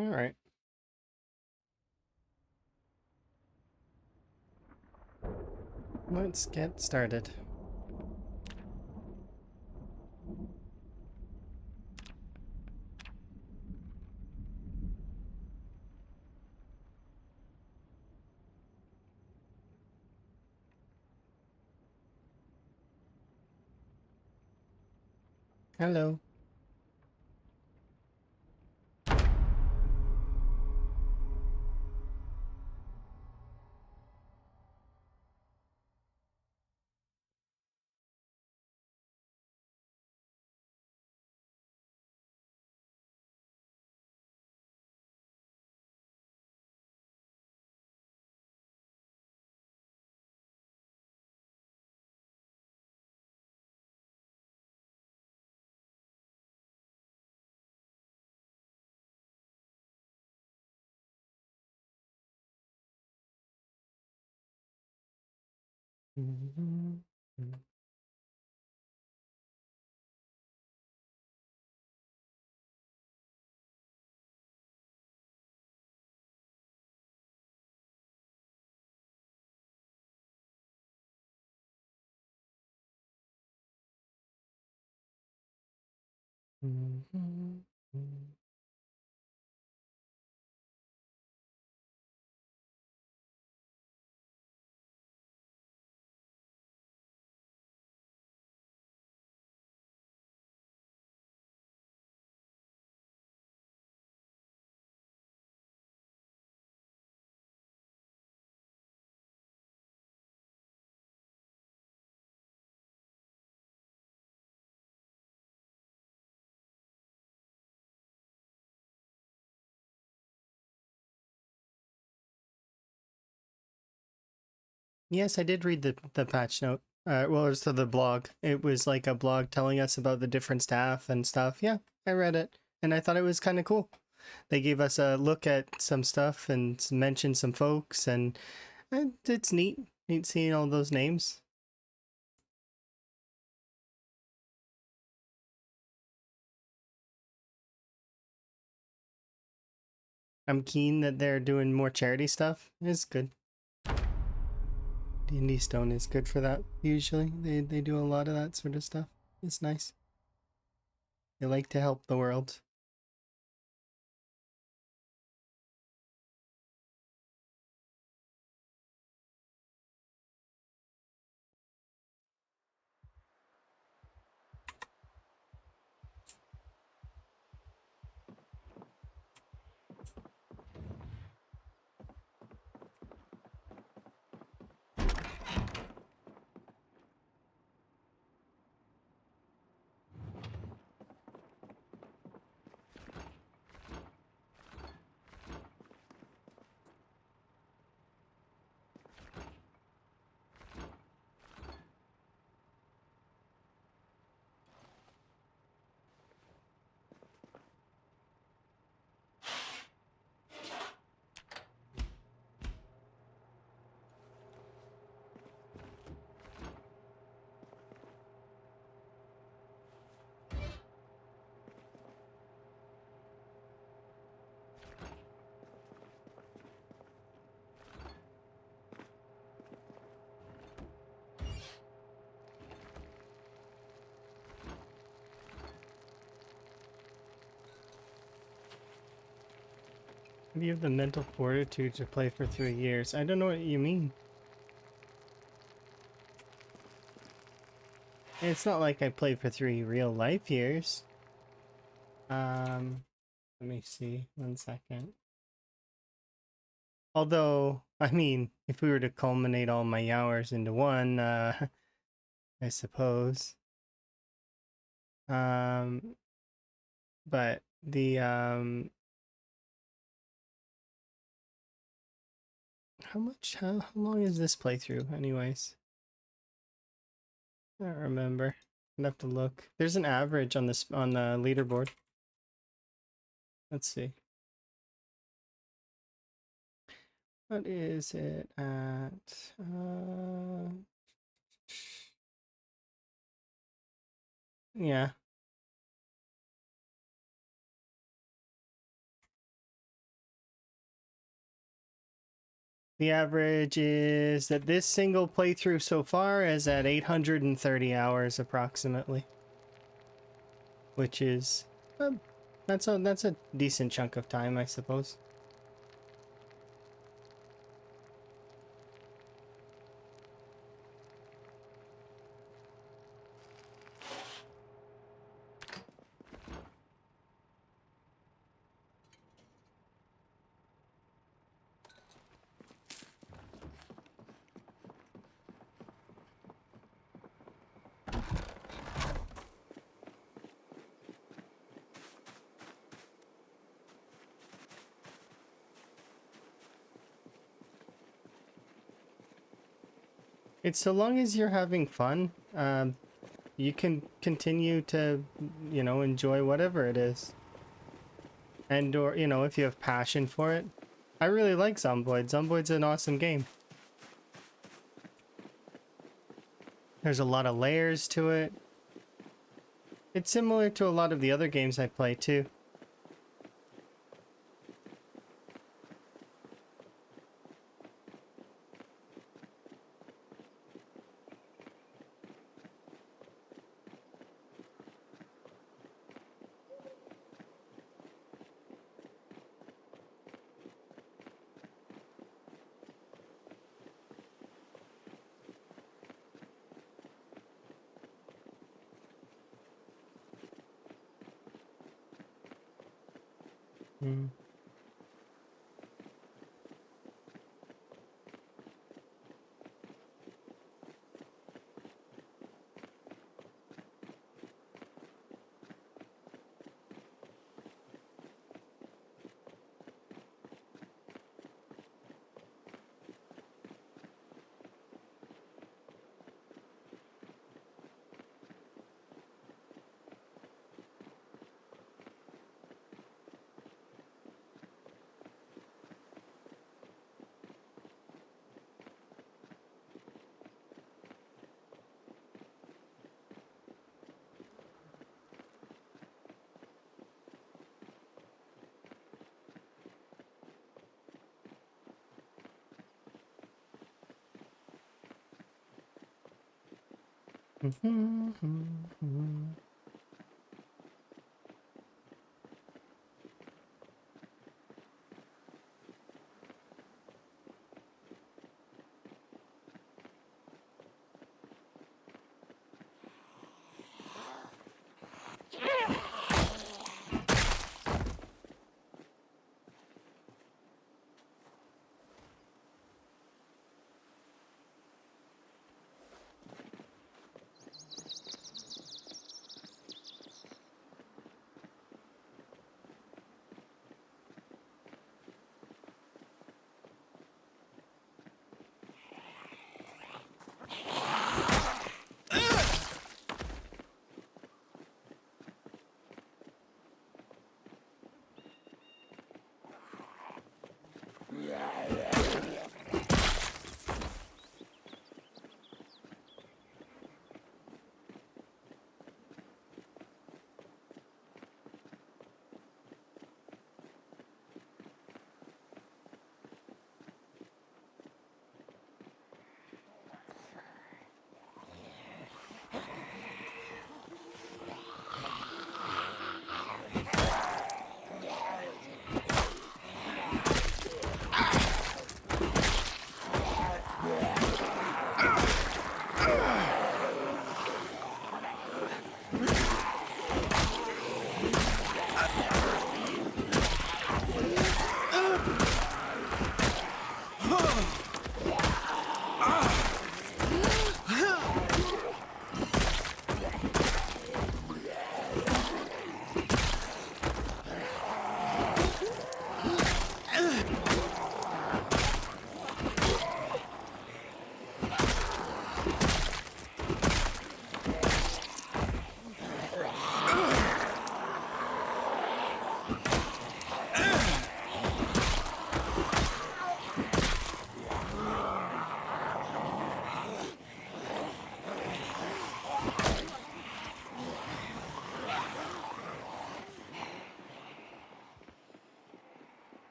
All right. Let's get started. Hello. Yes, I did read the patch note. Well, it's to the blog. It was like a blog telling us about the different staff and stuff. Yeah, I read it, and I thought it was kind of cool. They gave us a look at some stuff and mentioned some folks, and it's neat. Neat seeing all those names. I'm keen that they're doing more charity stuff. It's good. D&D Stone is good for that. Usually, they do a lot of that sort of stuff. It's nice. They like to help the world. You have the mental fortitude to play for 3 years. I don't know what you mean. It's not like I played for 3 real life years. Let me see. 1 second. Although, I mean, if we were to culminate all my hours into one, I suppose. Um, but how long is this playthrough anyways? I don't remember. I'd have to look. There's an average on this on the leaderboard. Let's see. What is it at? Yeah. The average is that this single playthrough so far is at 830 hours approximately, which is that's a decent chunk of time, I suppose. It's so long as you're having fun, you can continue to, you know, enjoy whatever it is. And or, you know, if you have passion for it. I really like Zomboid. Zomboid's an awesome game. There's a lot of layers to it. It's similar to a lot of the other games I play too. Mm.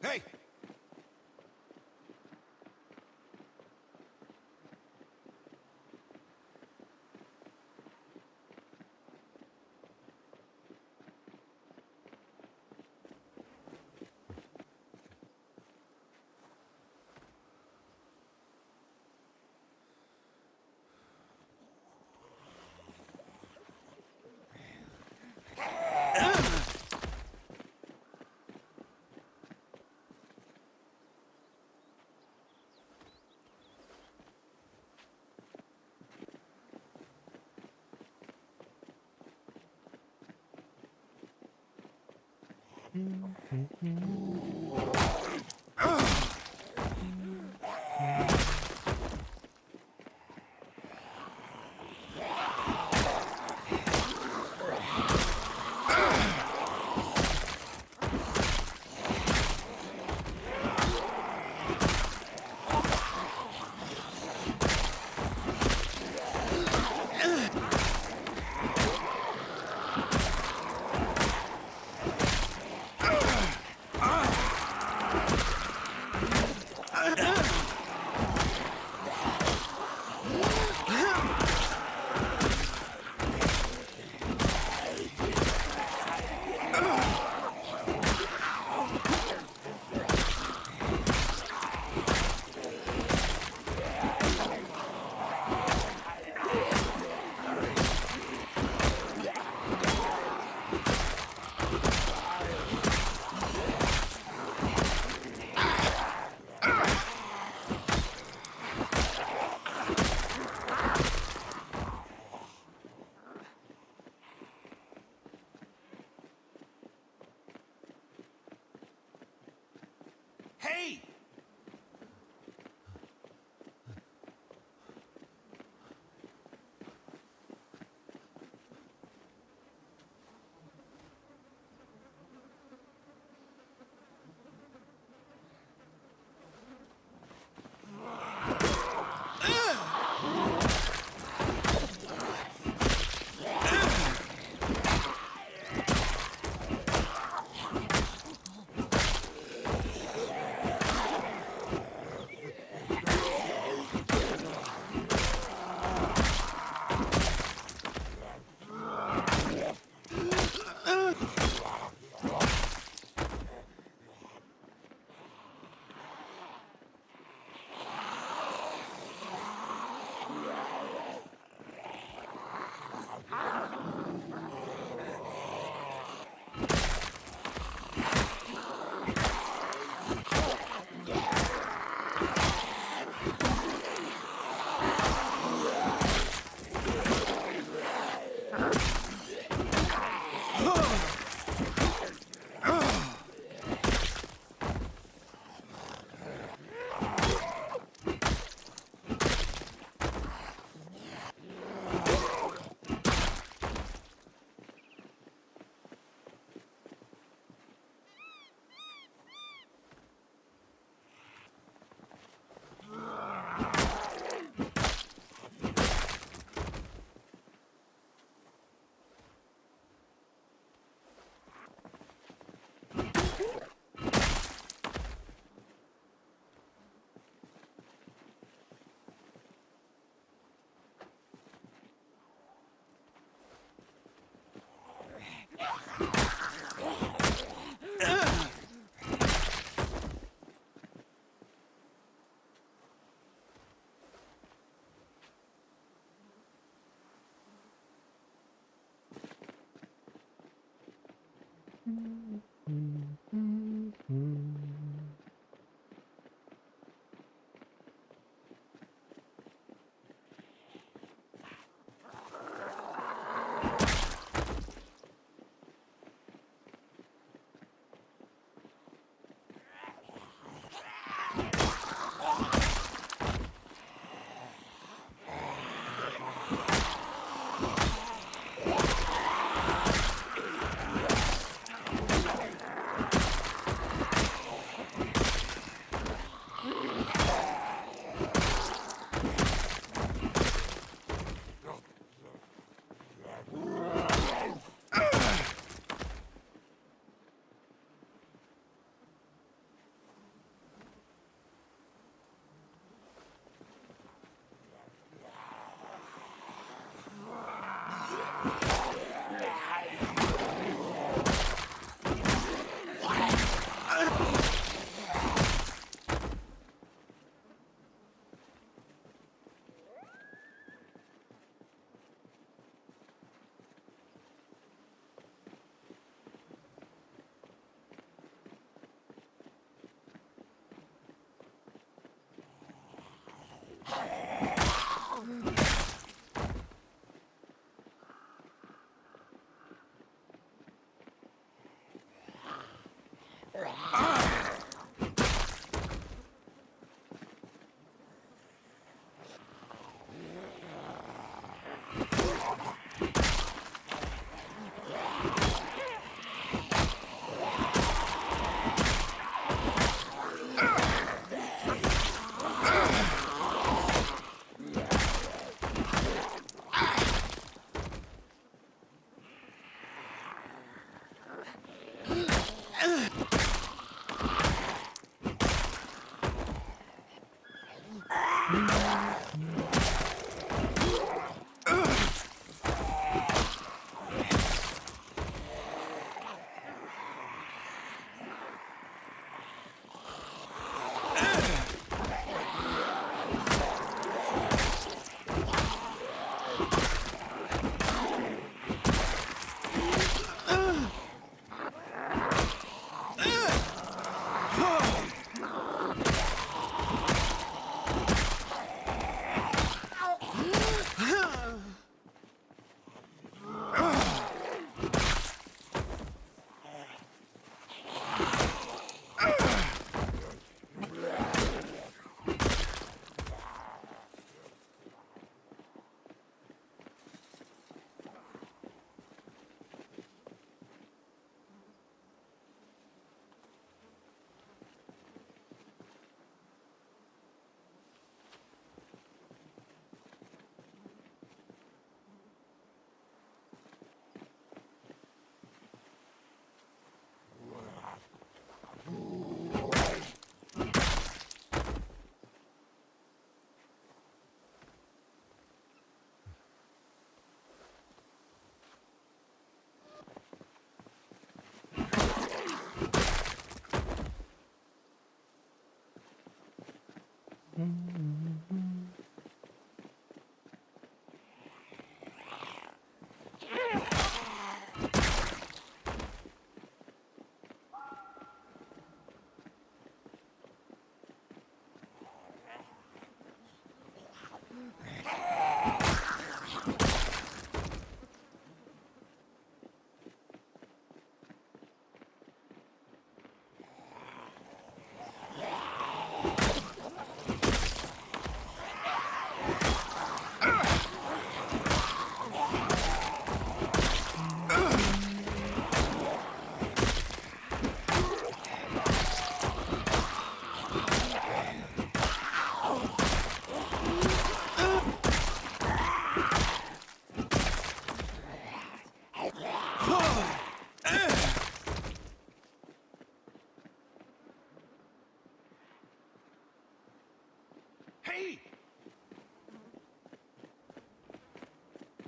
Hey! Hey!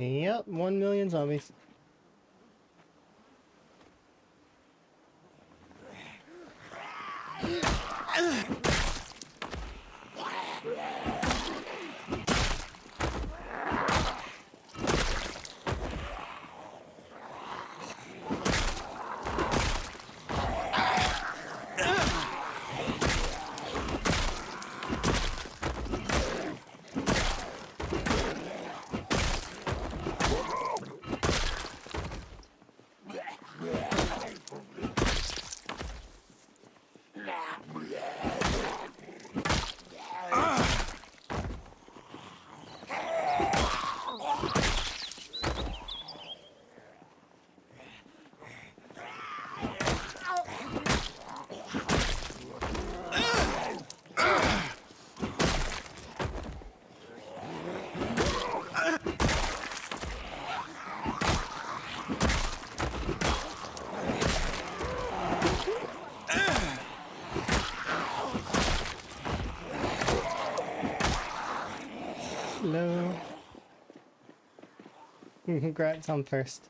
Yep, 1 million zombies. Hello. Congrats on first.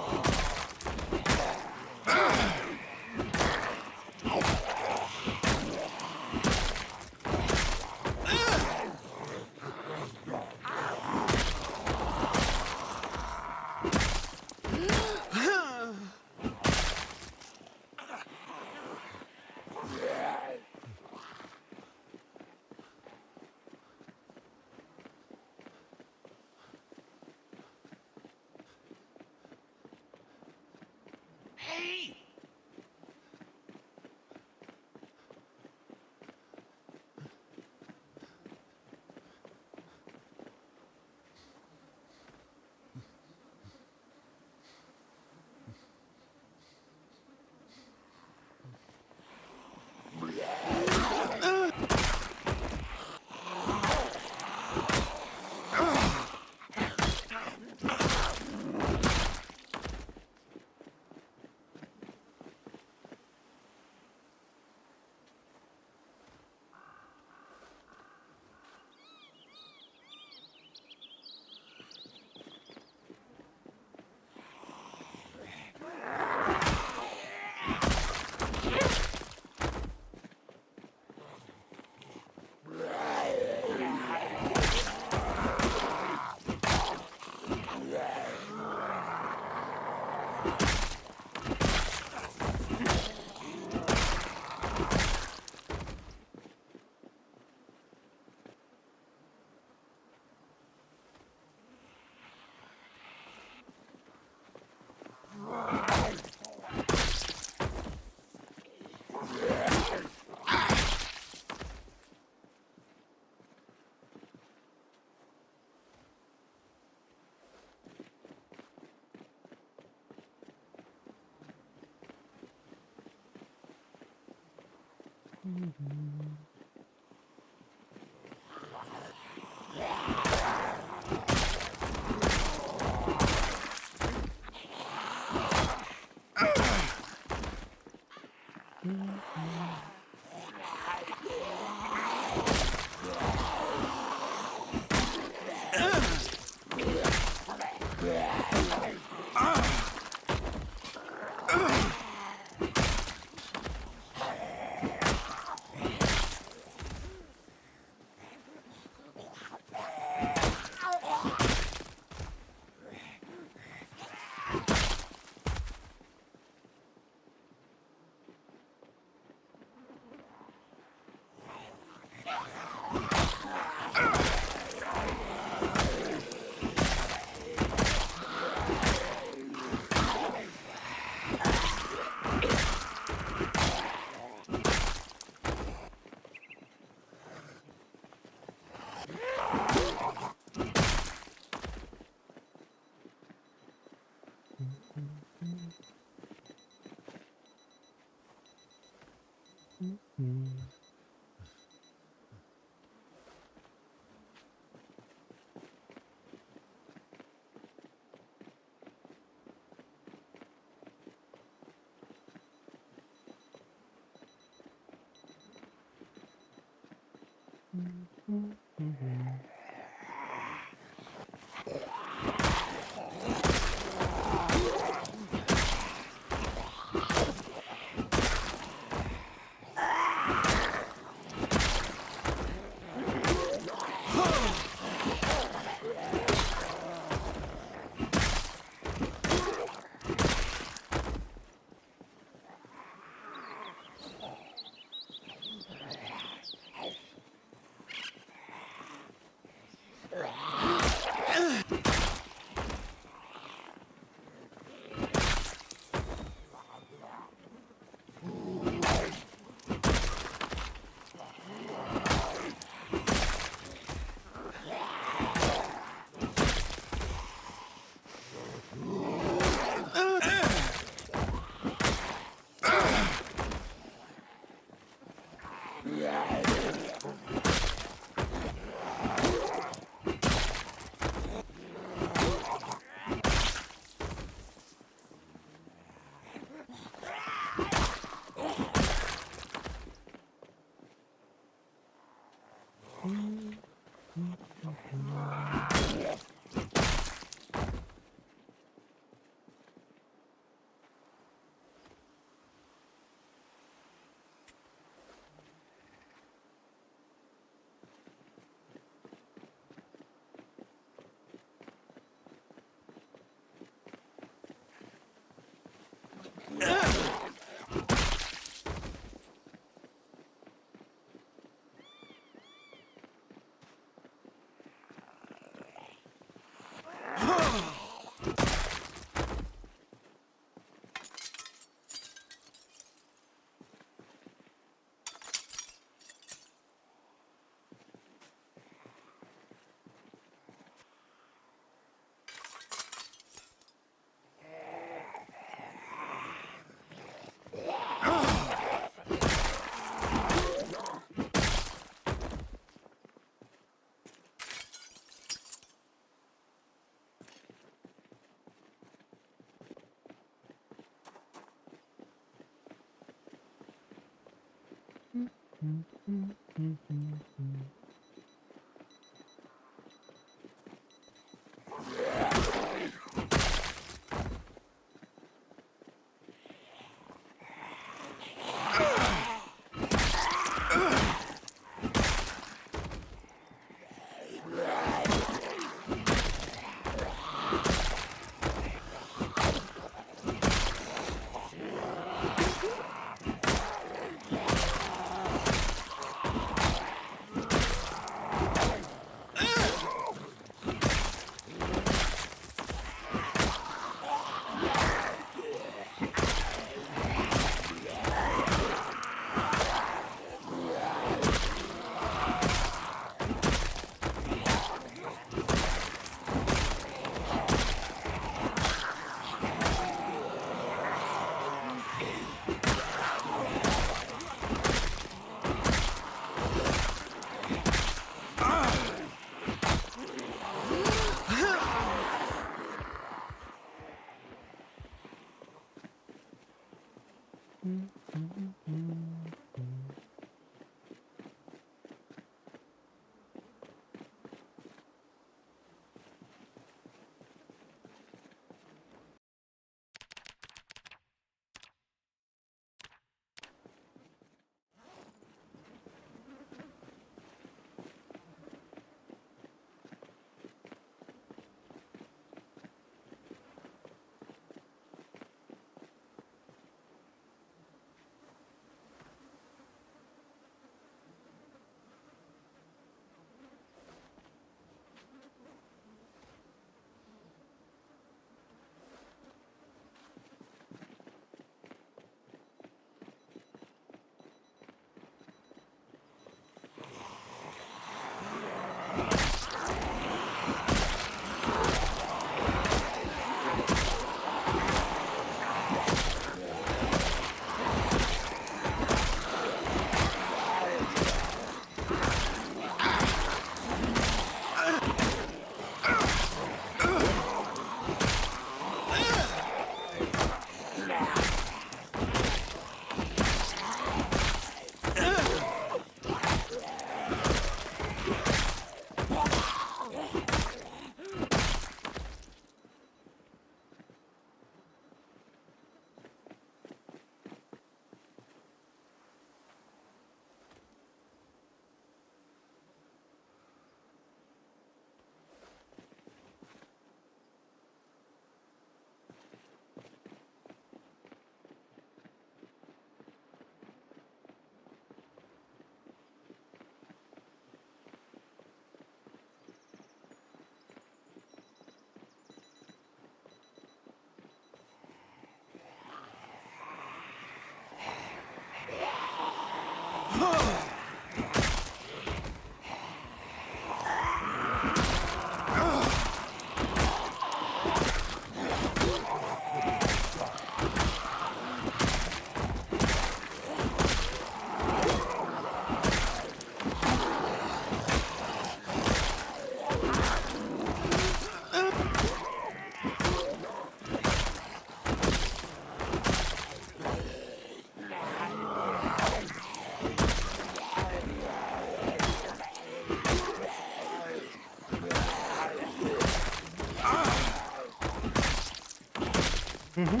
Mm-hmm.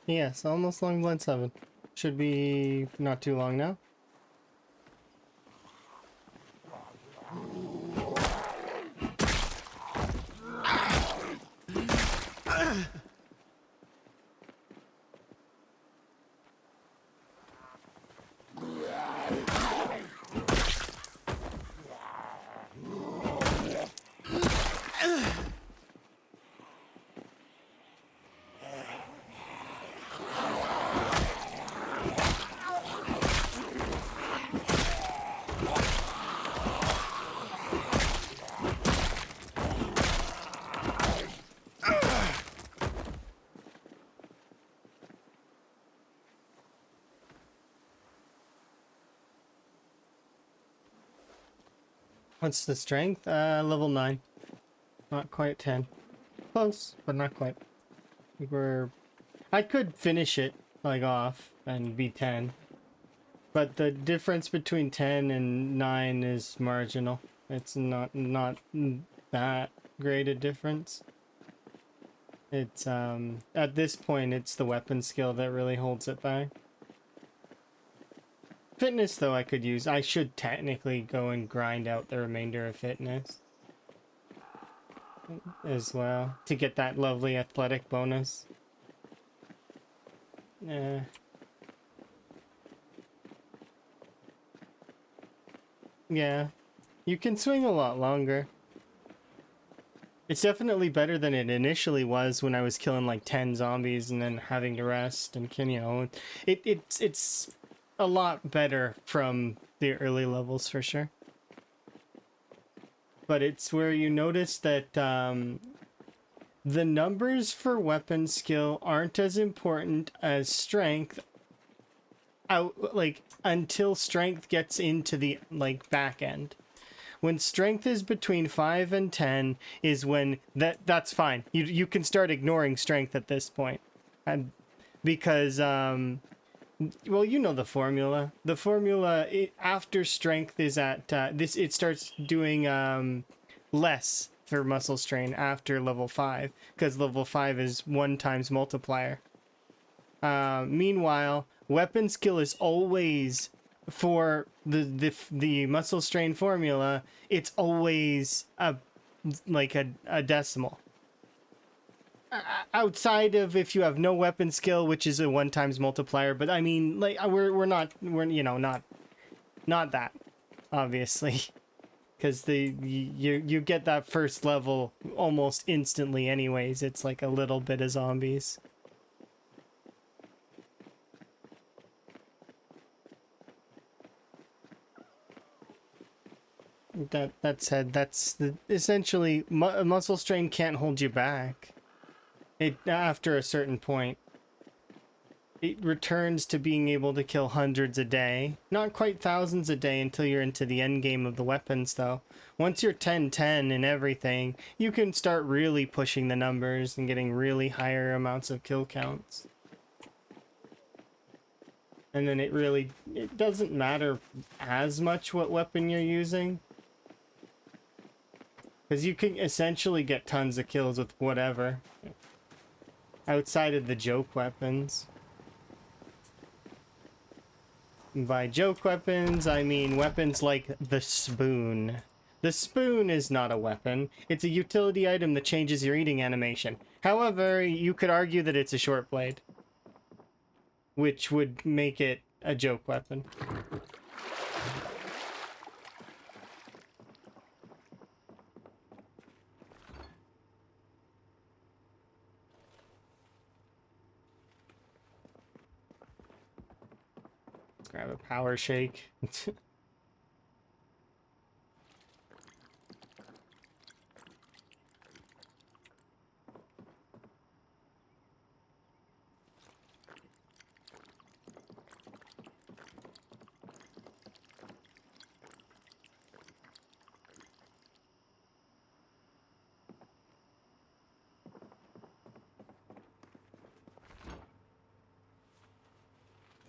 Yes, almost long blood 7. Should be not too long now. What's the strength? Level 9. Not quite 10. Close, but not quite. I could finish it, like, off and be 10. But the difference between 10 and 9 is marginal. It's not that great a difference. It's, at this point, it's the weapon skill that really holds it back. Fitness, though, I could use. I should technically go and grind out the remainder of fitness as well to get that lovely athletic bonus. Yeah, you can swing a lot longer. It's definitely better than it initially was when I was killing like 10 zombies and then having to rest and it's a lot better from the early levels for sure. But it's where you notice that the numbers for weapon skill aren't as important as strength until strength gets into the back end. When strength is between 5 and 10 is when that's fine. You can start ignoring strength at this point. And because well, you know the formula. The formula after strength is at it starts doing less for muscle strain after level 5 because level 5 is 1 times multiplier. Meanwhile, weapon skill is always for the muscle strain formula. It's always a decimal. Outside of if you have no weapon skill, which is a 1 times multiplier, but I mean, like we're not that obviously, because you get that first level almost instantly anyways. It's like a little bit of zombies. That said, that's essentially muscle strain can't hold you back. It after a certain point, it returns to being able to kill hundreds a day. Not quite thousands a day until you're into the end game of the weapons, though. Once you're 10-10 and everything, you can start really pushing the numbers and getting really higher amounts of kill counts. And then it doesn't matter as much what weapon you're using. Because you can essentially get tons of kills with whatever. Outside of the joke weapons. By joke weapons, I mean weapons like the spoon. The spoon is not a weapon. It's a utility item that changes your eating animation. However, you could argue that it's a short blade, which would make it a joke weapon. Let's grab a power shake.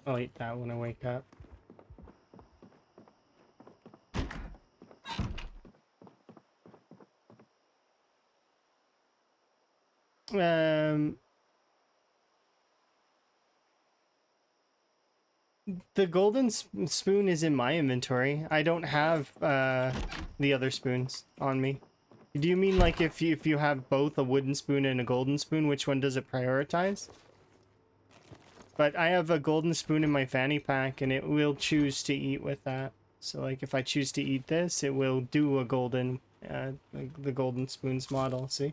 I'll eat that when I wake up. The golden spoon is in my inventory. I don't have the other spoons on me. Do you mean like if you have both a wooden spoon and a golden spoon, which one does it prioritize? But I have a golden spoon in my fanny pack, and it will choose to eat with that. So like if I choose to eat this, it will do a golden, like the golden spoons model. See?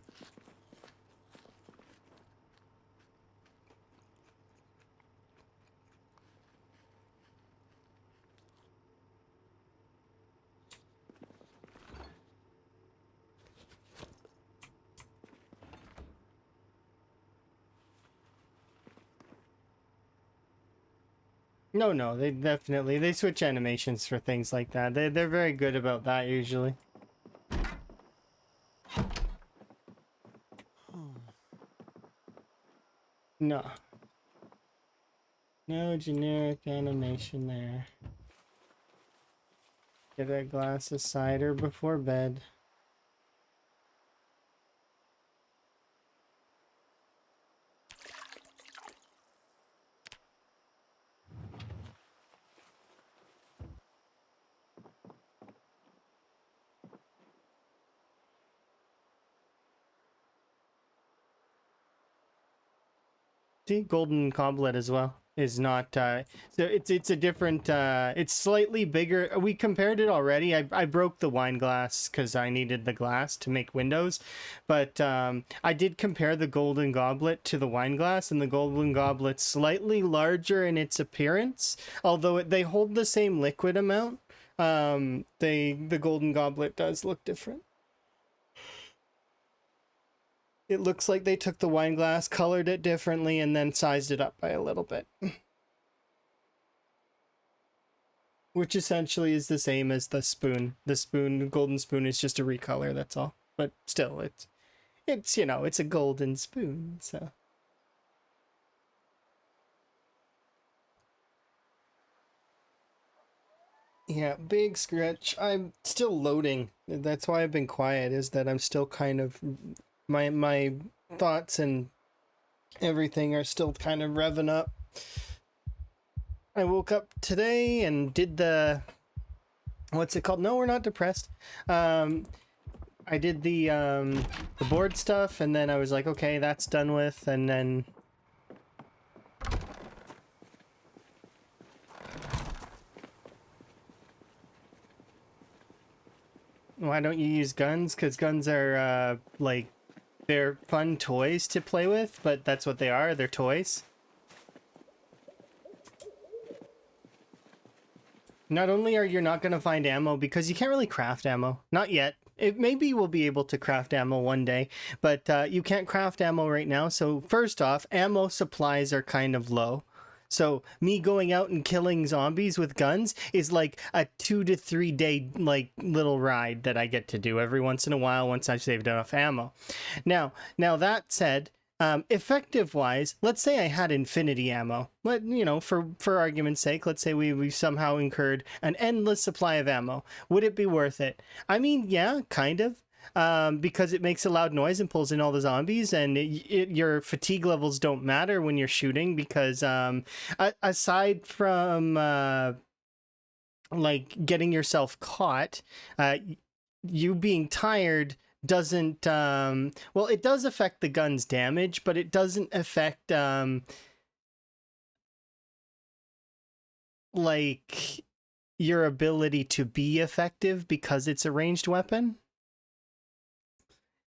No, they switch animations for things like that. They're very good about that usually. No. No generic animation there. Get a glass of cider before bed. See, golden goblet as well is not so it's a different it's slightly bigger. We compared it already. I broke the wine glass because I needed the glass to make windows, but I did compare the golden goblet to the wine glass, and the golden goblet's slightly larger in its appearance, although they hold the same liquid amount. The golden goblet does look different. It looks like they took the wine glass, colored it differently, and then sized it up by a little bit. Which essentially is the same as the spoon. The golden spoon is just a recolor, that's all. But still, it's you know, it's a golden spoon, so. Yeah, big scratch. I'm still loading. That's why I've been quiet, is that I'm still kind of my thoughts and everything are still kind of revving up. I woke up today and did the what's it called? No, we're not depressed. I did the board stuff, and then I was like, okay, that's done with, and then why don't you use guns? Because guns are like, they're fun toys to play with, but that's what they are. They're toys. Not only are you not going to find ammo, because you can't really craft ammo. Not yet. Maybe we'll be able to craft ammo one day, but you can't craft ammo right now. So first off, ammo supplies are kind of low. So me going out and killing zombies with guns is like a 2 to 3 day like little ride that I get to do every once in a while once I've saved enough ammo. Now that said, effective wise, let's say I had infinity ammo. Let you know, for argument's sake, let's say we somehow incurred an endless supply of ammo. Would it be worth it? I mean, yeah, kind of. Because it makes a loud noise and pulls in all the zombies, and your fatigue levels don't matter when you're shooting, because aside from like getting yourself caught, you being tired doesn't well, it does affect the gun's damage, but it doesn't affect like your ability to be effective because it's a ranged weapon.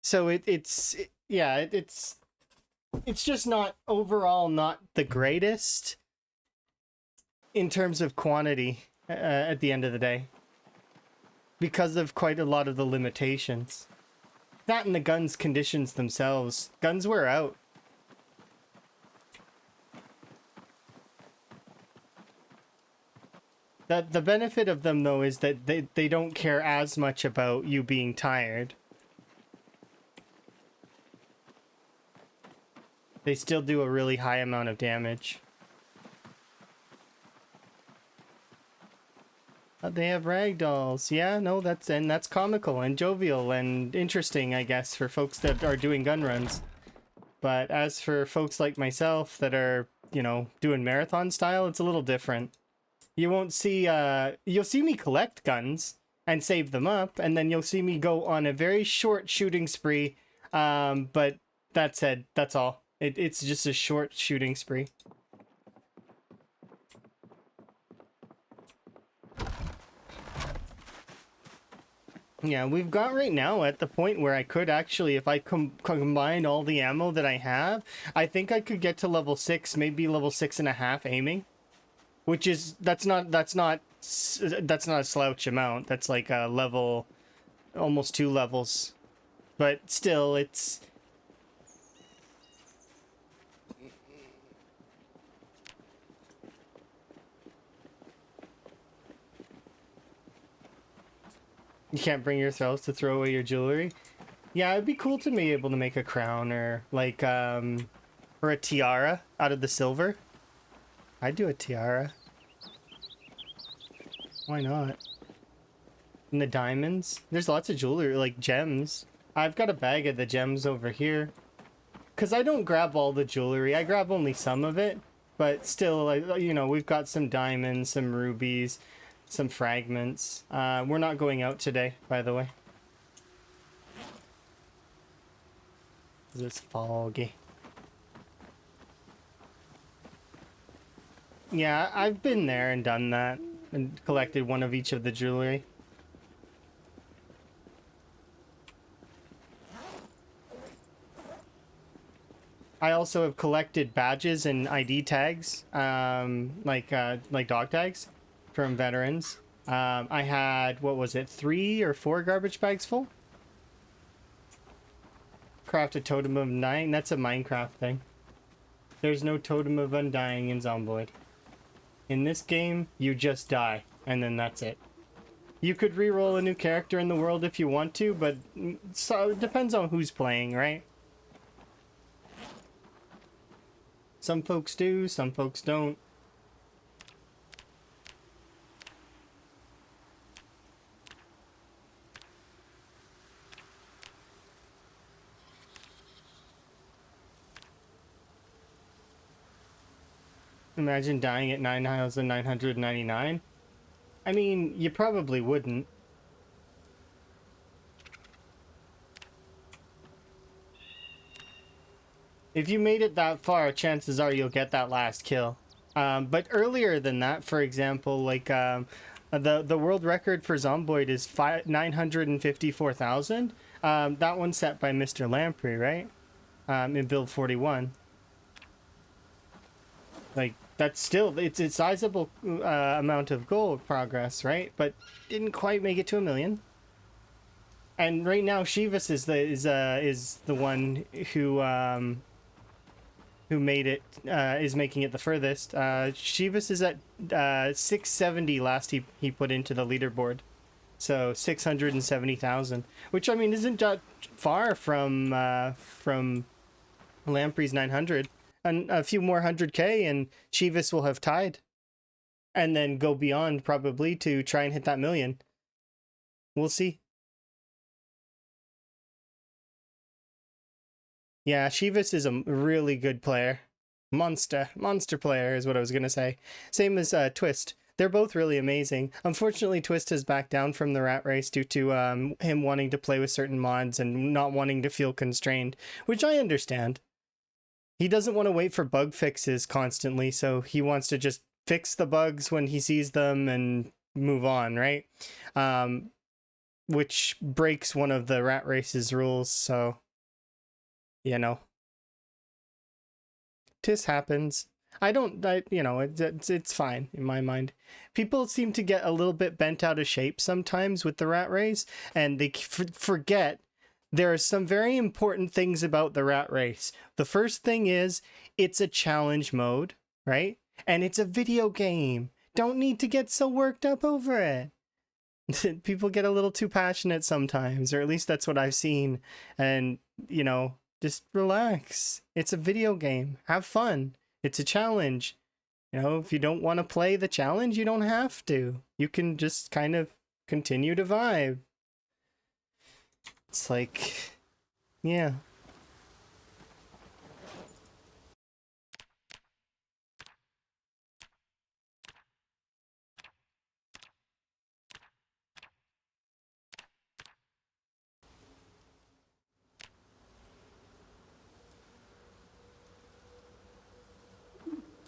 So it's just not overall not the greatest in terms of quantity at the end of the day, because of quite a lot of the limitations. That and the gun's conditions themselves. Guns wear out. The benefit of them though is that they don't care as much about you being tired. They still do a really high amount of damage. They have ragdolls. Yeah, no, that's comical and jovial and interesting, I guess, for folks that are doing gun runs. But as for folks like myself that are, you know, doing marathon style, it's a little different. You won't see, you'll see me collect guns and save them up, and then you'll see me go on a very short shooting spree. But that said, that's all. It's just a short shooting spree. Yeah, we've got right now at the point where I could actually, if I combine all the ammo that I have, I think I could get to level 6, maybe level 6.5 aiming. Which is, that's not a slouch amount. That's like a level, almost 2 levels. But still, it's... You can't bring yourselves to throw away your jewelry. Yeah, it'd be cool to be able to make a crown or like, or a tiara out of the silver. I'd do a tiara. Why not? And the diamonds. There's lots of jewelry, like gems. I've got a bag of the gems over here. Because I don't grab all the jewelry. I grab only some of it. But still, you know, we've got some diamonds, some rubies, some fragments. We're not going out today, by the way. It's foggy. Yeah, I've been there and done that. And collected one of each of the jewelry. I also have collected badges and ID tags, like dog tags from veterans. I had, what was it, 3 or 4 garbage bags full? Craft a totem of undying. That's a Minecraft thing. There's no totem of undying in Zomboid. In this game, you just die, and then that's it. You could reroll a new character in the world if you want to, but so it depends on who's playing, right? Some folks do, some folks don't. Imagine dying at 9,999. I mean, you probably wouldn't. If you made it that far, chances are you'll get that last kill. But earlier than that, for example, like the world record for Zomboid is 954,000. That one's set by Mr. Lamprey, right? In build 41. Like, that's still, it's a sizable amount of goal progress, right? But didn't quite make it to 1 million. And right now, Shivas is the one who made it, is making it the furthest. Shivas is at 670 last he put into the leaderboard. So 670,000, which I mean isn't that far from Lamprey's 900. And a few more 100k and Chivas will have tied. And then go beyond probably to try and hit that 1 million. We'll see. Yeah, Chivas is a really good player. Monster player is what I was going to say. Same as Twist. They're both really amazing. Unfortunately, Twist has backed down from the rat race due to him wanting to play with certain mods and not wanting to feel constrained, which I understand. He doesn't want to wait for bug fixes constantly, so he wants to just fix the bugs when he sees them and move on, right? Which breaks one of the rat race's rules, so, you know. This happens. It's fine in my mind. People seem to get a little bit bent out of shape sometimes with the rat race, and they forget there are some very important things about the rat race. The first thing is it's a challenge mode, right? And it's a video game. Don't need to get so worked up over it. People get a little too passionate sometimes, or at least that's what I've seen. And, you know, just relax. It's a video game. Have fun. It's a challenge. You know, if you don't want to play the challenge, you don't have to. You can just kind of continue to vibe. It's like, yeah.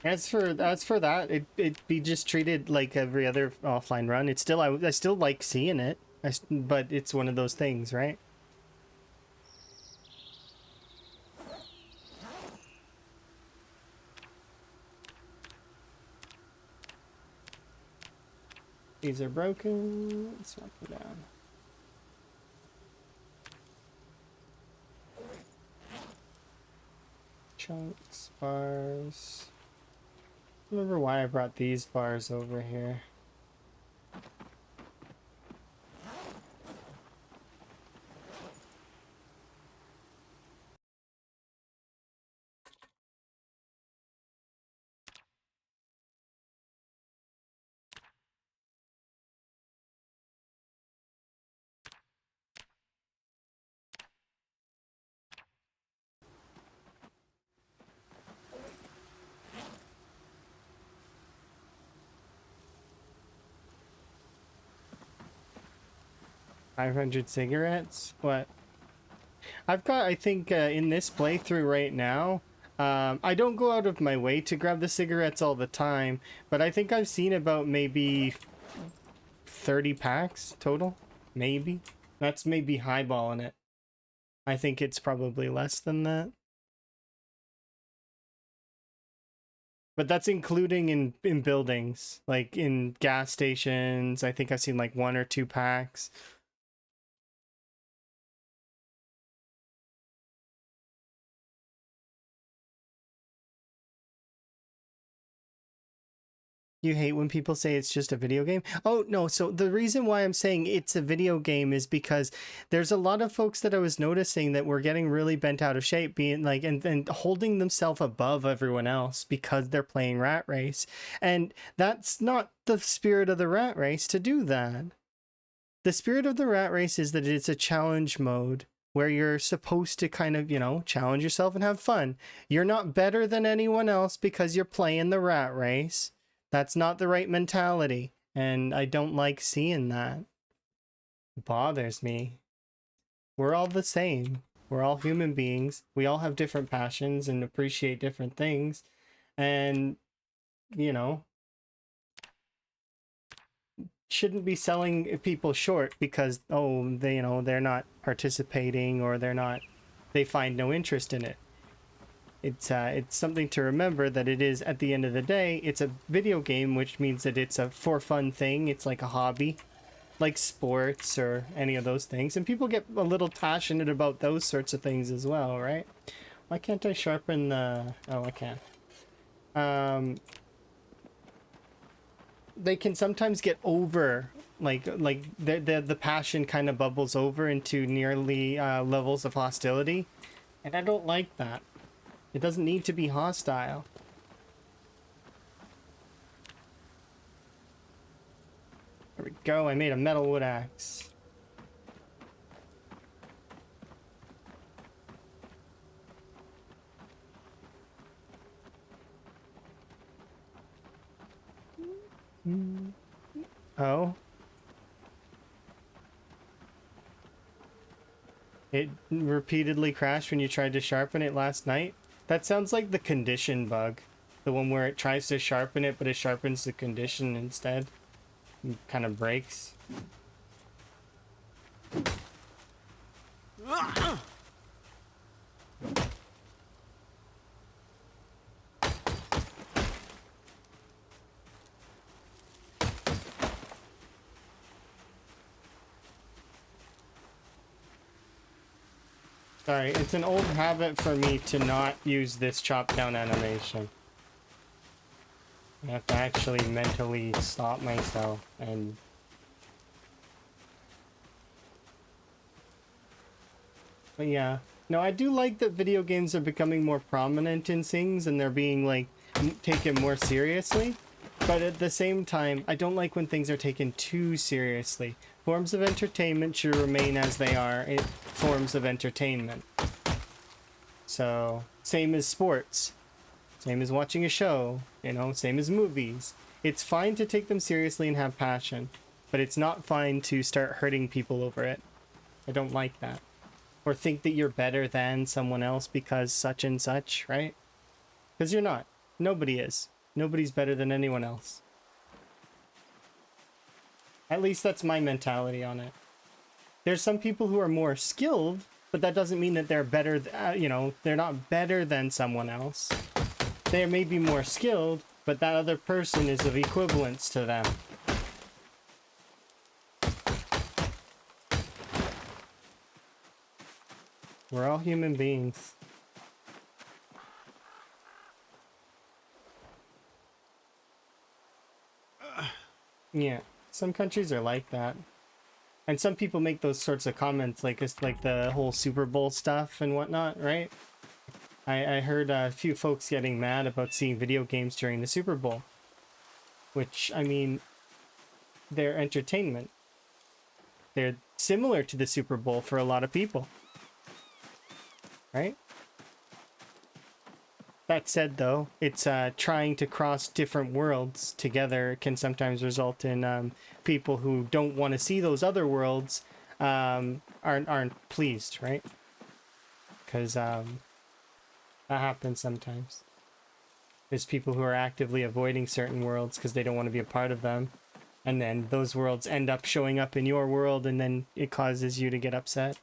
As for that, it'd be just treated like every other offline run. It's still I still like seeing it, but it's one of those things, right? These are broken. Let's knock them down. Chunks, bars. I don't remember why I brought these bars over here. $500 cigarettes? What? I've got, I think, in this playthrough right now, I don't go out of my way to grab the cigarettes all the time, but I think I've seen about maybe 30 packs total. Maybe. That's maybe highballing it. I think it's probably less than that. But that's including in buildings, like in gas stations. I think I've seen like 1 or 2 packs. You hate when people say it's just a video game? Oh, no. So the reason why I'm saying it's a video game is because there's a lot of folks that I was noticing that were getting really bent out of shape, being like, and holding themselves above everyone else because they're playing Rat Race. And that's not the spirit of the Rat Race to do that. The spirit of the Rat Race is that it's a challenge mode where you're supposed to kind of, challenge yourself and have fun. You're not better than anyone else because you're playing the Rat Race. That's not the right mentality, and I don't like seeing that. It bothers me. We're all the same. We're all human beings. We all have different passions and appreciate different things. And, shouldn't be selling people short because, they're not participating or they find no interest in it. It's something to remember that it is, at the end of the day, it's a video game, which means that it's a for fun thing. It's like a hobby, like sports or any of those things. And people get a little passionate about those sorts of things as well, right? Why can't I sharpen the... Oh, I can. They can sometimes get over, like the passion kind of bubbles over into nearly levels of hostility. And I don't like that. It doesn't need to be hostile. There we go, I made a metal wood axe. Oh. It repeatedly crashed when you tried to sharpen it last night? That sounds like the condition bug. The one where it tries to sharpen it, but it sharpens the condition instead. It kind of breaks. Sorry, it's an old habit for me to not use this chop down animation. I have to actually mentally stop myself and... But yeah. No, I do like that video games are becoming more prominent in things and they're being, like, taken more seriously. But at the same time, I don't like when things are taken too seriously. Forms of entertainment should remain as they are, forms of entertainment. So, same as sports. Same as watching a show, same as movies. It's fine to take them seriously and have passion, but it's not fine to start hurting people over it. I don't like that. Or think that you're better than someone else because such and such, right? Because you're not. Nobody is. Nobody's better than anyone else. At least that's my mentality on it. There's some people who are more skilled, but that doesn't mean that they're better, you know, they're not better than someone else. They may be more skilled, but that other person is of equivalence to them. We're all human beings. Yeah, some countries are like that. And some people make those sorts of comments, like it's like the whole Super Bowl stuff and whatnot, right? I heard a few folks getting mad about seeing video games during the Super Bowl. Which, I mean, they're entertainment. They're similar to the Super Bowl for a lot of people. Right? That said, though, it's trying to cross different worlds together can sometimes result in people who don't want to see those other worlds aren't pleased, right? Because that happens sometimes. There's people who are actively avoiding certain worlds because they don't want to be a part of them, and then those worlds end up showing up in your world, and then it causes you to get upset.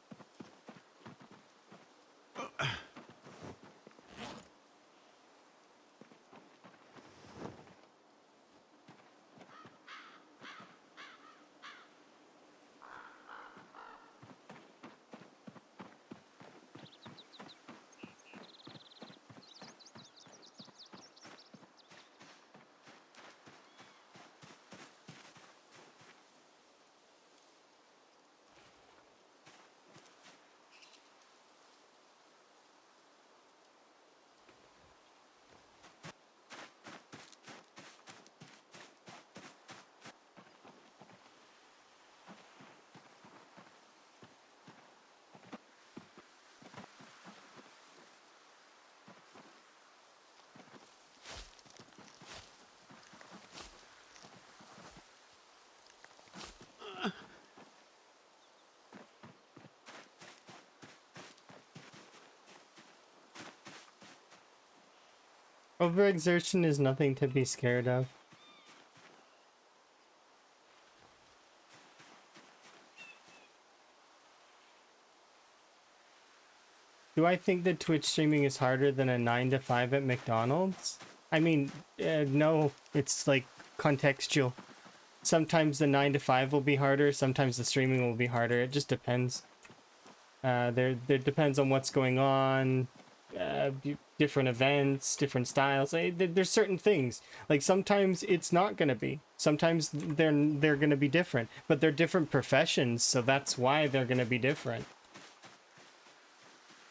Overexertion is nothing to be scared of. Do I think that Twitch streaming is harder than a 9 to 5 at McDonald's? I mean, no, it's like contextual. Sometimes the 9 to 5 will be harder, sometimes the streaming will be harder. It just depends. There depends on what's going on, different events, different styles. There's certain things. Like sometimes it's not gonna be. Sometimes they're gonna be different, but they're different professions, so that's why they're gonna be different.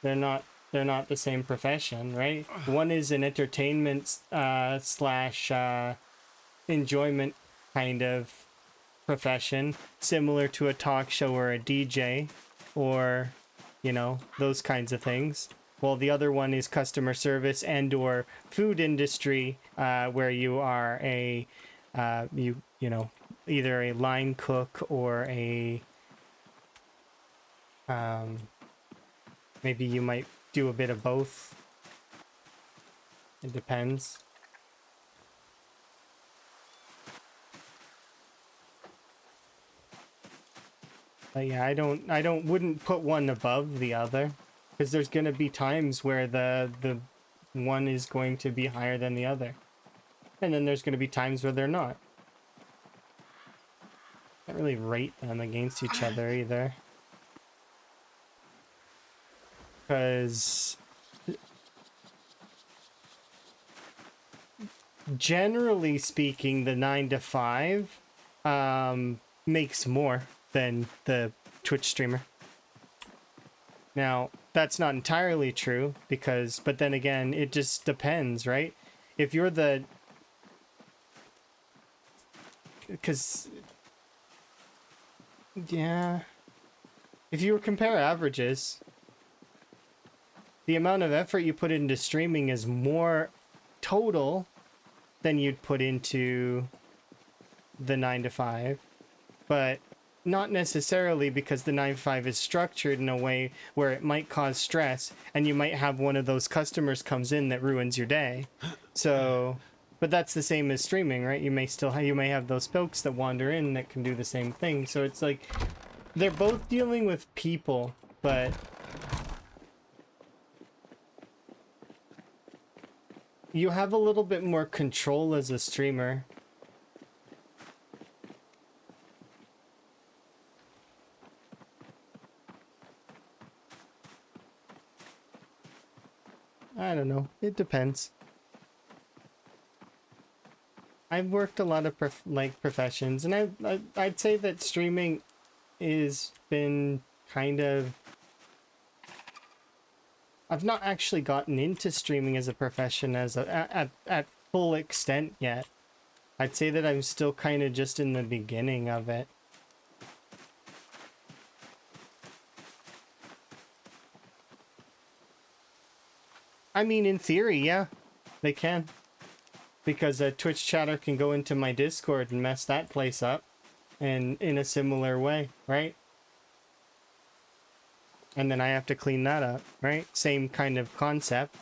They're not the same profession, right? One is an entertainment slash enjoyment kind of profession, similar to a talk show or a DJ, or you know, those kinds of things. While the other one is customer service and or food industry, where you are a you know, either a line cook or a maybe you might do a bit of both. It depends. But yeah, wouldn't put one above the other, because there's gonna be times where the one is going to be higher than the other, and then there's gonna be times where they're not. Can't really rate them against each other either. Because generally speaking, the 9 to 5 makes more than the Twitch streamer. Now, that's not entirely true, because, but then again, it just depends, right? If you're the, because, yeah, if you compare averages, the amount of effort you put into streaming is more total than you'd put into the 9 to 5. But Not necessarily, because the 9 to 5 is structured in a way where it might cause stress, and you might have one of those customers comes in that ruins your day. So, but that's the same as streaming, right? You may have those folks that wander in that can do the same thing. So it's like they're both dealing with people, but you have a little bit more control as a streamer. I don't know. It depends. I've worked a lot of professions, and I'd say that streaming is been kind of. I've not actually gotten into streaming as a profession at full extent yet. I'd say that I'm still kind of just in the beginning of it. I mean, in theory, yeah, they can. Because a Twitch chatter can go into my Discord and mess that place up, and in a similar way, right? And then I have to clean that up, right? Same kind of concept.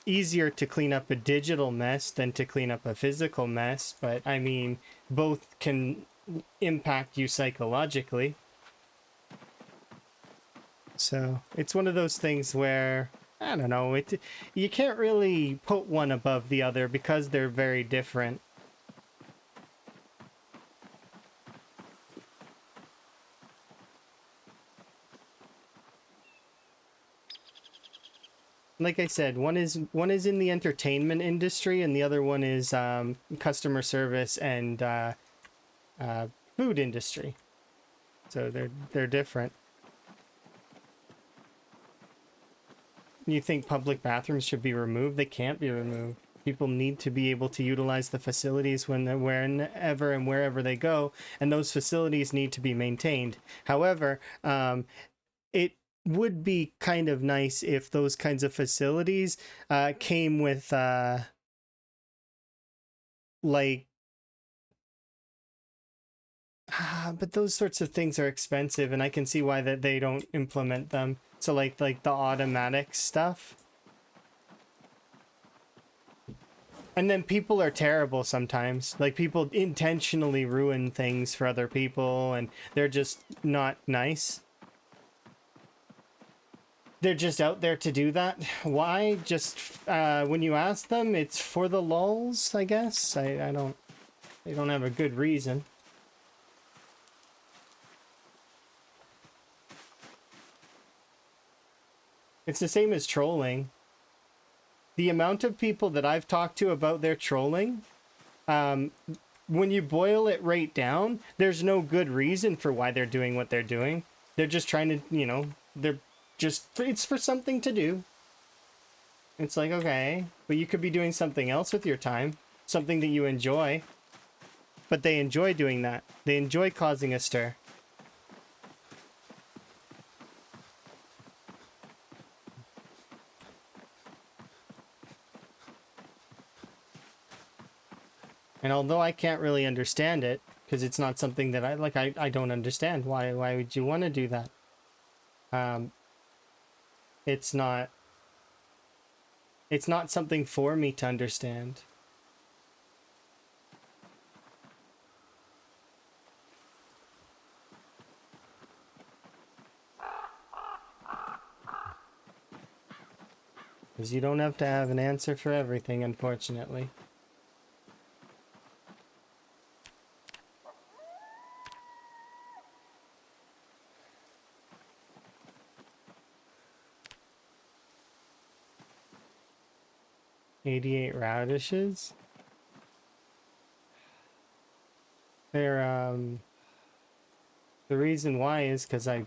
Easier to clean up a digital mess than to clean up a physical mess, but I mean, both can impact you psychologically. So it's one of those things where, I don't know, you can't really put one above the other because they're very different. Like I said, one is in the entertainment industry, and the other one is customer service and food industry. So they're different. You think public bathrooms should be removed? They can't be removed. People need to be able to utilize the facilities whenever and wherever they go, and those facilities need to be maintained. However, it would be kind of nice if those kinds of facilities came with but those sorts of things are expensive, and I can see why that they don't implement them. So like the automatic stuff. And then people are terrible sometimes. Like, people intentionally ruin things for other people, and they're just not nice. They're just out there to do that. Why? Just when you ask them, it's for the lulz, I guess. I don't. They don't have a good reason. It's the same as trolling. The amount of people that I've talked to about their trolling, when you boil it right down, there's no good reason for why they're doing what they're doing. They're just trying to, it's for something to do. It's like, okay, but you could be doing something else with your time, something that you enjoy. But they enjoy doing that. They enjoy causing a stir. And although I can't really understand it, because it's not something that I don't understand. Why would you want to do that? It's not something for me to understand. Because you don't have to have an answer for everything, unfortunately. $88 radishes. They're the reason why is because I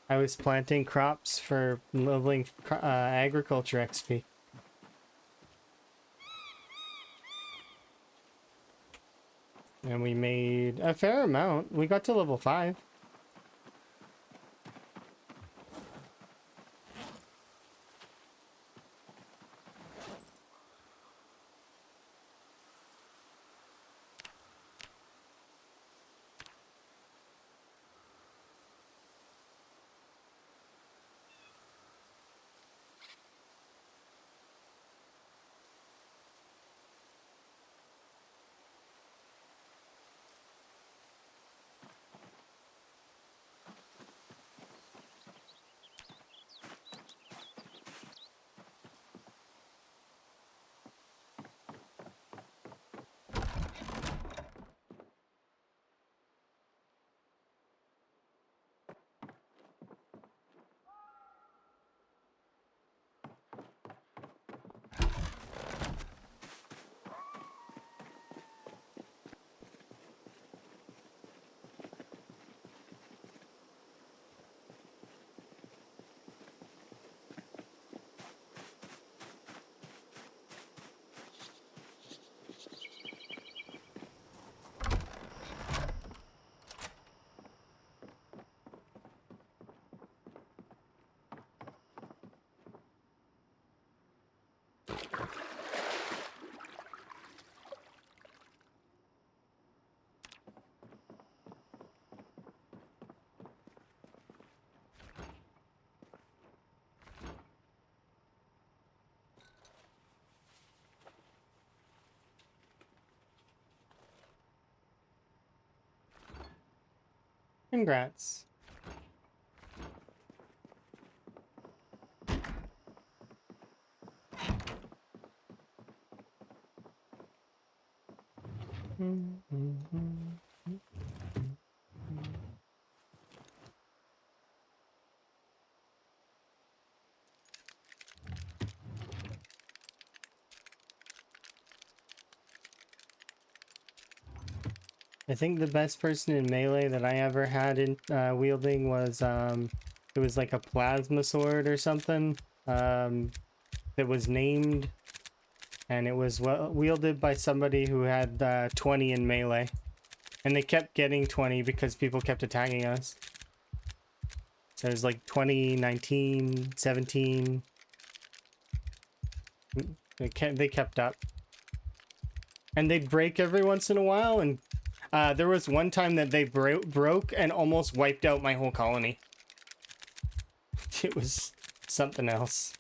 was planting crops for leveling agriculture XP. And we made a fair amount. We got to level 5. Congrats. I think the best person in Melee that I ever had in wielding was it was like a plasma sword or something that was named, and it was wielded by somebody who had 20 in Melee, and they kept getting 20 because people kept attacking us. So it was like 20, 19, 17. They kept up, and they'd break every once in a while, and there was one time that they broke and almost wiped out my whole colony. It was something else.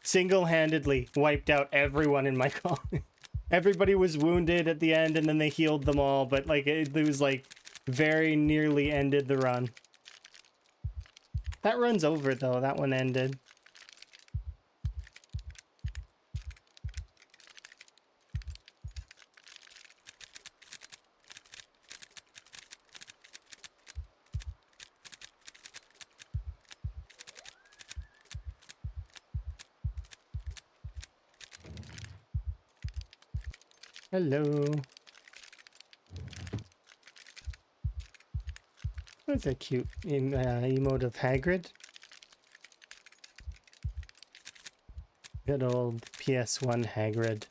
Single-handedly wiped out everyone in my colony. Everybody was wounded at the end, and then they healed them all, but like it was like very nearly ended the run. That run's over though. That one ended. Hello. That's a cute emote of Hagrid. Good old PS1 Hagrid.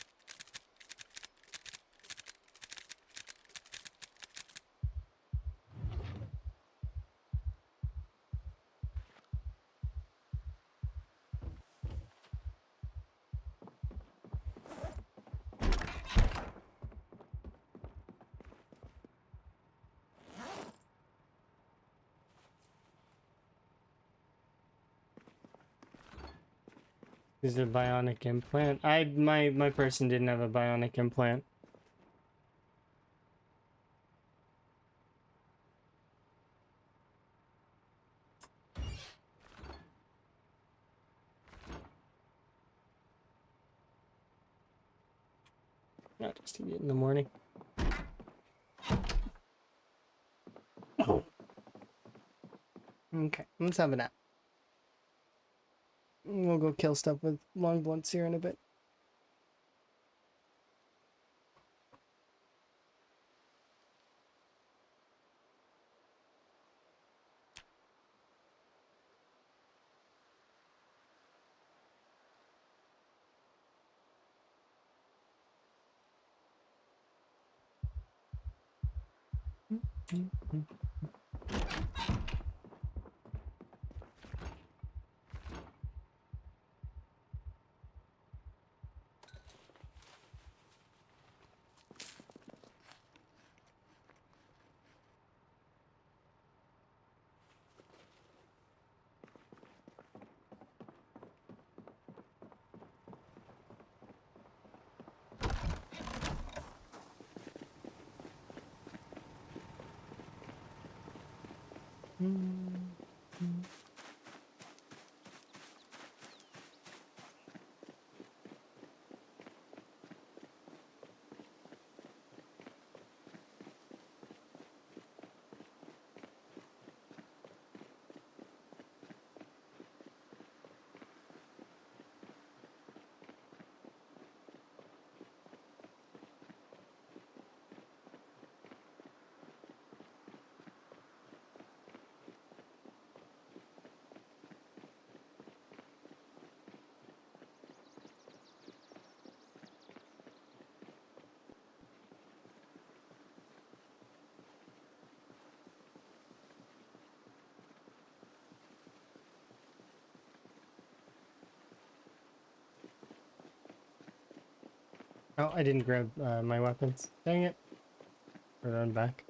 Is it a bionic implant? My person didn't have a bionic implant. Not just eat it in the morning. Okay, let's have a nap. We'll go kill stuff with long blunts here in a bit. Oh, I didn't grab my weapons. Dang it. Run back.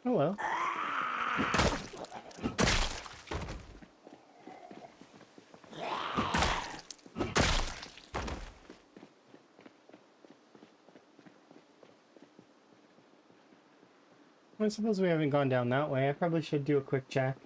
Oh well. I suppose we haven't gone down that way. I probably should do a quick check.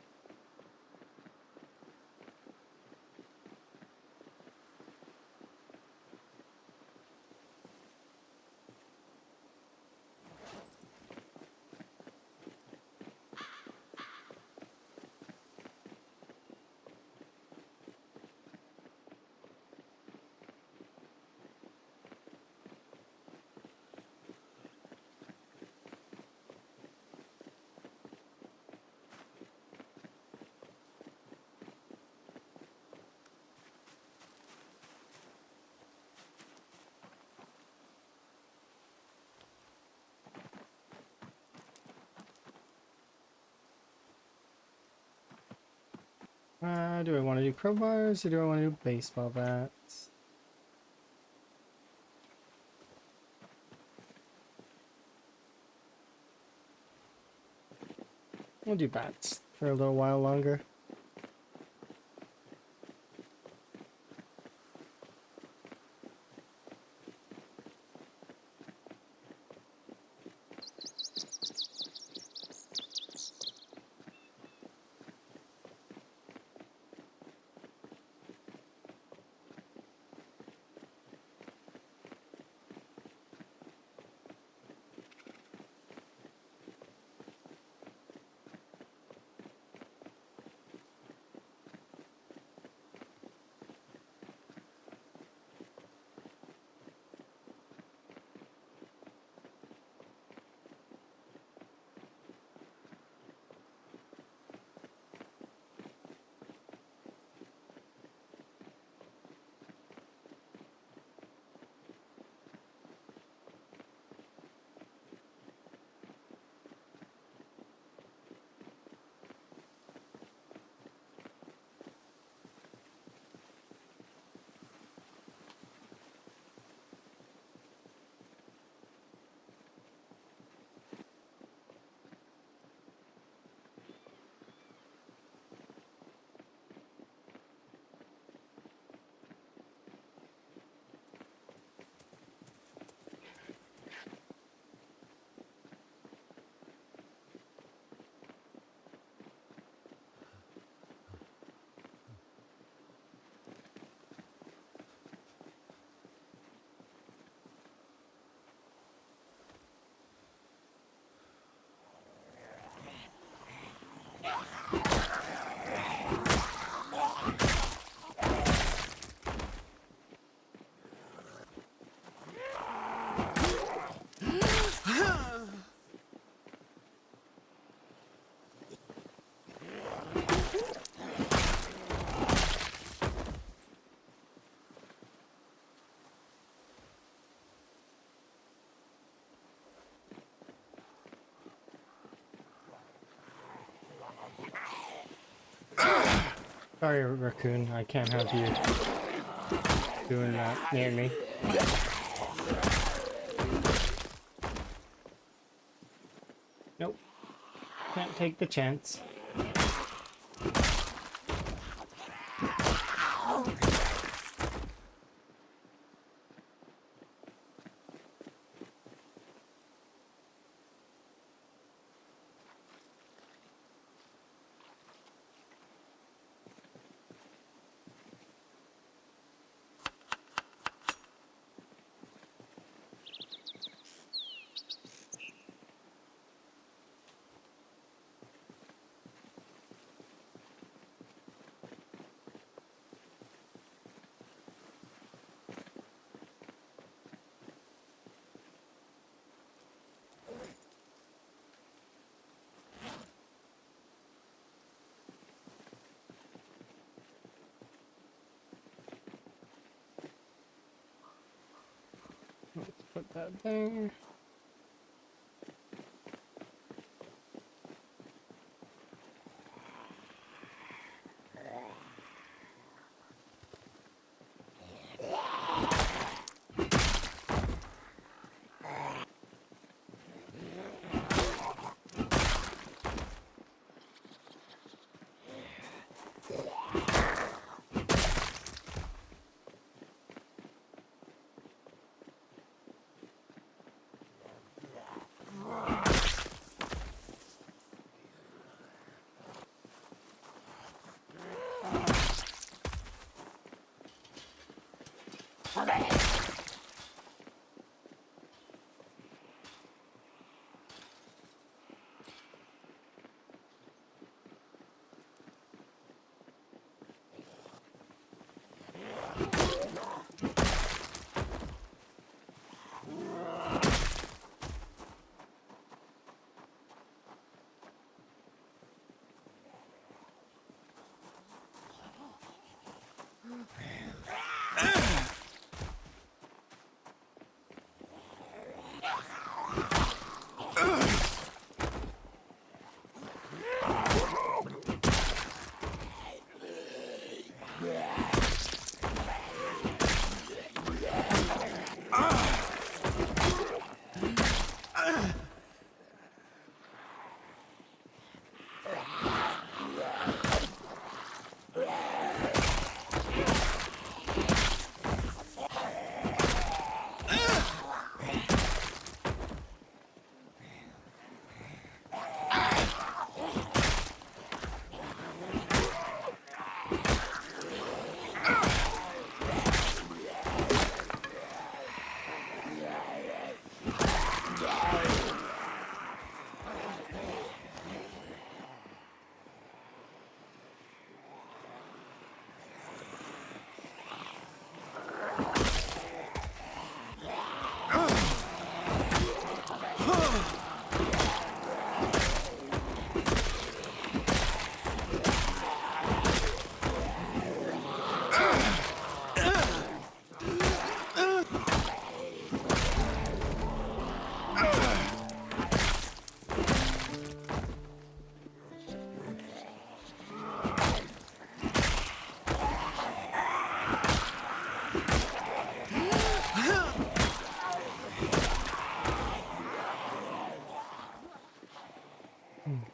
Do I want to do crowbars or do I want to do baseball bats? We'll do bats for a little while longer. Sorry, raccoon. I can't have you doing that near me. Nope. Can't take the chance. Let's put that there.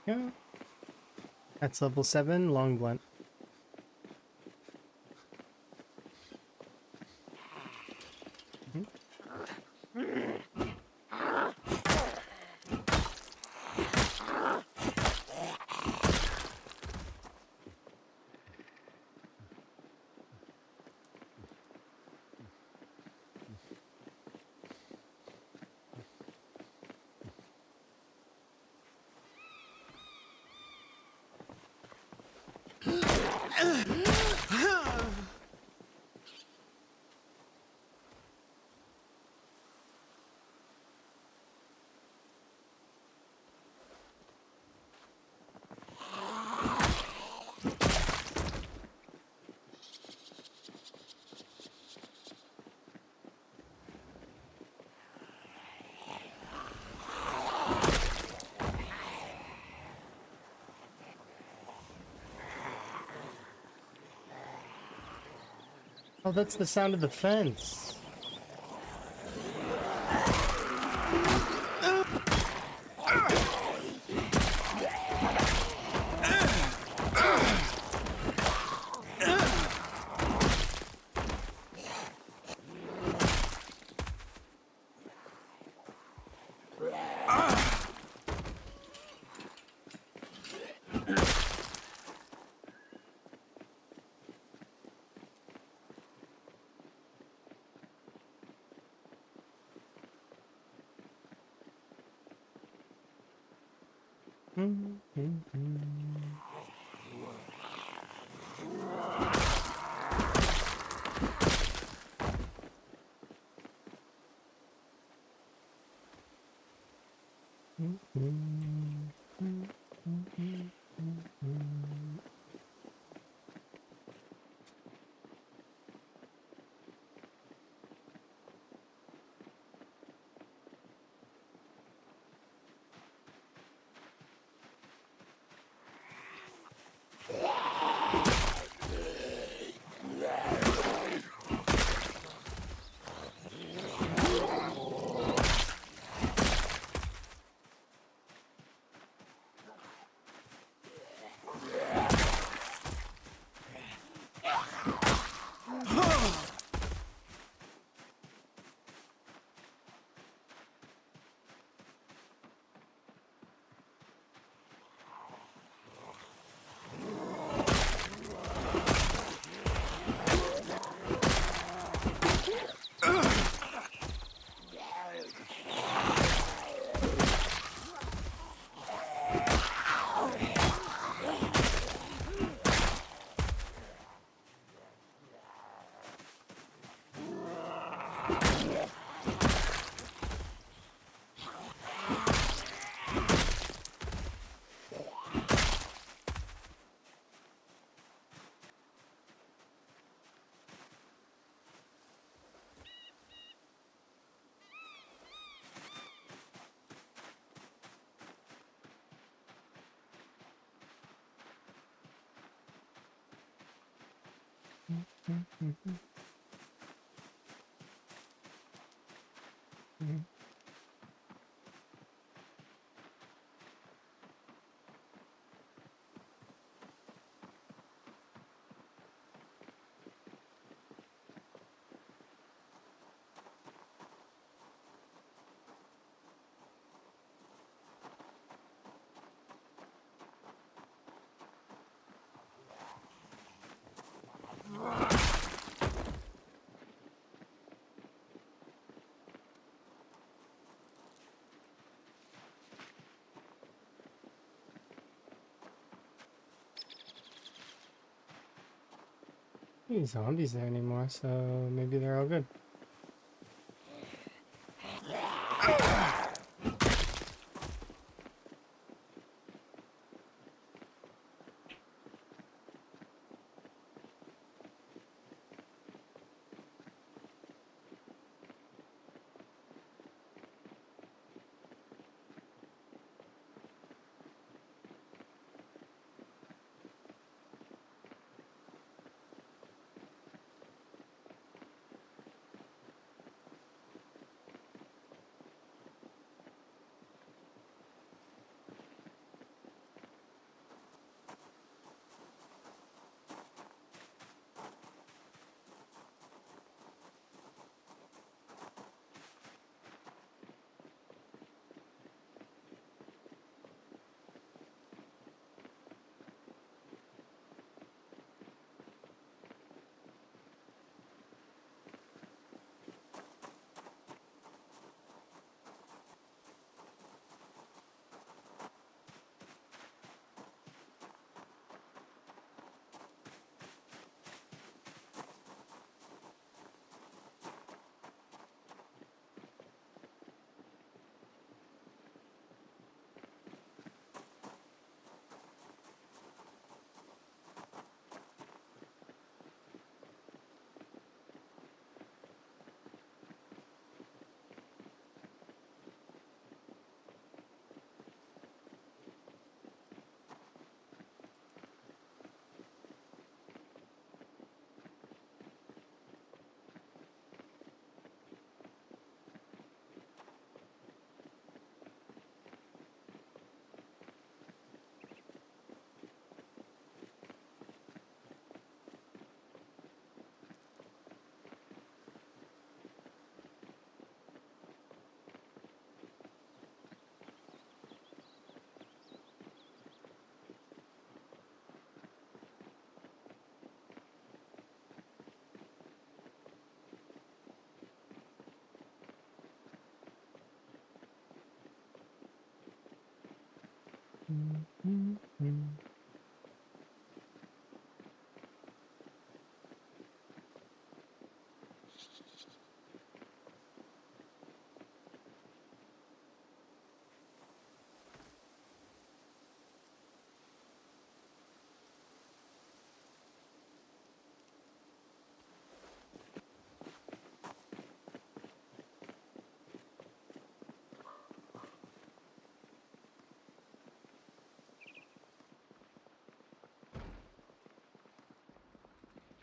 Yeah. That's level 7, long blunt. Oh, that's the sound of the fence. Any zombies there anymore, so maybe they're all good.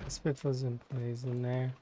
Spiffo's in plays in there.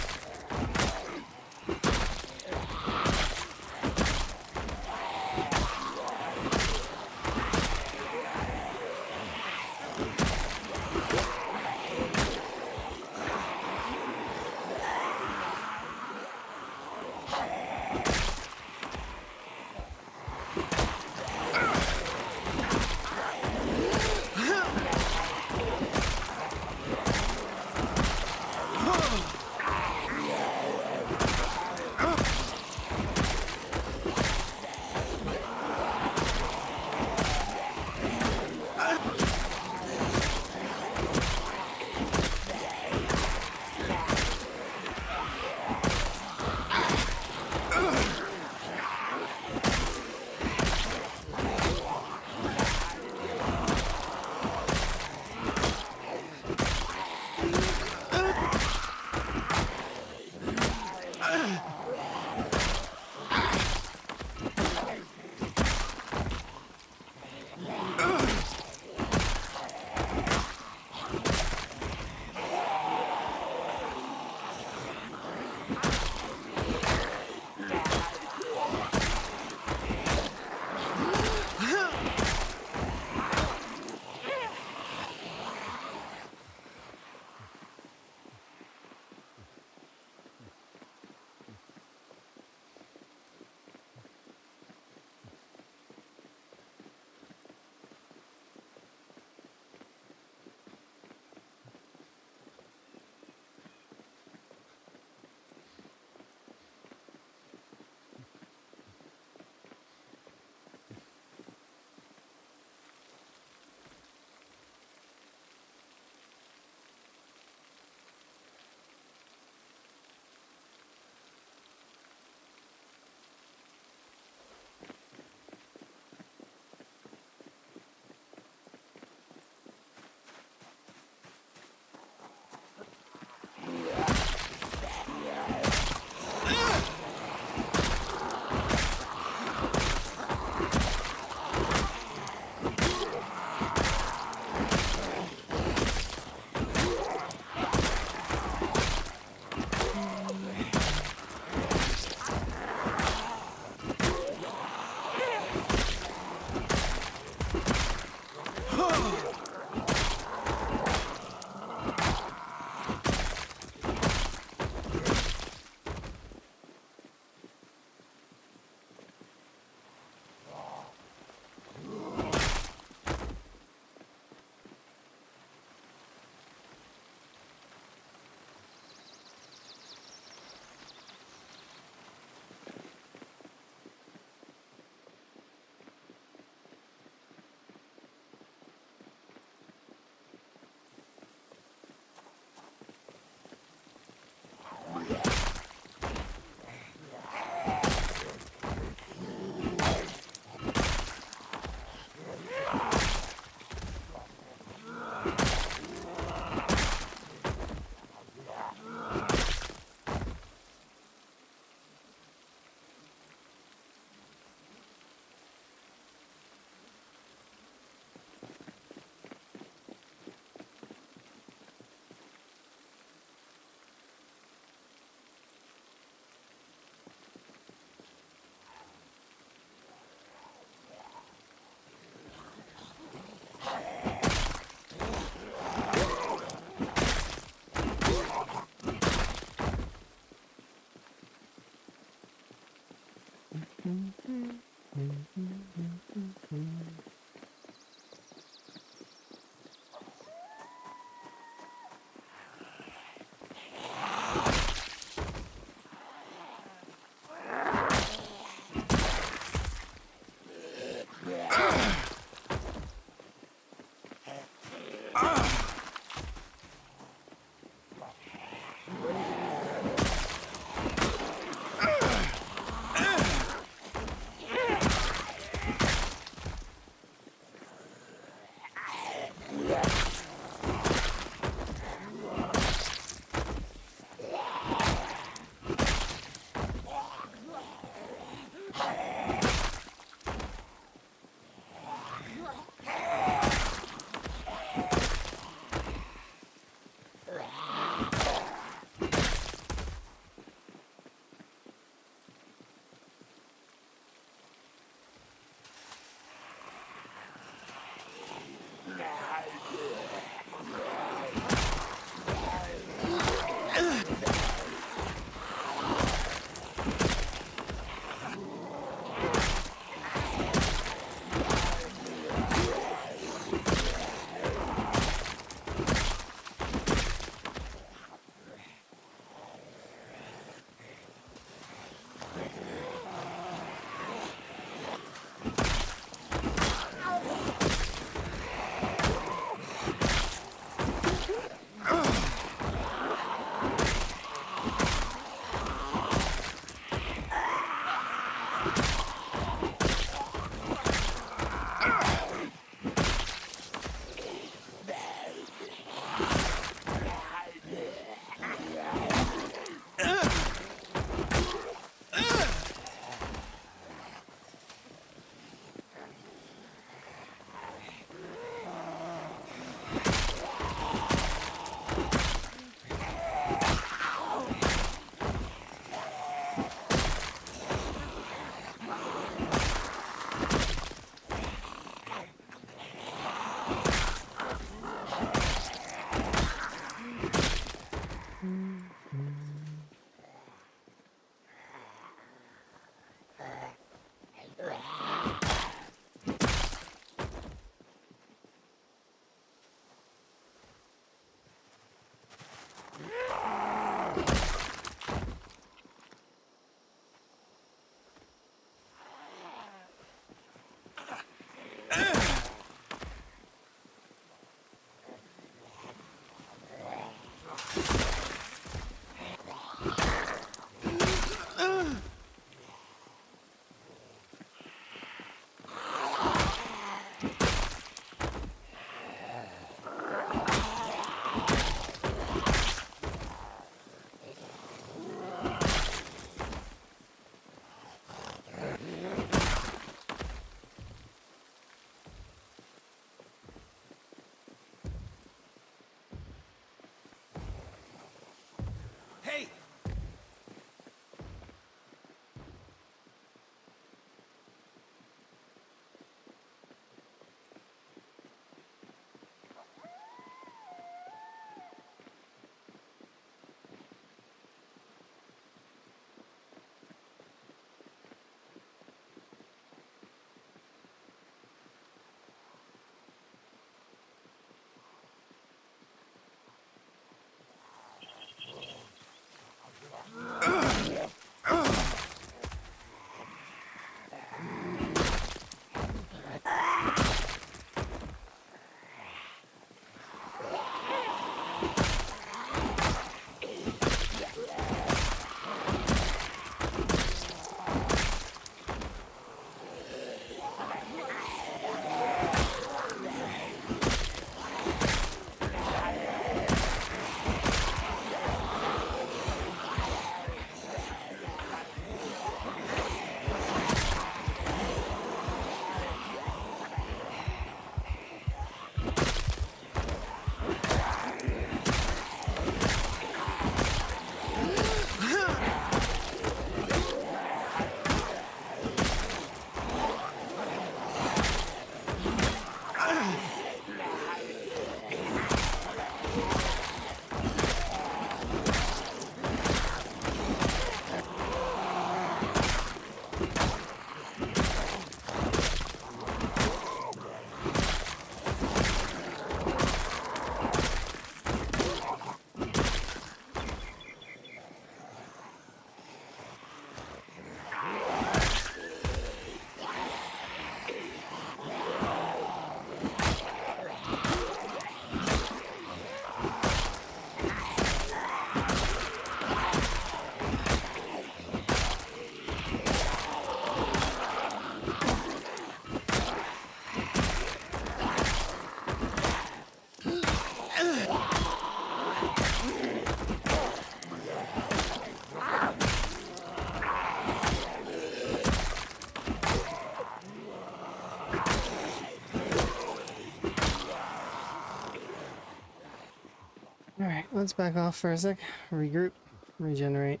Alright, let's back off for a sec. Regroup. Regenerate.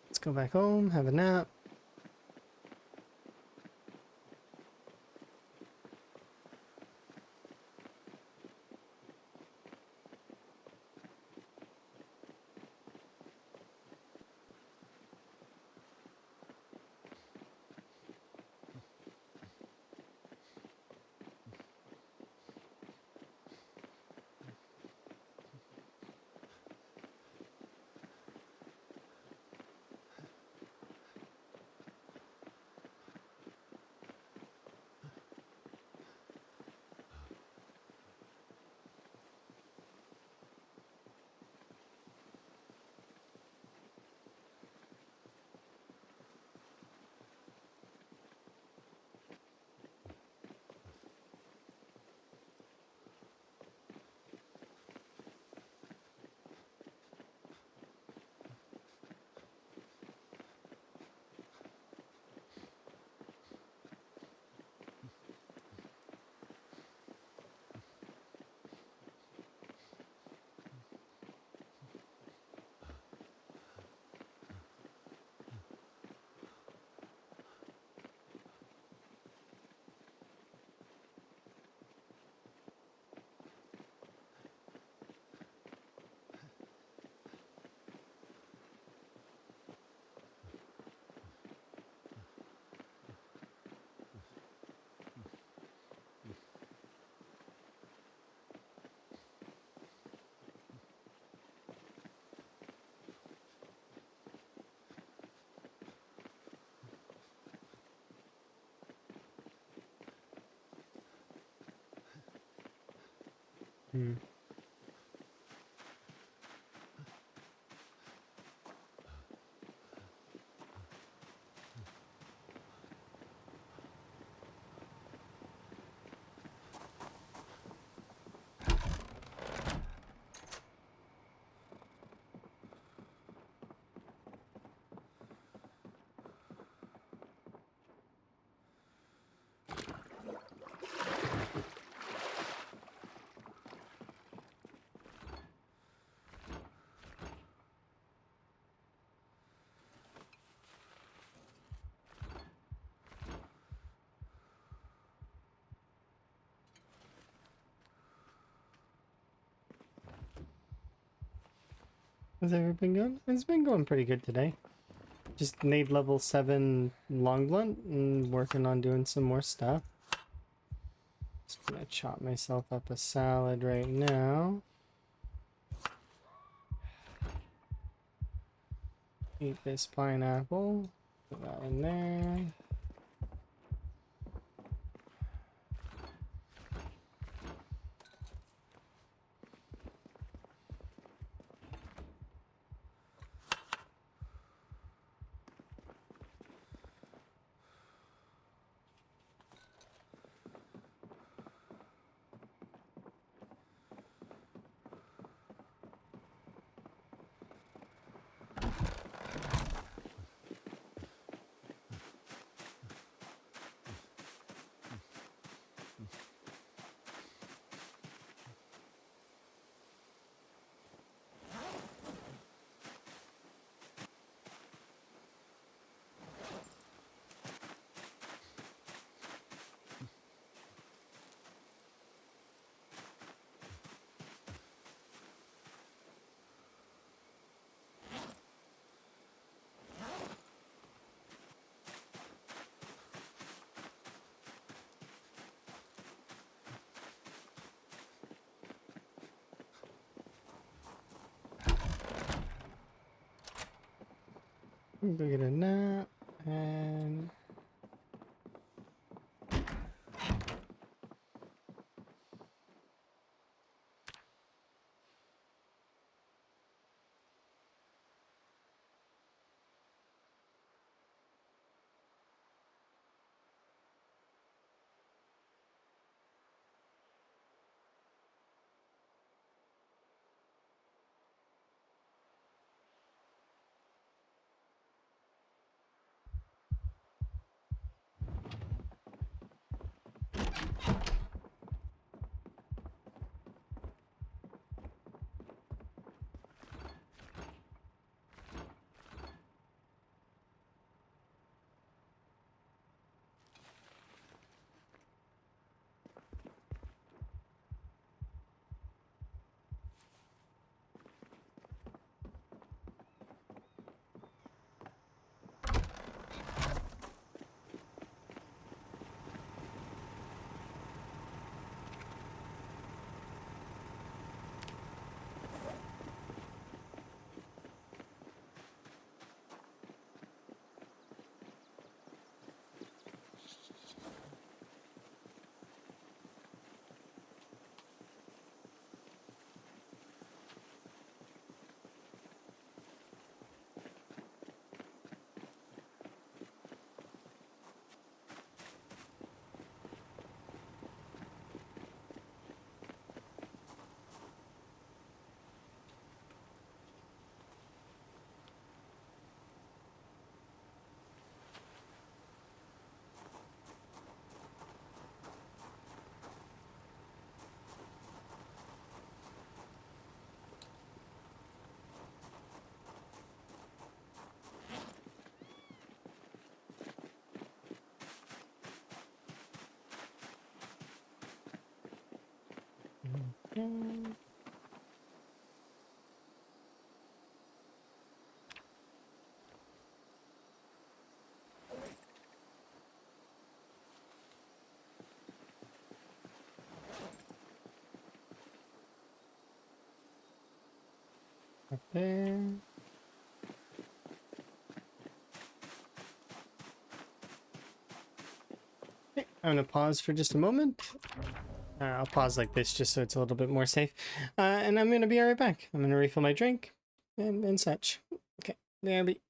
Let's go back home, have a nap. Hmm. How's everything going? It's been going pretty good today. Just made level 7 long blunt and working on doing some more stuff. Just gonna chop myself up a salad right now. Eat this pineapple. Put that in there. Go get a nap and up there. Okay, I'm gonna pause for just a moment. I'll pause like this just so it's a little bit more safe. And I'm gonna be right back. I'm gonna refill my drink and such. Okay, there we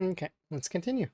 Okay, let's continue.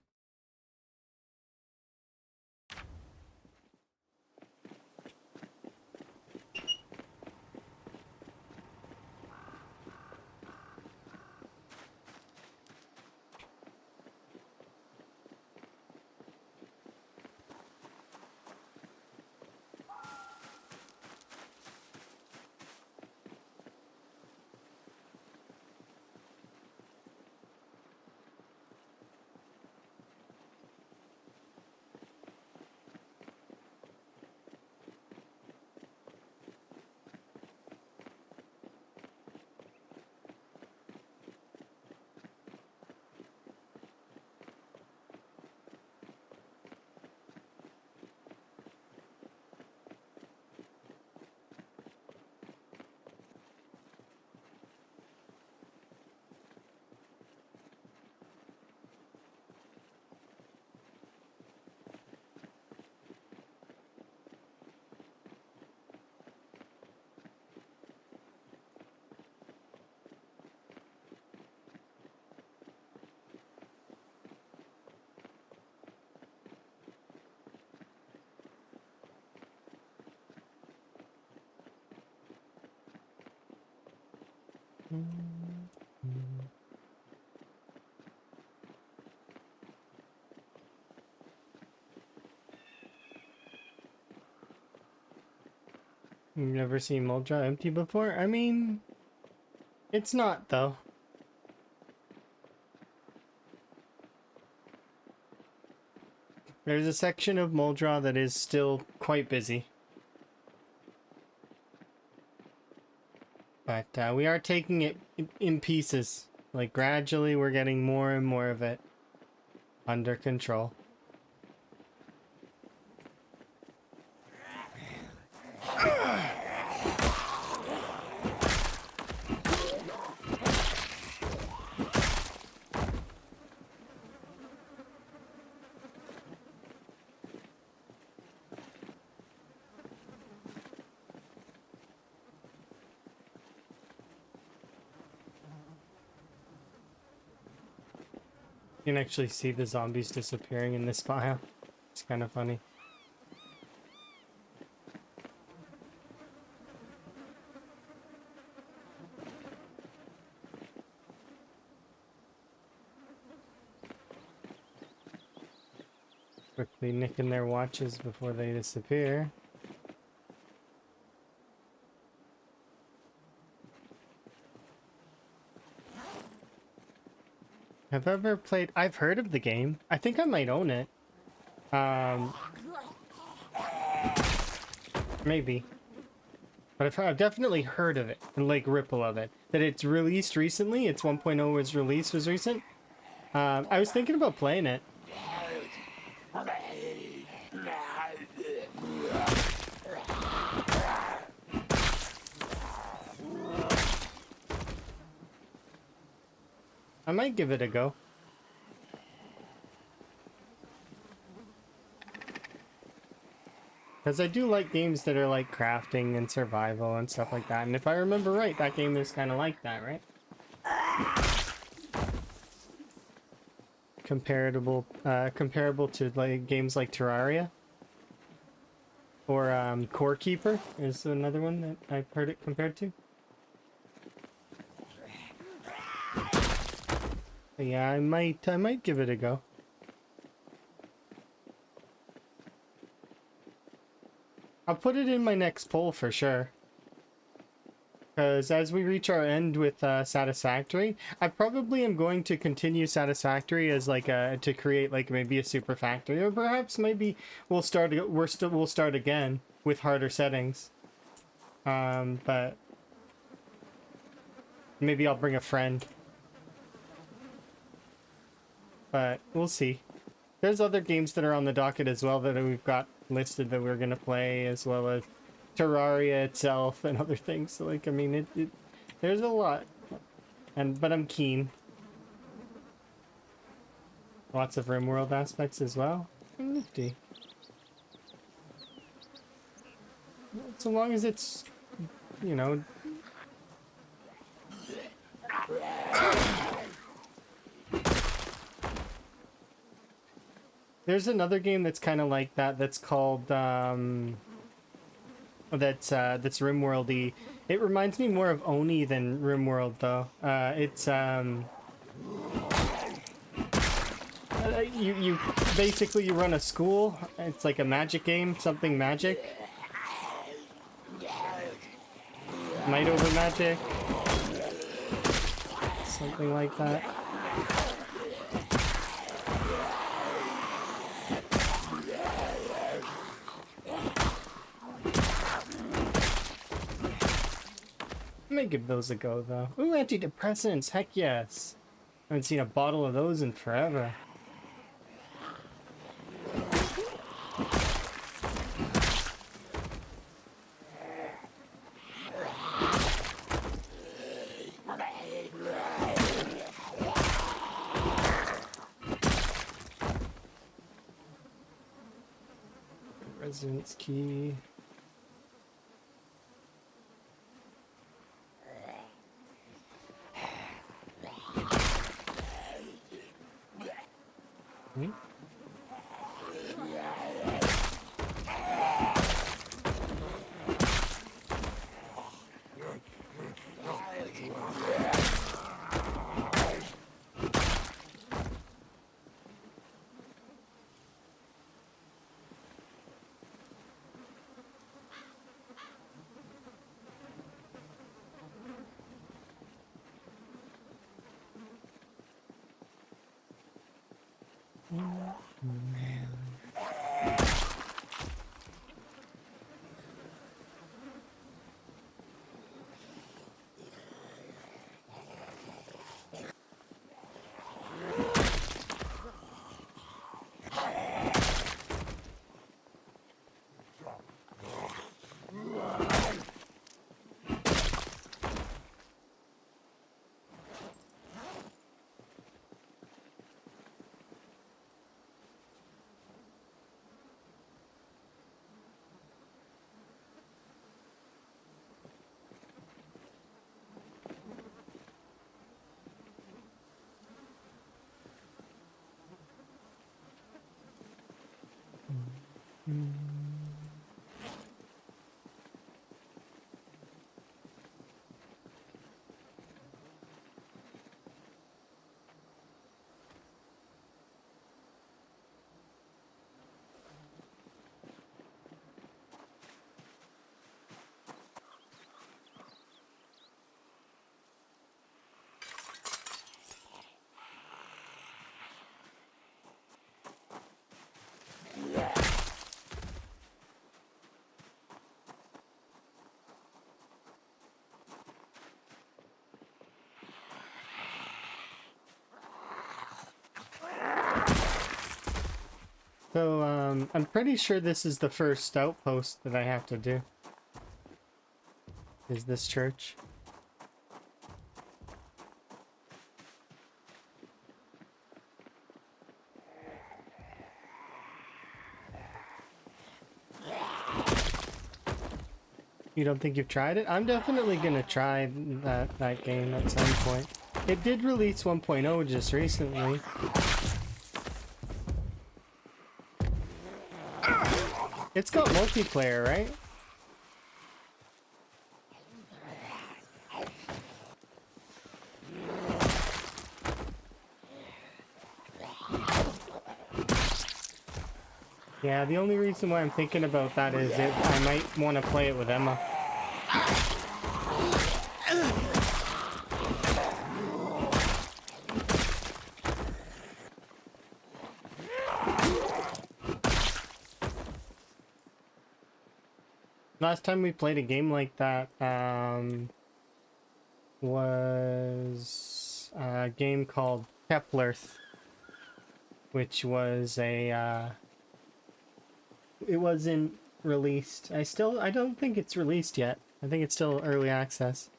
You've never seen Muldra empty before? I mean, it's not though. There's a section of Muldra that is still quite busy. But we are taking it in pieces. Like gradually we're getting more and more of it under control. You can actually see the zombies disappearing in this file. It's kind of funny. Quickly nicking their watches before they disappear. Have I ever played? I've heard of the game. I think I might own it. Maybe. But I've definitely heard of it, and like ripple of it. That it's released recently. Its 1.0 was recent. I was thinking about playing it. I might give it a go. Because I do like games that are like crafting and survival and stuff like that. And if I remember right, that game is kind of like that, right? Comparable to like games like Terraria. Or Core Keeper is another one that I've heard it compared to. But yeah, I might give it a go. I'll put it in my next poll for sure. Because as we reach our end with Satisfactory, I probably am going to continue Satisfactory as like to create like maybe a super factory, or perhaps maybe we'll start again with harder settings. But maybe I'll bring a friend. But we'll see. There's other games that are on the docket as well that we've got listed that we're gonna play, as well as Terraria itself and other things. So like, I mean, there's a lot, but I'm keen. Lots of RimWorld aspects as well. Nifty. So long as it's, you know. There's another game that's kind of like that. That's called that's RimWorld-y. It reminds me more of Oni than RimWorld though. It's you basically you run a school. It's like a magic game, something magic. Might over magic. Something like that. I may give those a go though. Ooh, antidepressants, heck yes. I haven't seen a bottle of those in forever. Residence key. Hmm? So, I'm pretty sure this is the first outpost that I have to do. Is this church? You don't think you've tried it? I'm definitely gonna try that game at some point. It did release 1.0 just recently. It's got multiplayer, right? Yeah, the only reason why I'm thinking about that is I might want to play it with Emma. Last time we played a game like that was a game called Keplerth, which was a it wasn't released. I don't think it's released yet. I think it's still early access.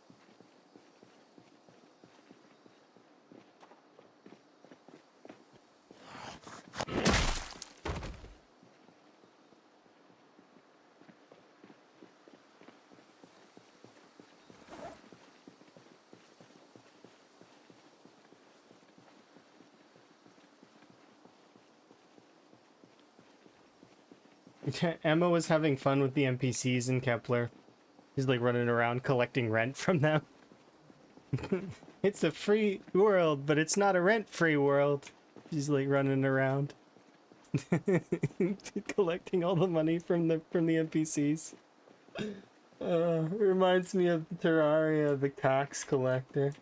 Emma was having fun with the NPCs in Kepler. He's like running around collecting rent from them. It's a free world, but it's not a rent-free world. She's like running around collecting all the money from the NPCs. Reminds me of the Terraria, the tax collector.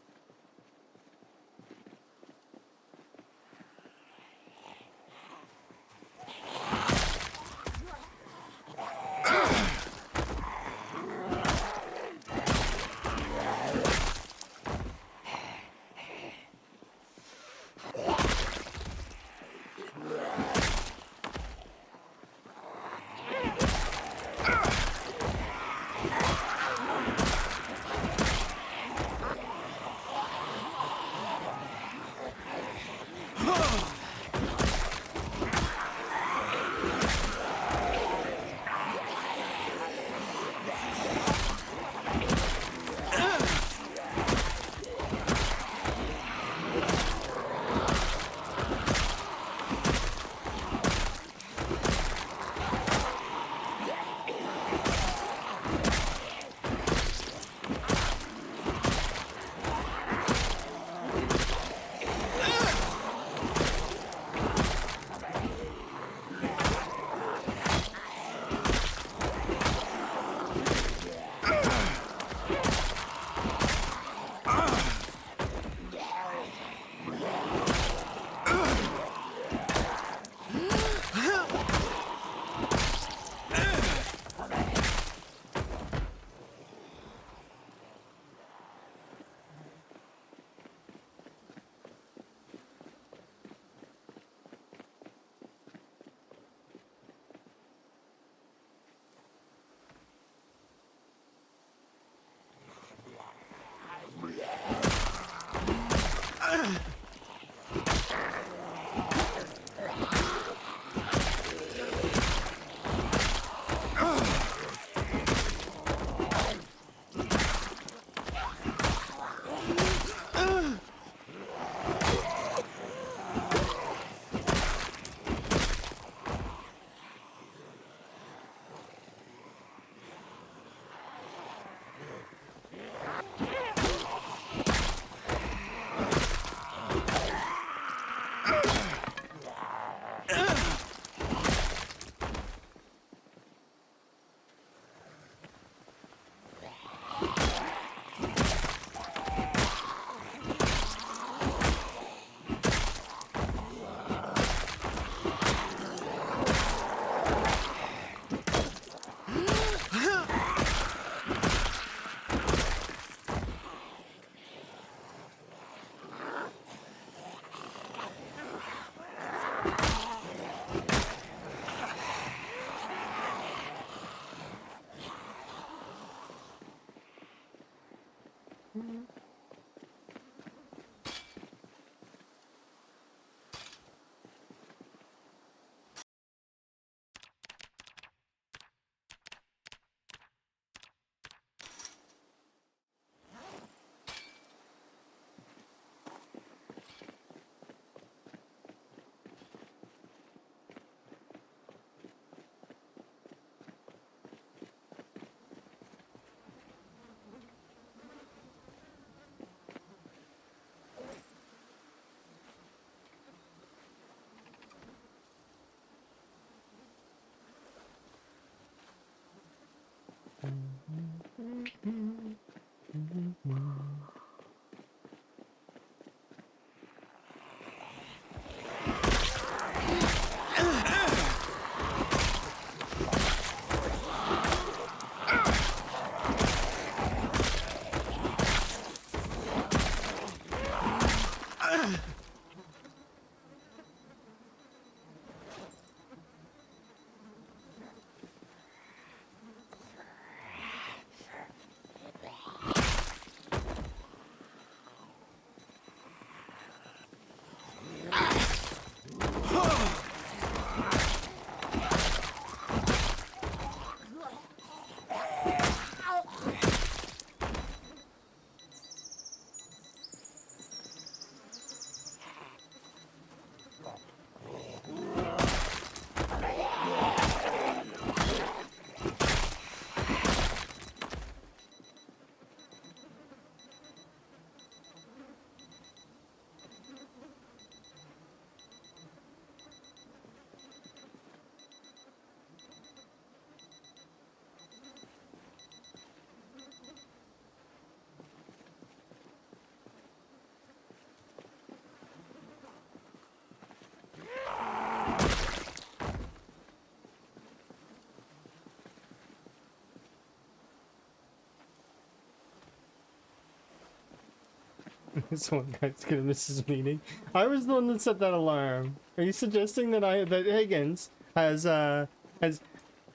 This one guy's gonna miss his meeting. I was the one that set that alarm. Are you suggesting that that Higgins has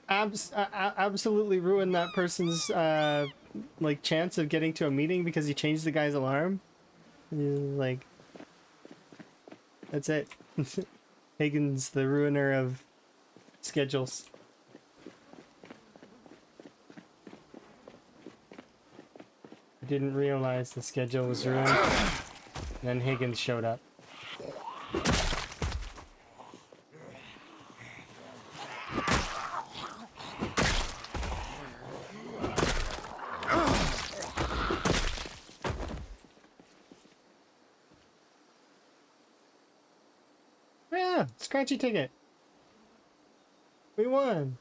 absolutely ruined that person's like chance of getting to a meeting because he changed the guy's alarm? Like, that's it. Higgins, the ruiner of schedules. I didn't realize the schedule was ruined. Then Higgins showed up. Yeah, scratchy ticket. We won.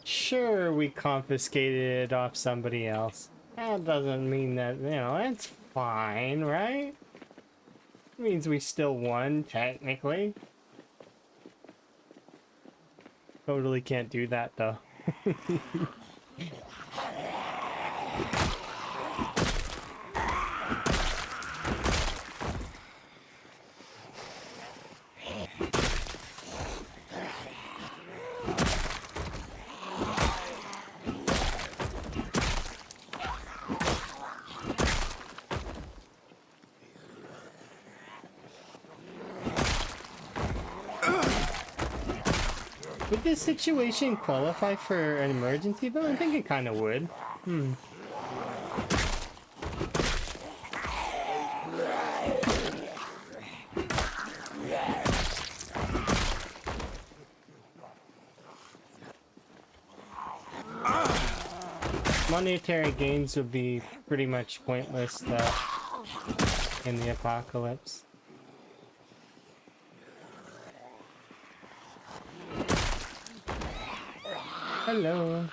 Sure, we confiscated it off somebody else. That doesn't mean that, you know, that's fine, right? It means we still won, technically. Totally can't do that, though. Would this situation qualify for an emergency though? I think it kind of would. Monetary gains would be pretty much pointless though in the apocalypse. Hello.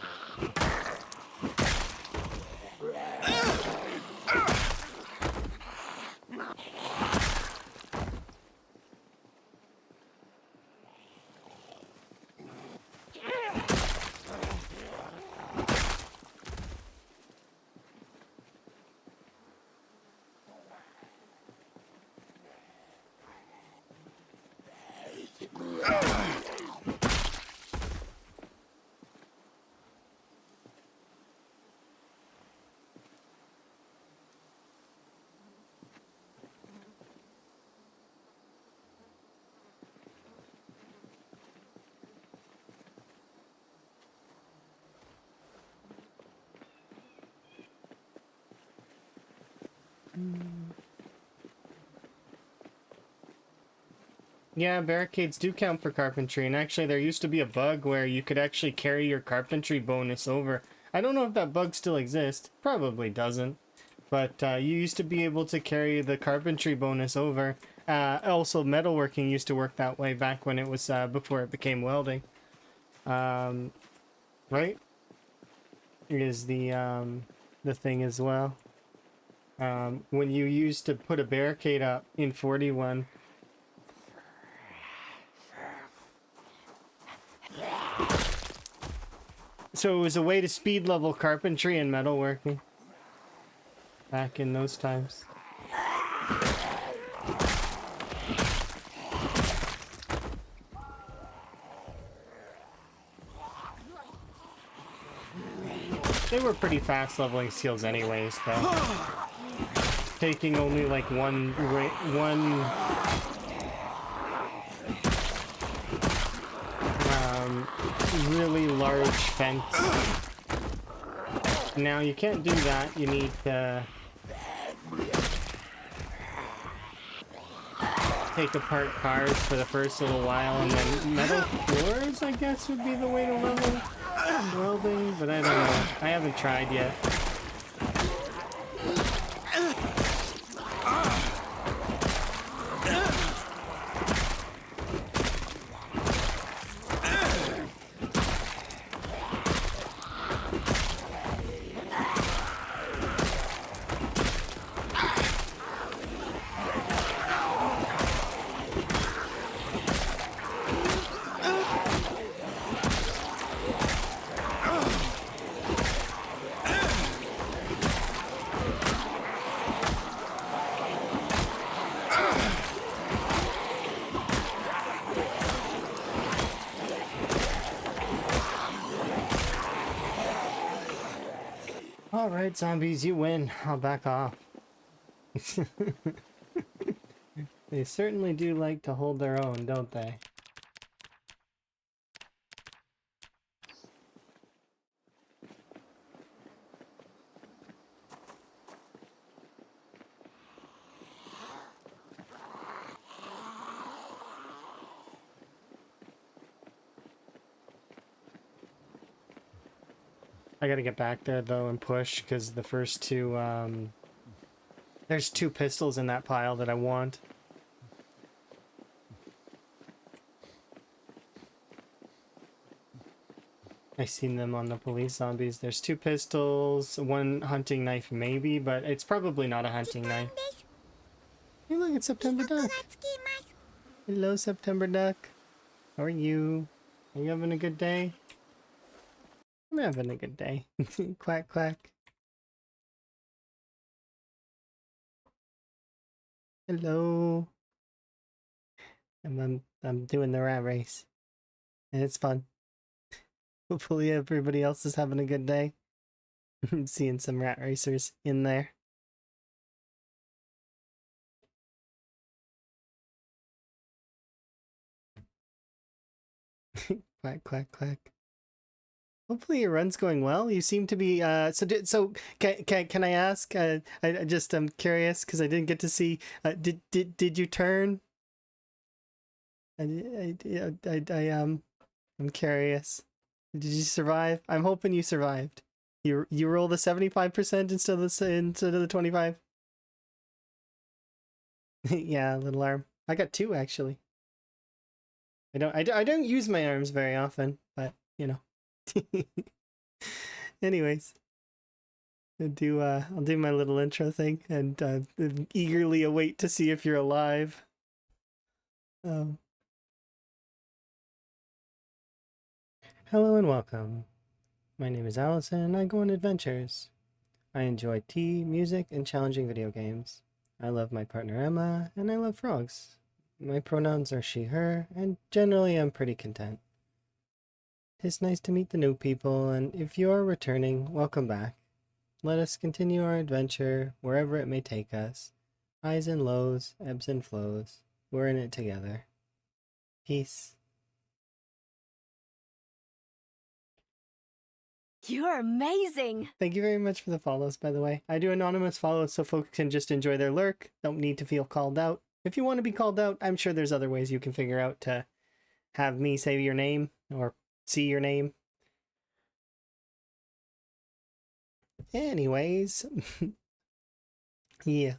Yeah, barricades do count for carpentry, and actually there used to be a bug where you could actually carry your carpentry bonus over. I don't know if that bug still exists. Probably doesn't. But you used to be able to carry the carpentry bonus over. Also, metalworking used to work that way back when it was before it became welding. Right? Is the thing as well. When you used to put a barricade up in 41. So it was a way to speed level carpentry and metalworking back in those times. They were pretty fast leveling skills anyways, though. Taking only like one really large fence. Now you can't do that. You need to take apart cars for the first little while, and then metal floors, I guess, would be the way to level welding, but I don't know. I haven't tried yet. All right, zombies, you win. I'll back off. They certainly do like to hold their own, don't they? I gotta get back there though and push because the first two, there's 2 pistols in that pile that I want. I seen them on the police zombies. There's 2 pistols, 1 hunting knife maybe, but it's probably not a hunting knife. Hey look, it's September Duck. Hello, September Duck. How are you? Are you having a good day? I'm having a good day. Quack, quack. Hello. I'm doing the rat race. And it's fun. Hopefully everybody else is having a good day. I'm seeing some rat racers in there. Quack, quack, quack. Hopefully your run's going well. You seem to be so can I ask I'm curious because I didn't get to see did you turn? I'm curious. Did you survive? I'm hoping you survived. You rolled the 75% instead of the 25. Yeah, little arm. I got 2 actually. I don't use my arms very often, but you know. Anyways, I'll do my little intro thing and eagerly await to see if you're alive. Hello and welcome. My name is Allison and I go on adventures. I enjoy tea, music, and challenging video games. I love my partner Emma and I love frogs. My pronouns are she, her, and generally I'm pretty content. It's nice to meet the new people, and if you are returning, welcome back. Let us continue our adventure wherever it may take us. Highs and lows, ebbs and flows. We're in it together. Peace. You're amazing! Thank you very much for the follows, by the way. I do anonymous follows so folks can just enjoy their lurk. Don't need to feel called out. If you want to be called out, I'm sure there's other ways you can figure out to have me say your name or see your name. Anyways, yeah,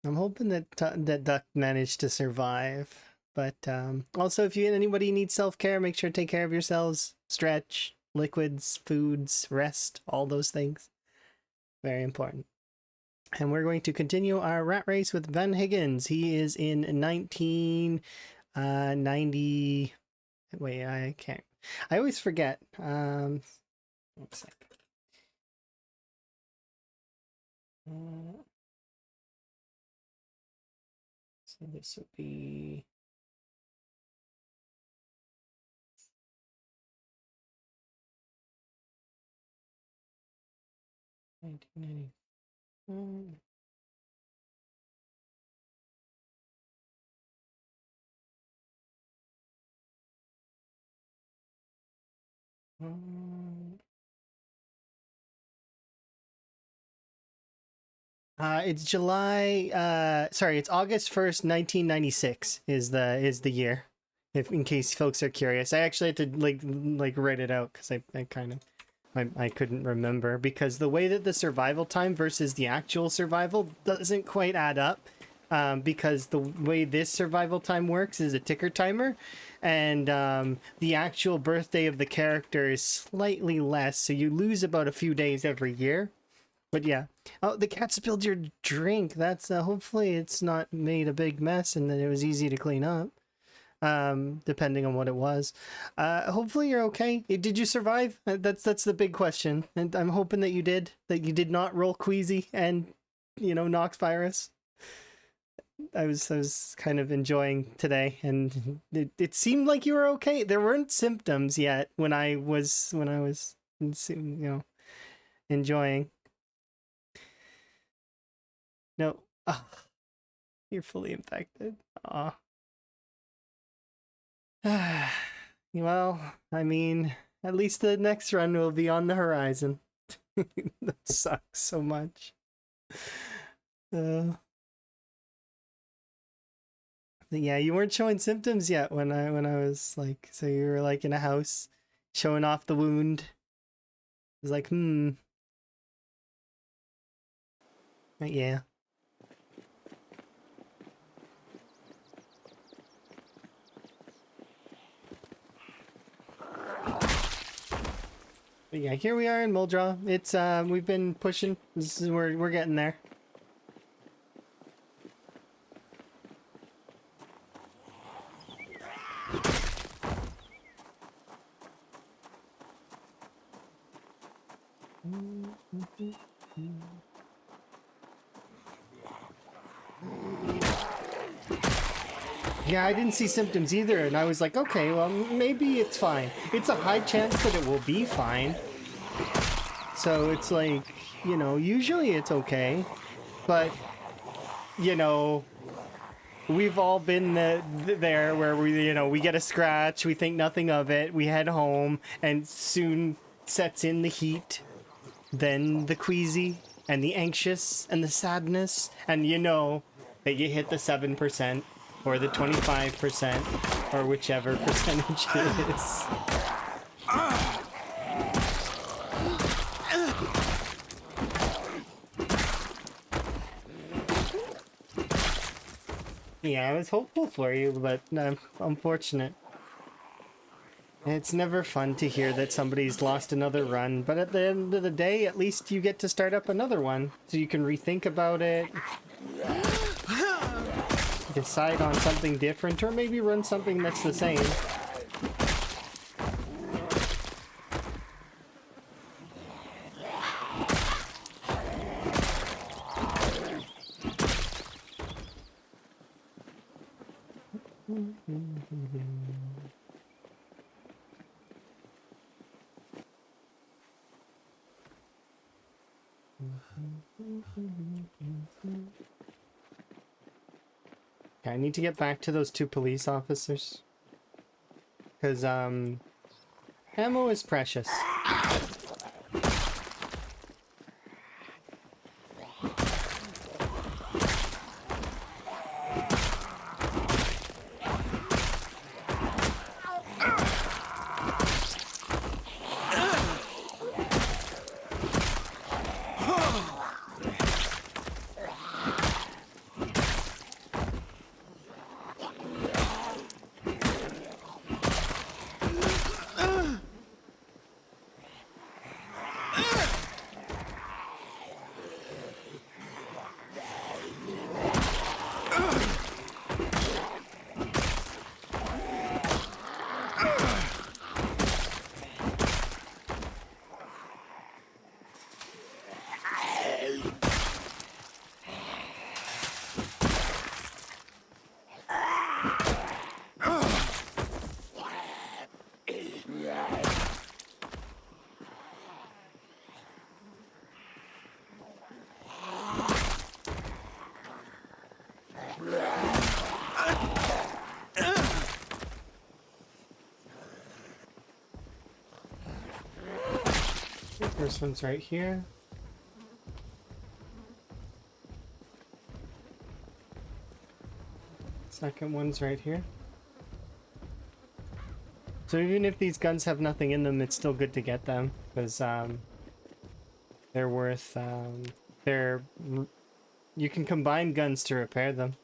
I'm hoping that that Duck managed to survive. But also, if anybody needs self-care, make sure to take care of yourselves. Stretch, liquids, foods, rest, all those things. Very important. And we're going to continue our rat race with Ben Higgins. He is in 1990. Wait, I can't. I always forget. One sec. So this would be 1990. It's July. Sorry, it's August 1st, 1996 is the year. If in case folks are curious, I actually had to like write it out because I kind of I couldn't remember because the way that the survival time versus the actual survival doesn't quite add up. Because the way this survival time works is a ticker timer, and the actual birthday of the character is slightly less, so you lose about a few days every year. But yeah. Oh, the cat spilled your drink. That's hopefully it's not made a big mess and that it was easy to clean up. Depending on what it was. Hopefully you're okay. Did you survive? That's the big question. And I'm hoping that you did not roll queasy and, Nox virus. I was kind of enjoying today, and it seemed like you were okay. There weren't symptoms yet when I was enjoying. No. Ah, you're fully infected. Aw. Well, I mean, at least the next run will be on the horizon. That sucks so much. Uh, yeah, you weren't showing symptoms yet when I was like, so you were like in a house showing off the wound. I was like, but yeah. But yeah, here we are in Muldra. It's we've been pushing. We're getting there. Yeah, I didn't see symptoms either, and I was like, okay, well, maybe it's fine. It's a high chance that it will be fine. So it's like, you know, usually it's okay, but, you know, we've all been there where we, you know, we get a scratch, we think nothing of it, we head home, and soon sets in the heat, then the queasy, and the anxious, and the sadness, and you know that you hit the 7%, or the 25%, or whichever percentage it is. Yeah, I was hopeful for you, but unfortunate. It's never fun to hear that somebody's lost another run, but at the end of the day, at least you get to start up another one, so you can rethink about it, decide on something different, or maybe run something that's the same. Okay, I need to get back to those 2 police officers. Because, ammo is precious. First one's right here. Second one's right here. So even if these guns have nothing in them, it's still good to get them, because they're worth, you can combine guns to repair them.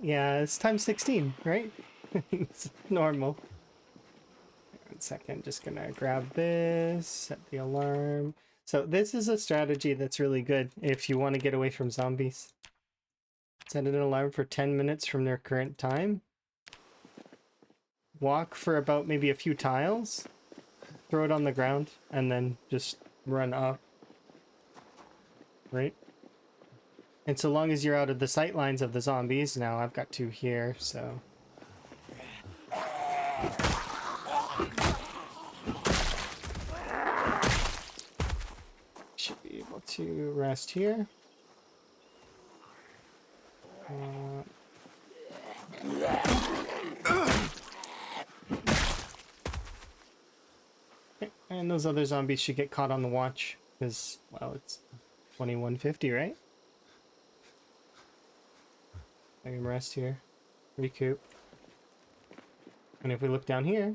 Yeah, it's times 16, right? It's normal. 1 second, just gonna grab this, set the alarm. So this is a strategy that's really good if you want to get away from zombies. Set an alarm for 10 minutes from their current time. Walk for about maybe a few tiles. Throw it on the ground, and then just run up. Right? And so long as you're out of the sight lines of the zombies, now I've got 2 here, so... Should be able to rest here. Okay, and those other zombies should get caught on the watch, because, well, it's 2150, right? I can rest here. Recoup. And if we look down here...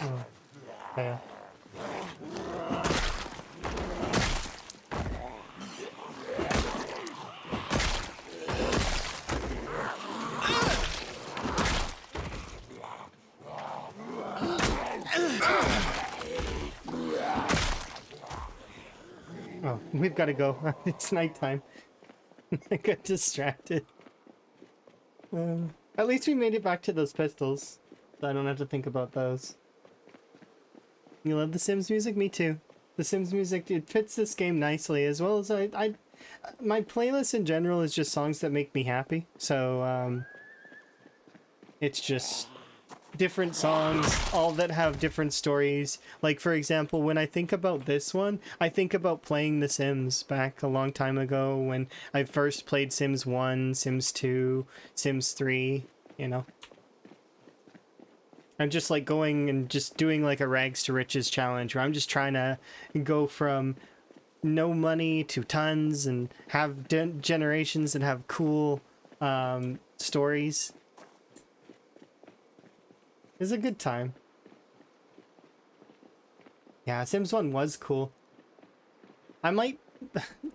Oh, yeah. Oh, we've got to go. It's nighttime. I got distracted. At least we made it back to those pistols, so I don't have to think about those. You love the Sims music? Me too. The Sims music, it fits this game nicely, as well as my playlist in general is just songs that make me happy. So, it's just different songs, all that have different stories. Like, for example, when I think about this one, I think about playing The Sims back a long time ago when I first played Sims 1, Sims 2, Sims 3, you know. I'm just like going and just doing like a rags to riches challenge where I'm just trying to go from no money to tons and have generations and have cool stories. It was a good time. Yeah, Sims 1 was cool. I might...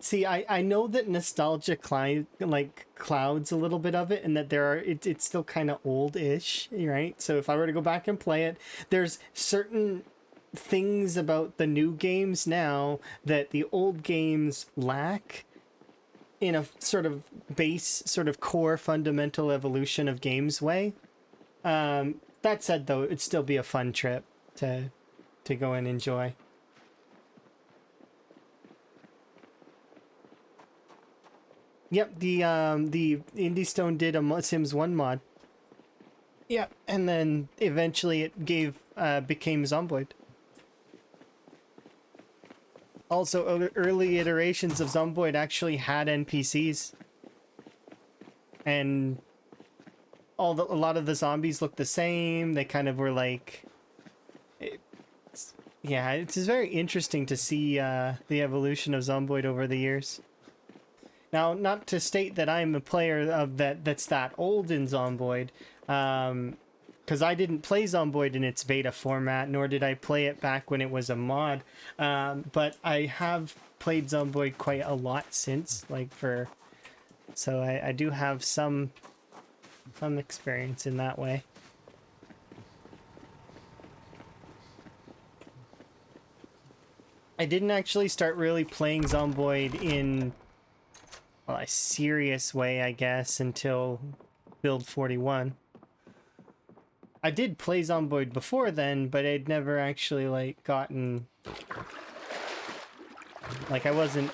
See, I know that nostalgia clouds a little bit of it, and that it's still kind of old-ish, right? So if I were to go back and play it, there's certain things about the new games now that the old games lack in a sort of base, sort of core fundamental evolution of games way. That said, though, it'd still be a fun trip to go and enjoy. Yep, the Indie Stone did a Sims 1 mod. Yep, and then eventually it became Zomboid. Also, early iterations of Zomboid actually had NPCs. And a lot of the zombies looked the same. They kind of were like... Yeah, it's very interesting to see the evolution of Zomboid over the years. Now, not to state that I'm a player of that's that old in Zomboid, because I didn't play Zomboid in its beta format, nor did I play it back when it was a mod. But I have played Zomboid quite a lot since, so I do have some experience in that way. I didn't actually start really playing Zomboid in a serious way, I guess, until build 41. I did play Zomboid before then, but I'd never actually gotten I wasn't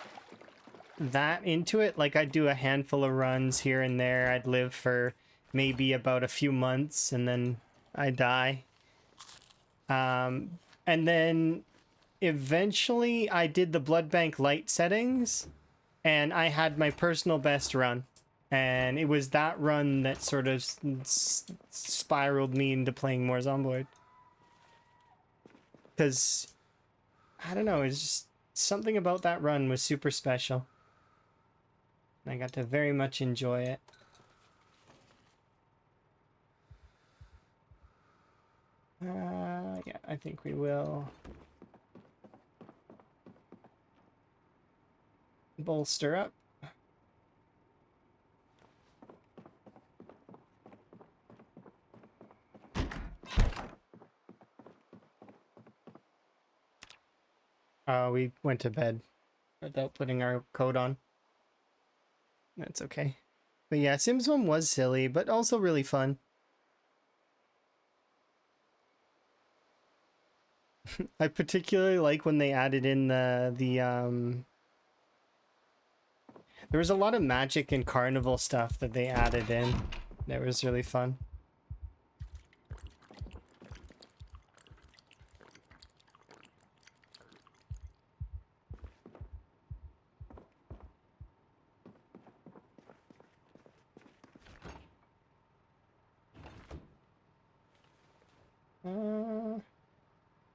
that into it. I'd do a handful of runs here and there. I'd live for maybe about a few months and then I'd die. And then eventually I did the blood bank light settings and I had my personal best run. And it was that run that sort of spiraled me into playing more Zomboid. Because, I don't know, it's just something about that run was super special. I got to very much enjoy it. Yeah, I think we will bolster up. We went to bed without putting our coat on. That's okay. But yeah, Sims 1 was silly, but also really fun. I particularly like when they added in there was a lot of magic and carnival stuff that they added in. That was really fun.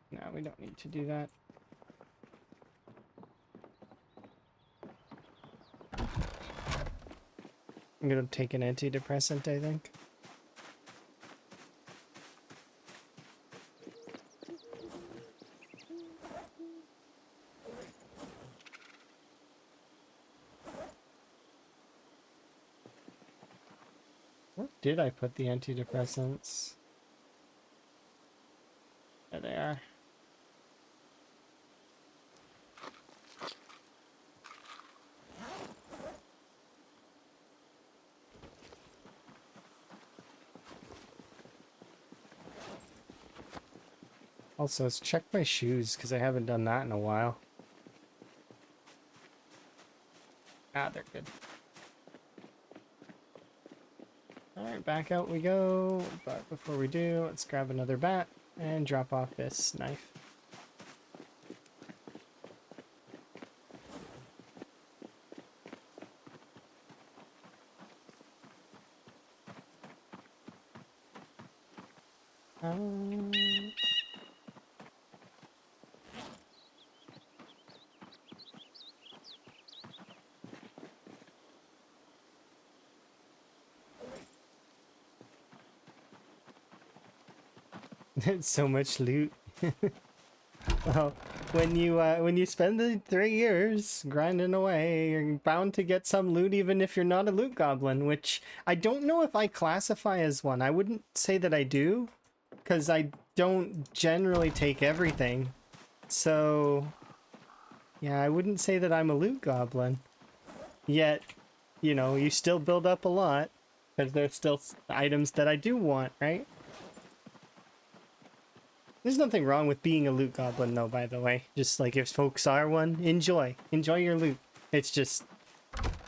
No, we don't need to do that. I'm gonna take an antidepressant, I think. Where did I put the antidepressants? There they are. Also, let's check my shoes, because I haven't done that in a while. Ah, they're good. Alright, back out we go. But before we do, let's grab another bat and drop off this knife. It's so much loot. Well, when you spend the 3 years grinding away, you're bound to get some loot even if you're not a loot goblin, which I don't know if I classify as one. I wouldn't say that I do, because I don't generally take everything. So, yeah, I wouldn't say that I'm a loot goblin. Yet, you know, you still build up a lot, because there's still items that I do want, right? There's nothing wrong with being a loot goblin, though, by the way. Just like if folks are one, enjoy your loot. It's just,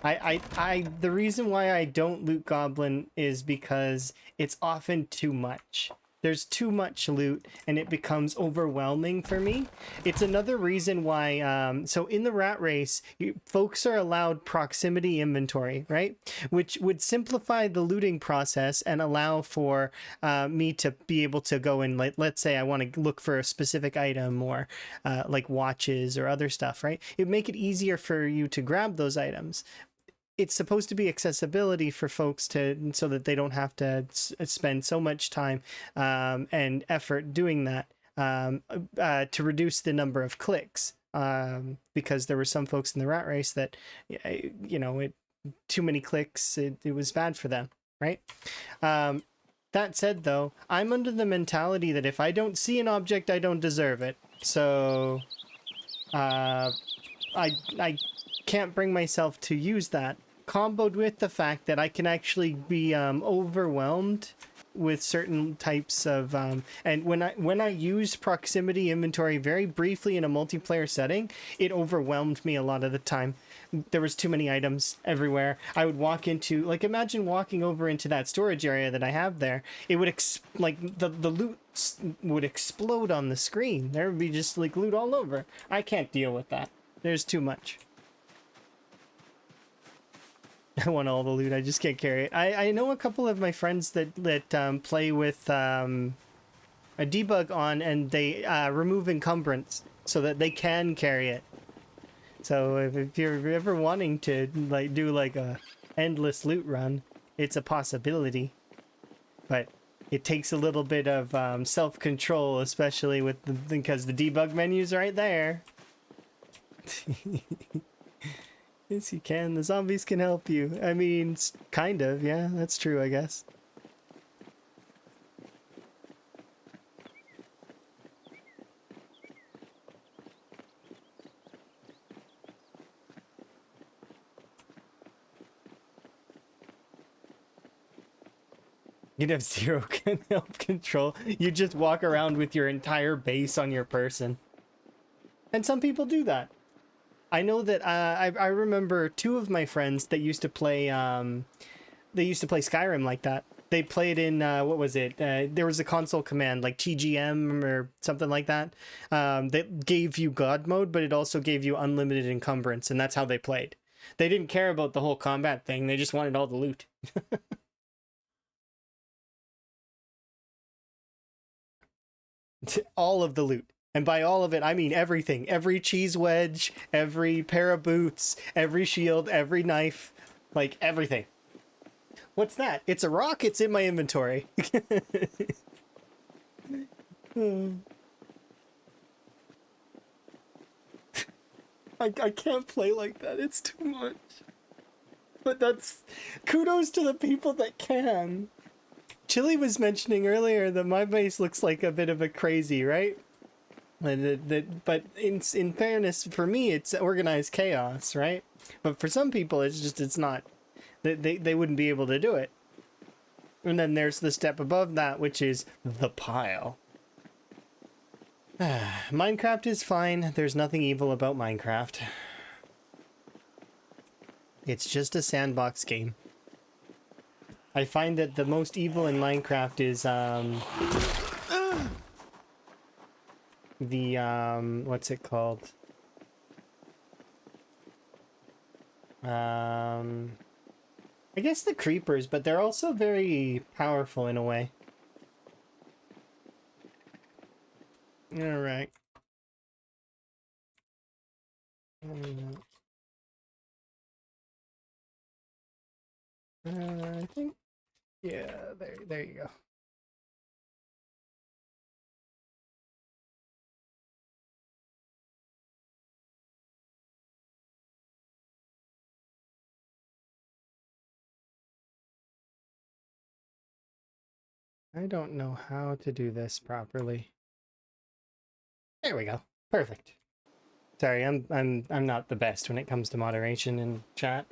the reason why I don't loot goblin is because it's often too much. There's too much loot and it becomes overwhelming for me. It's another reason why, so in the rat race, folks are allowed proximity inventory, right? Which would simplify the looting process and allow for me to be able to go in, like, let's say I want to look for a specific item or like watches or other stuff, right? It would make it easier for you to grab those items. It's supposed to be accessibility for folks so that they don't have to spend so much time and effort doing that to reduce the number of clicks, because there were some folks in the rat race that, you know, too many clicks, it was bad for them, right? That said, though, I'm under the mentality that if I don't see an object, I don't deserve it. So I can't bring myself to use that comboed with the fact that I can actually be overwhelmed with certain types of and when I used proximity inventory very briefly in a multiplayer setting, it overwhelmed me a lot of the time. There was too many items everywhere. I would walk into, like, imagine walking over into that storage area that I have there. It would like the loot would explode on the screen. There would be just like loot all over. I can't deal with that. There's too much. I want all the loot. I just can't carry it. I know a couple of my friends that play with a debug on, and they remove encumbrance so that they can carry it. So if you're ever wanting to like do like a endless loot run, it's a possibility. But it takes a little bit of self-control, especially with because the debug menu's right there. Yes, you can. The zombies can help you. I mean, kind of. Yeah, that's true, I guess. You'd have zero help control. You just walk around with your entire base on your person. And some people do that. I know that I remember two of my friends that used to play Skyrim like that. They played in what was it? There was a console command like TGM or something like that that gave you God mode, but it also gave you unlimited encumbrance, and that's how they played. They didn't care about the whole combat thing. They just wanted all the loot. All of the loot. And by all of it, I mean everything. Every cheese wedge, every pair of boots, every shield, every knife, like everything. What's that? It's a rock. It's in my inventory. I can't play like that. It's too much. But that's kudos to the people that can. Chili was mentioning earlier that my base looks like a bit of a crazy, right? But in fairness, for me, it's organized chaos, right? But for some people, it's not. They wouldn't be able to do it. And then there's the step above that, which is the pile. Minecraft is fine. There's nothing evil about Minecraft. It's just a sandbox game. I find that the most evil in Minecraft is what's it called? I guess the creepers, but they're also very powerful in a way. All right. I think, yeah, there you go. I don't know how to do this properly. There we go. Perfect. Sorry, I'm not the best when it comes to moderation in chat.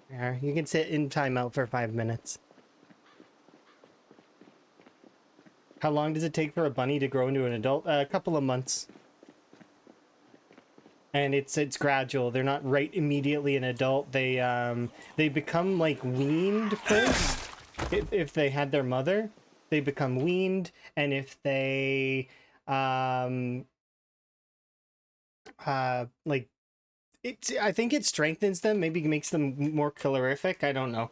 There, you can sit in timeout for 5 minutes. How long does it take for a bunny to grow into an adult? A couple of months. And it's gradual. They're not right immediately an adult. They become like weaned first. If they had their mother, they become weaned, and if they like I think it strengthens them, maybe makes them more calorific. I don't know.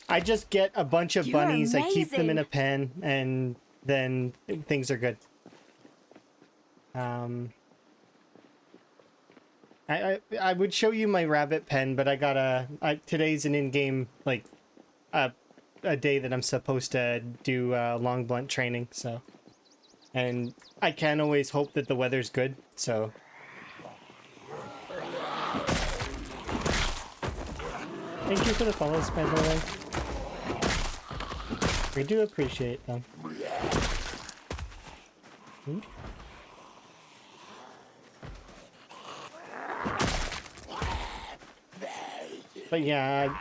I just get a bunch of bunnies, I keep them in a pen, and then things are good. I would show you my rabbit pen, but I got today's an in-game, like, a day that I'm supposed to do long blunt training, so. And I can't always hope that the weather's good, so. Thank you for the follows, by the way. We do appreciate them. But yeah,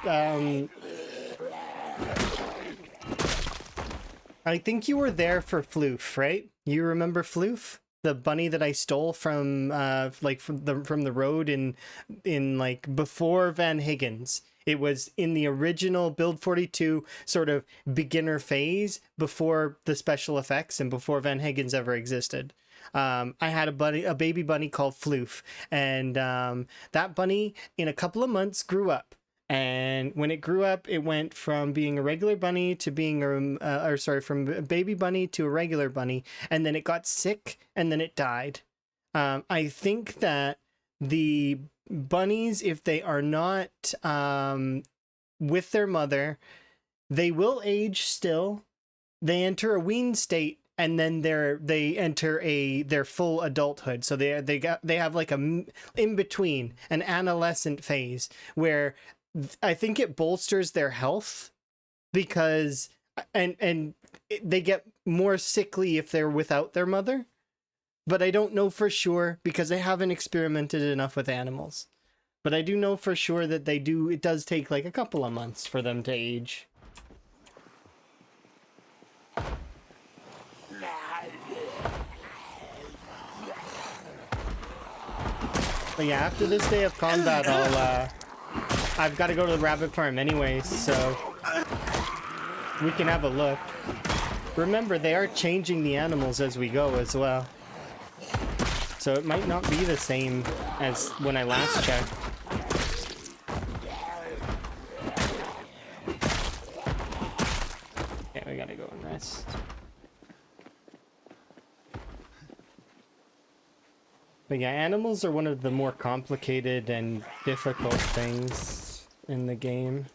I think you were there for Floof, right? You remember Floof? The bunny that I stole from from the road in like before Van Higgins. It was in the original Build 42 sort of beginner phase before the special effects and before Van Higgins ever existed. I had a baby bunny called Floof, and that bunny in a couple of months grew up. And when it grew up, it went from being a regular bunny to being from a baby bunny to a regular bunny, and then it got sick, and then it died. I think that the bunnies, if they are not with their mother, they will age still. They enter a wean state, and then they enter their full adulthood. So they have like a in between, an adolescent phase where I think it bolsters their health because and they get more sickly if they're without their mother. But I don't know for sure because I haven't experimented enough with animals. But I do know for sure that it does take like a couple of months for them to age. But yeah, after this day of combat, I've got to go to the rabbit farm anyways, so we can have a look. Remember, they are changing the animals as we go as well. So it might not be the same as when I last checked. Yeah, we gotta go and rest. But yeah, animals are one of the more complicated and difficult things in the game.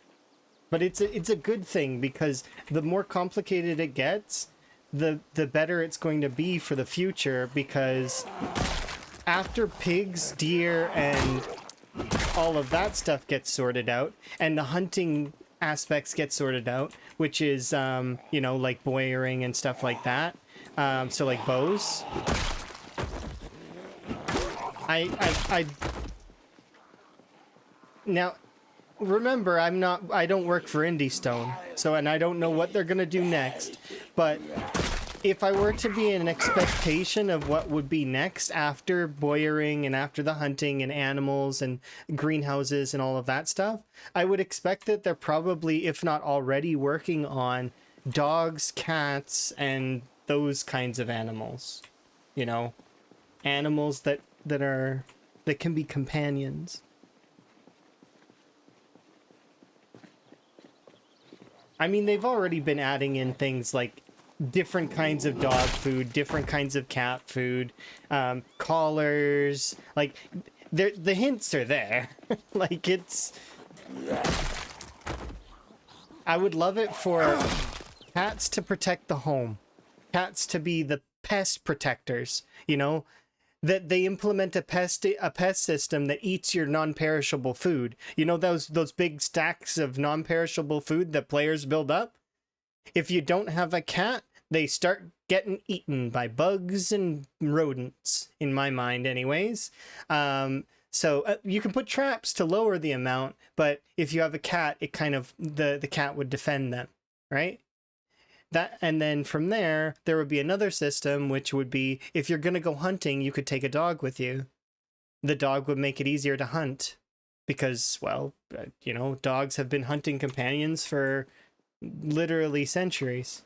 But it's a good thing because the more complicated it gets, the better it's going to be for the future, because after pigs, deer, and all of that stuff gets sorted out, and the hunting aspects get sorted out, which is, you know, like bowyering and stuff like that. So like bows. Now, remember, I don't work for Indie Stone, so, and I don't know what they're gonna do next, but if I were to be an expectation of what would be next after bowyering and after the hunting and animals and greenhouses and all of that stuff, I would expect that they're probably, if not already, working on dogs, cats, and those kinds of animals. You know, animals that can be companions. I mean, they've already been adding in things like different kinds of dog food, different kinds of cat food, collars. Like, the hints are there. Like, it's... I would love it for cats to protect the home. Cats to be the pest protectors, you know? That they implement a pest system that eats your non-perishable food. You know those big stacks of non-perishable food that players build up? If you don't have a cat, they start getting eaten by bugs and rodents, in my mind anyways. So you can put traps to lower the amount, but if you have a cat, it kind of, the cat would defend them, right? That, and then from there would be another system, which would be, if you're going to go hunting, you could take a dog with you. The dog would make it easier to hunt because, well, you know, dogs have been hunting companions for literally centuries.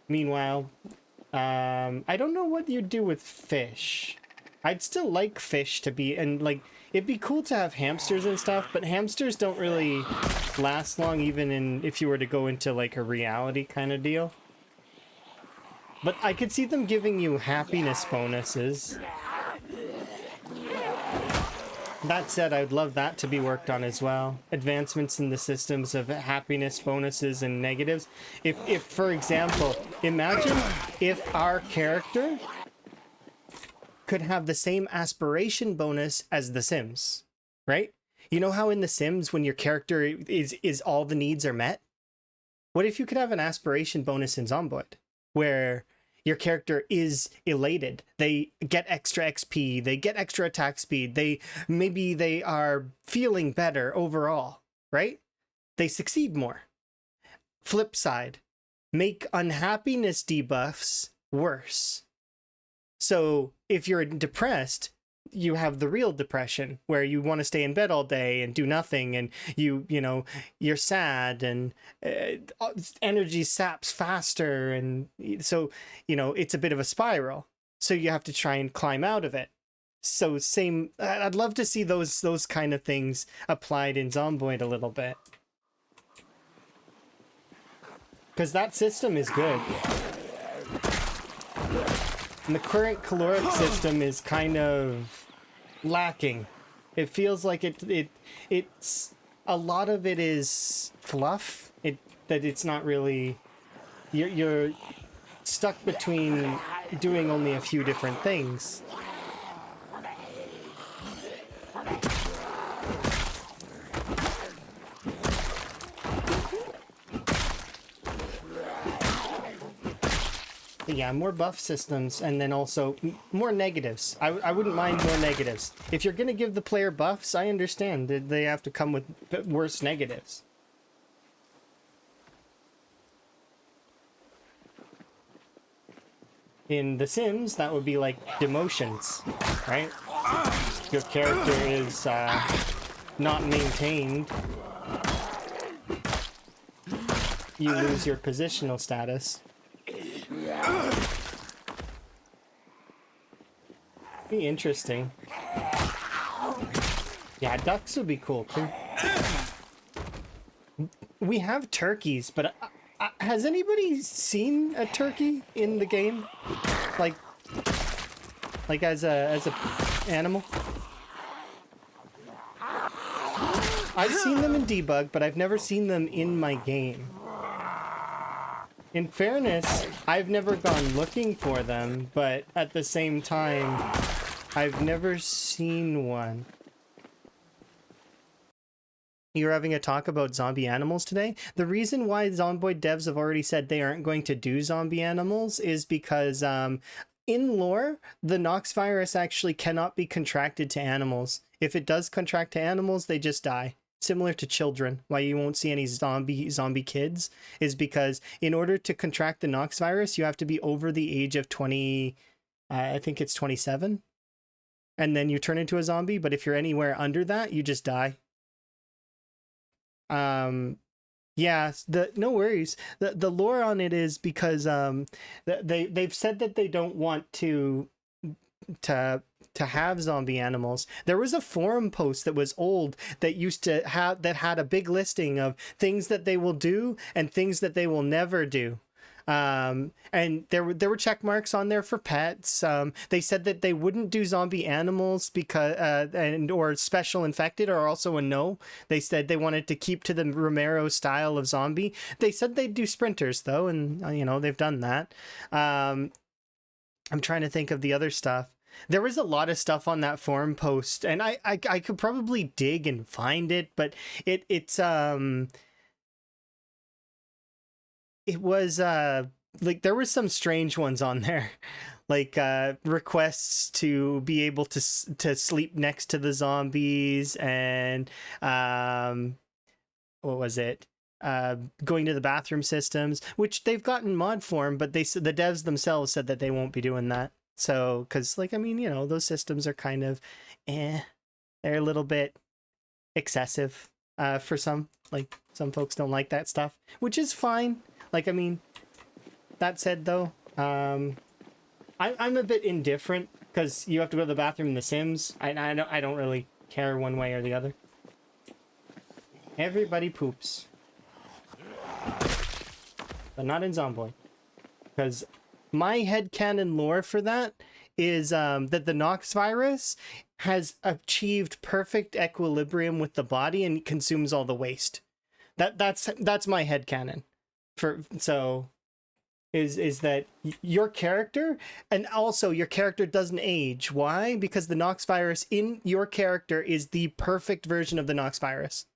Meanwhile, I don't know what you'd do with fish. I'd still like fish to be, and like, it'd be cool to have hamsters and stuff, but hamsters don't really last long, even if you were to go into like a reality kind of deal. But I could see them giving you happiness bonuses. That said, I'd love that to be worked on as well. Advancements in the systems of happiness bonuses and negatives. If for example, imagine if our character could have the same aspiration bonus as The Sims, right? You know how in The Sims, when your character is all the needs are met? What if you could have an aspiration bonus in Zomboid, where your character is elated. They get extra XP, they get extra attack speed, they are feeling better overall, right? They succeed more. Flip side, make unhappiness debuffs worse. So if you're depressed, you have the real depression where you want to stay in bed all day and do nothing, and you're sad, and energy saps faster, and so it's a bit of a spiral, so you have to try and climb out of it. So same, I'd love to see those kind of things applied in Zomboid a little bit, because that system is good. And the current caloric system is kind of lacking. It feels like it's a lot of it is fluff. That it's not really, you're stuck between doing only a few different things. Yeah, more buff systems, and then also more negatives. I wouldn't mind more negatives. If you're going to give the player buffs, I understand that they have to come with worse negatives. In The Sims, that would be like demotions, right? Your character is not maintained. You lose your positional status. Be interesting. Yeah, ducks would be cool too. We have turkeys, but has anybody seen a turkey in the game? Like as a animal? I've seen them in debug, but I've never seen them in my game. In fairness, I've never gone looking for them, but at the same time, I've never seen one. You're having a talk about zombie animals today? The reason why Zomboid devs have already said they aren't going to do zombie animals is because in lore, the Nox virus actually cannot be contracted to animals. If it does contract to animals, they just die. Similar to children. Why you won't see any zombie kids is because in order to contract the Nox virus, you have to be over the age of 20, I think it's 27, and then you turn into a zombie. But if you're anywhere under that, you just die. Yeah, no worries. The lore on it is because they've said that they don't want to have zombie animals. There was a forum post that was old that had a big listing of things that they will do and things that they will never do. And there were check marks on there for pets. They said that they wouldn't do zombie animals because or special infected are also a no. They said they wanted to keep to the Romero style of zombie. They said they'd do sprinters though, and they've done that. I'm trying to think of the other stuff. There was a lot of stuff on that forum post, and I could probably dig and find it, but it was like there were some strange ones on there, like requests to be able to sleep next to the zombies, and what was it? Going to the bathroom systems, which they've gotten mod form, but the devs themselves said that they won't be doing that. So, because those systems are kind of, they're a little bit excessive for some. Like some folks don't like that stuff, which is fine. That said though, I'm a bit indifferent because you have to go to the bathroom in The Sims. I don't really care one way or the other. Everybody poops. But not in Zomboid. Because my headcanon lore for that is that the Nox virus has achieved perfect equilibrium with the body and consumes all the waste. That's my headcanon. Is that your character, and also your character doesn't age. Why? Because the Nox virus in your character is the perfect version of the Nox virus.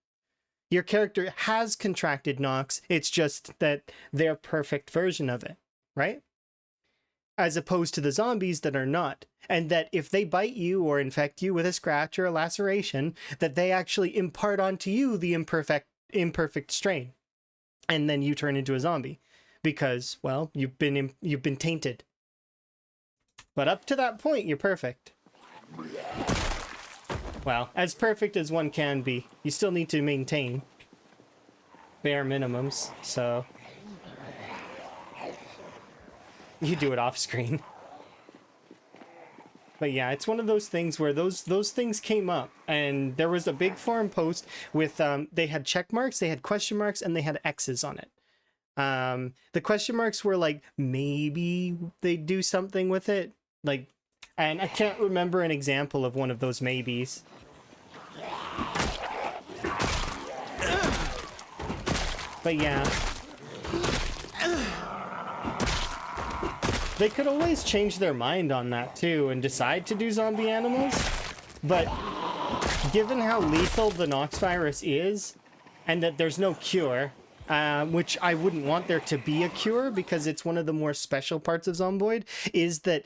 Your character has contracted Nox, it's just that their perfect version of it, right? as opposed to the zombies that are not. And that if they bite you or infect you with a scratch or a laceration, that they actually impart onto you the imperfect strain. And then you turn into a zombie because, well, you've been tainted. But up to that point, you're perfect. Well, as perfect as one can be. You still need to maintain bare minimums, so you do it off screen. But yeah, it's one of those things where those things came up, and there was a big forum post with they had check marks, they had question marks, and they had X's on it. The question marks were like, maybe they do something with it, like, and I can't remember an example of one of those maybes. But yeah, they could always change their mind on that too and decide to do zombie animals. But given how lethal the Nox virus is, and that there's no cure, which I wouldn't want there to be a cure because it's one of the more special parts of Zomboid, is that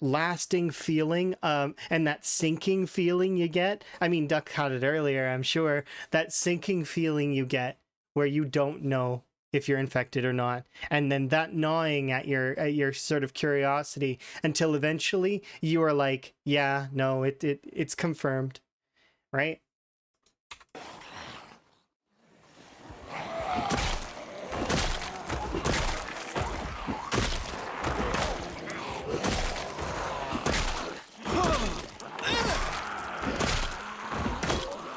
lasting feeling and that sinking feeling you get. I mean, Duck had it earlier, I'm sure. That sinking feeling you get where you don't know if you're infected or not, and then that gnawing at your sort of curiosity until eventually you are like, yeah, no, it's confirmed, right?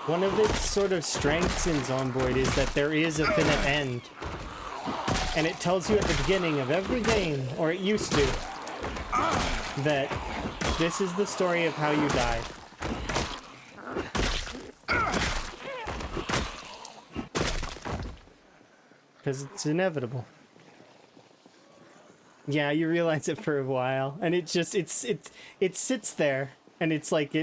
One of its sort of strengths in Zomboid is that there is a finite end. And it tells you at the beginning of every game, or it used to, that this is the story of how you died. Because it's inevitable. Yeah, you realize it for a while, and it just it sits there, and it's like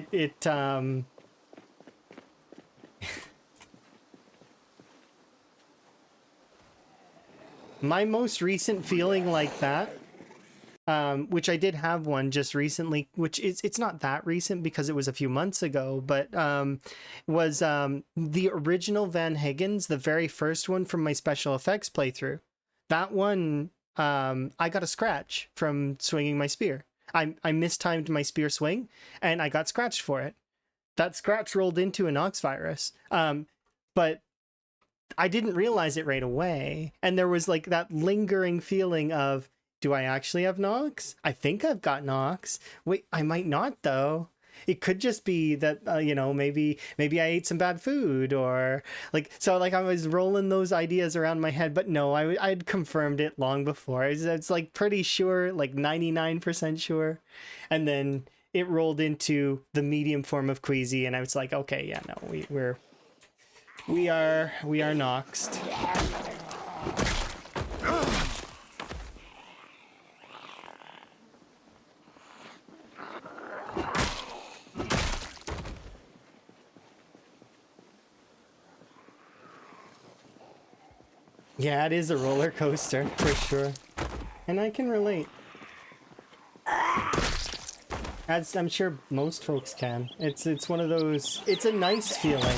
my most recent feeling like that, which I did have one just recently, which it's not that recent because it was a few months ago, but was the original Van Higgins, the very first one from my special effects playthrough. That one, I got a scratch from swinging my spear. I mistimed my spear swing, and I got scratched for it. That scratch rolled into a Nox virus, but I didn't realize it right away. And there was like that lingering feeling of, do I actually have Nox? I think I've got Nox. Wait, I might not though. It could just be that, you know, maybe I ate some bad food or like, so like I was rolling those ideas around my head, but no, I'd confirmed it long before. It's like pretty sure, like 99% sure. And then it rolled into the medium form of Queasy, and I was like, okay, yeah, no, we are Noxed. Yeah, it is a roller coaster for sure, and I can relate. As I'm sure most folks can. It's one of those. It's a nice feeling,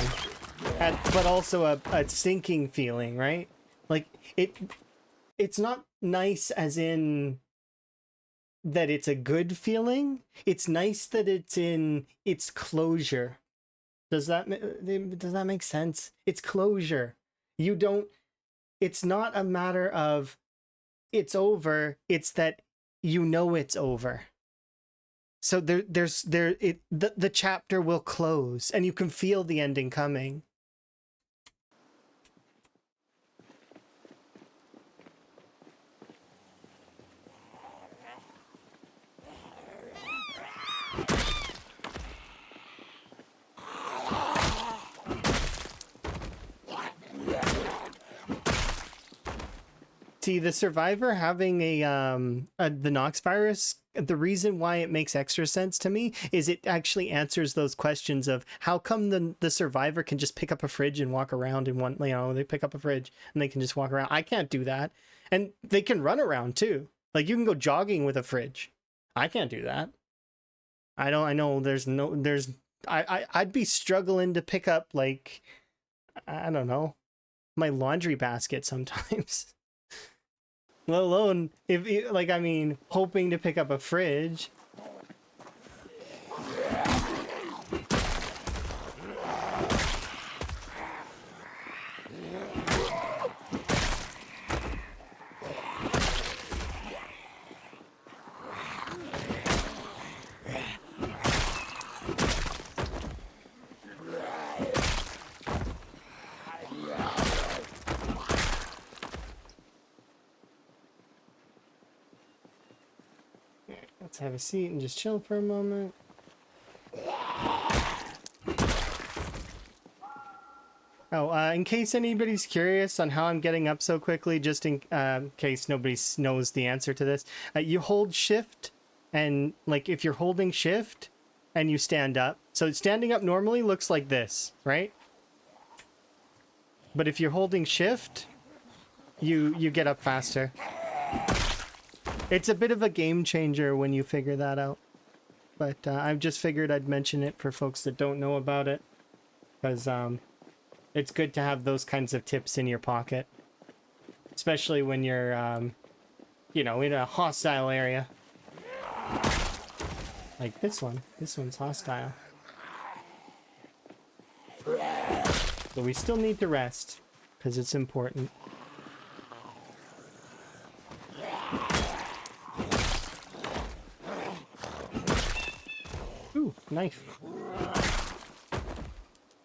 but also a sinking feeling, right? Like it's not nice as in that it's a good feeling. It's nice that it's closure. Does that make sense? It's closure. You don't. It's not a matter of it's over. It's that you know it's over. So the chapter will close, and you can feel the ending coming. See, the survivor having the Nox virus, the reason why it makes extra sense to me is it actually answers those questions of how come the survivor can just pick up a fridge and walk around in one, you know, they pick up a fridge and they can just walk around. I can't do that. And they can run around too. Like you can go jogging with a fridge. I can't do that. I know I'd be struggling to pick up, like, I don't know, my laundry basket sometimes. Let alone if, like, I mean, hoping to pick up a fridge. Let's have a seat and just chill for a moment. Oh, in case anybody's curious on how I'm getting up so quickly, just in case nobody knows the answer to this, you hold shift, and like if you're holding shift and you stand up, so standing up normally looks like this, right? But if you're holding shift, you get up faster. It's a bit of a game changer when you figure that out. But I've just figured I'd mention it for folks that don't know about it, because it's good to have those kinds of tips in your pocket, especially when you're, you know, in a hostile area. Like this one. This one's hostile. But we still need to rest, because it's important. Ooh, knife.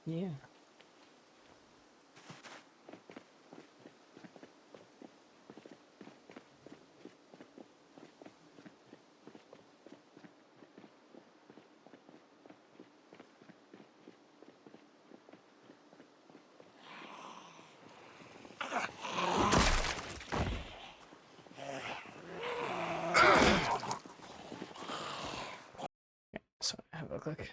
Yeah. So have a look.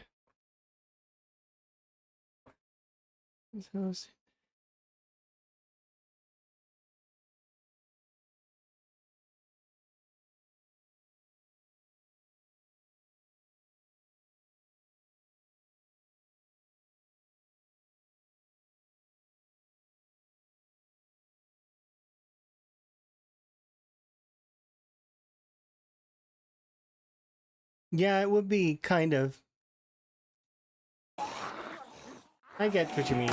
Yeah, it would be kind of. I get what you mean.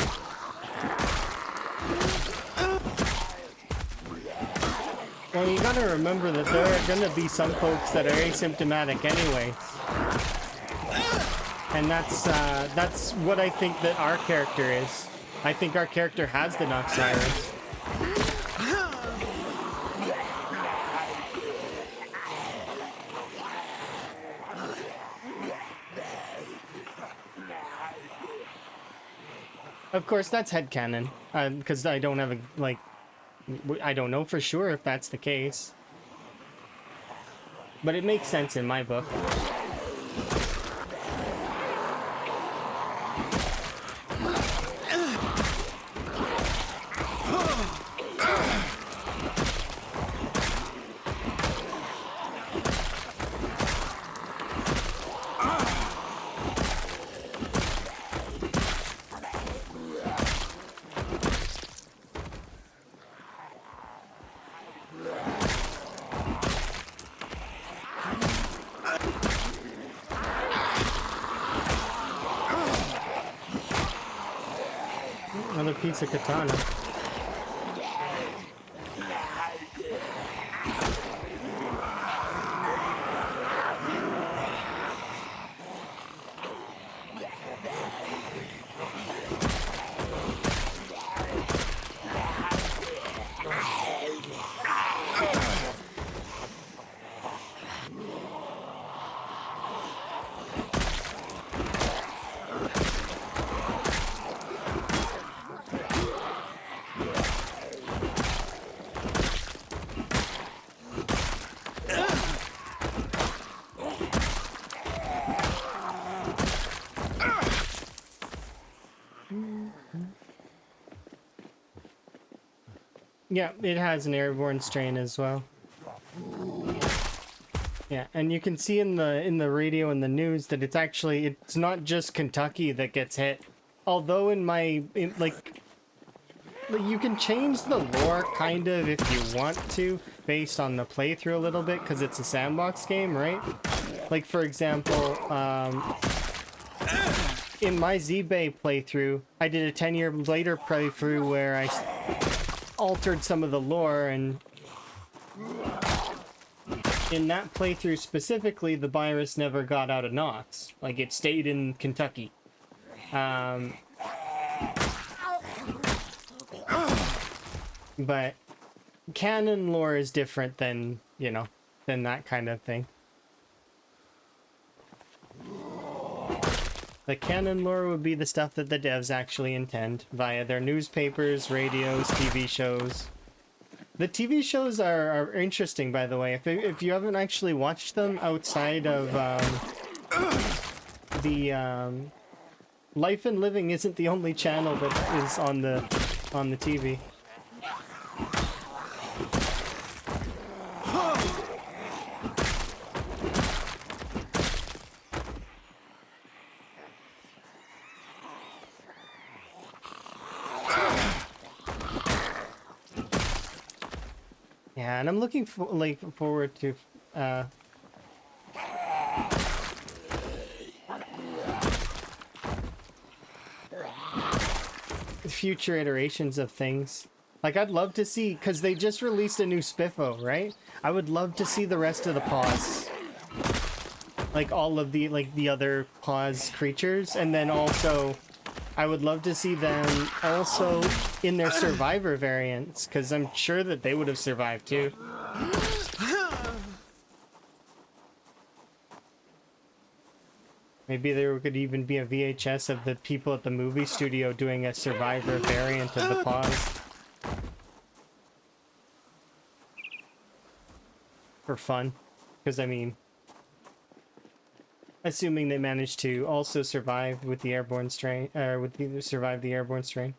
Well, you gotta remember that there are gonna be some folks that are asymptomatic anyway. And that's what I think that our character is. I think our character has the Noxirus. Of course, that's headcanon, because I don't have a, like, I don't know for sure if that's the case. But it makes sense in my book. Another piece of katana. Yeah, it has an airborne strain as well. Yeah, and you can see in the radio and the news that it's not just Kentucky that gets hit. Although like you can change the lore kind of if you want to based on the playthrough a little bit because it's a sandbox game, right? Like for example, in my Z-Bay playthrough, I did a 10-year later playthrough where I altered some of the lore, and in that playthrough specifically, the virus never got out of Knox. Like, it stayed in Kentucky. But canon lore is different than, than that kind of thing. The canon lore would be the stuff that the devs actually intend via their newspapers, radios, TV shows. The TV shows are interesting, by the way. If you haven't actually watched them outside of Life and Living isn't the only channel that is on the TV. Yeah, and I'm looking forward to future iterations of things. Like, I'd love to see, because they just released a new Spiffo, right? I would love to see the rest of the paws. Like, all of the other paws creatures, and then also I would love to see them also in their survivor variants, because I'm sure that they would have survived too. Maybe there could even be a VHS of the people at the movie studio doing a survivor variant of the paws. For fun. Because, I mean, assuming they managed to also survive with the airborne strain, survive the airborne strain.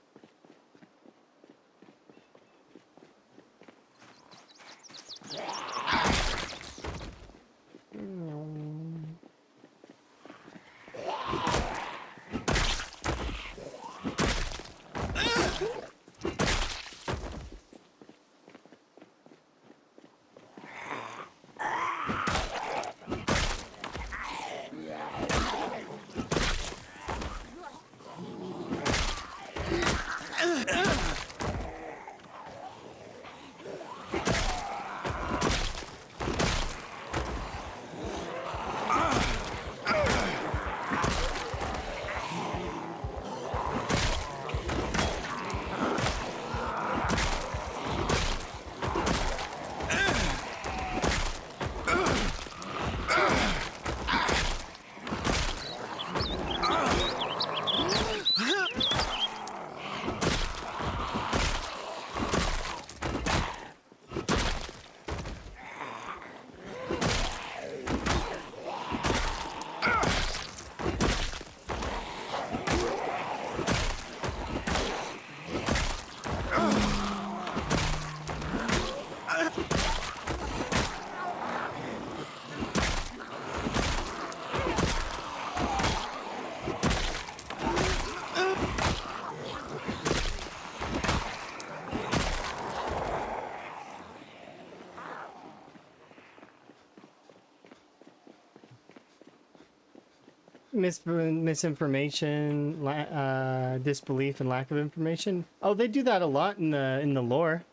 Misinformation, disbelief, and lack of information. Oh, they do that a lot in the lore.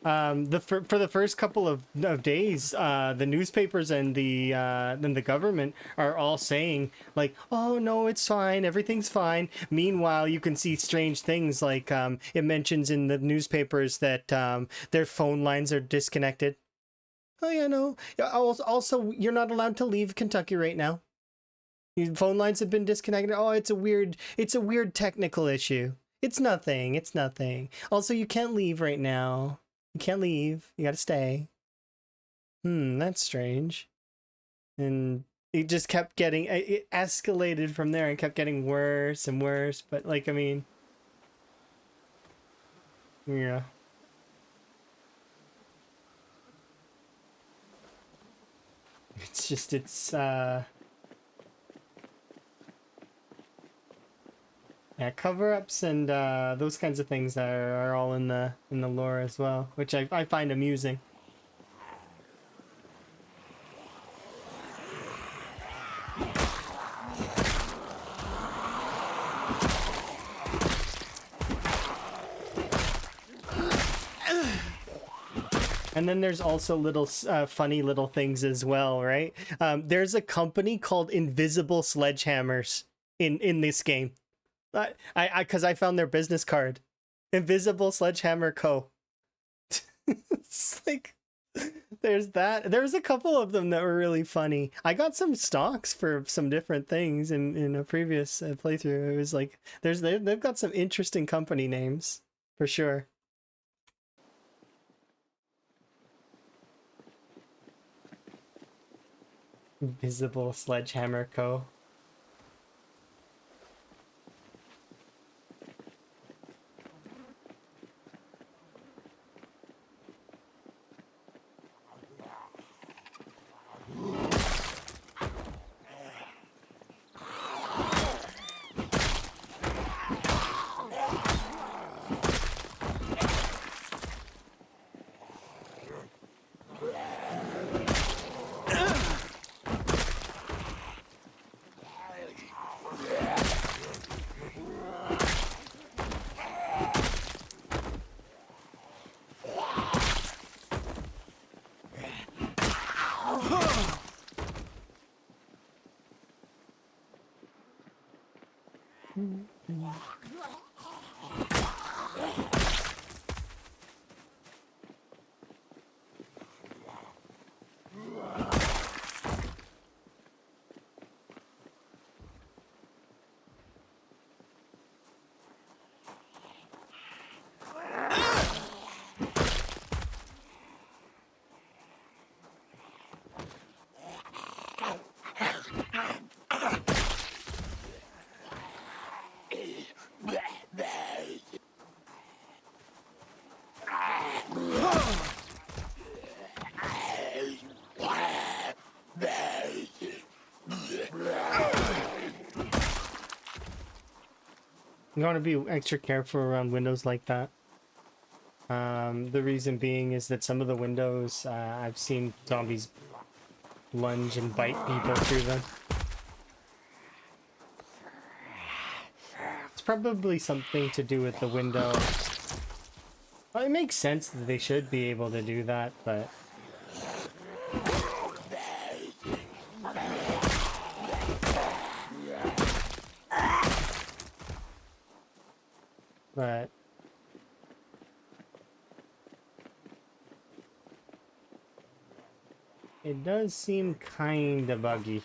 For the first couple of days, the newspapers and the government are all saying like, "Oh no, it's fine, everything's fine." Meanwhile, you can see strange things like it mentions in the newspapers that their phone lines are disconnected. Oh yeah, no. Also, you're not allowed to leave Kentucky right now. Your phone lines have been disconnected. Oh, it's a weird technical issue. It's nothing. It's nothing. Also, you can't leave right now. You can't leave. You gotta stay. That's strange. And it just kept getting, it escalated from there and kept getting worse and worse. But like, I mean, yeah. It's just yeah, cover-ups and those kinds of things are all in the lore as well, which I find amusing. And then there's also little funny little things as well, right? There's a company called Invisible Sledgehammers in this game. Because I found their business card, Invisible Sledgehammer Co. It's like there's that. There's a couple of them that were really funny. I got some stocks for some different things in a previous playthrough. It was like they've got some interesting company names for sure. Invisible Sledgehammer Co. You want to be extra careful around windows like that. The reason being is that some of the windows, I've seen zombies lunge and bite people through them. It's probably something to do with the window. Well, it makes sense that they should be able to do that, but... But... it does seem kinda buggy.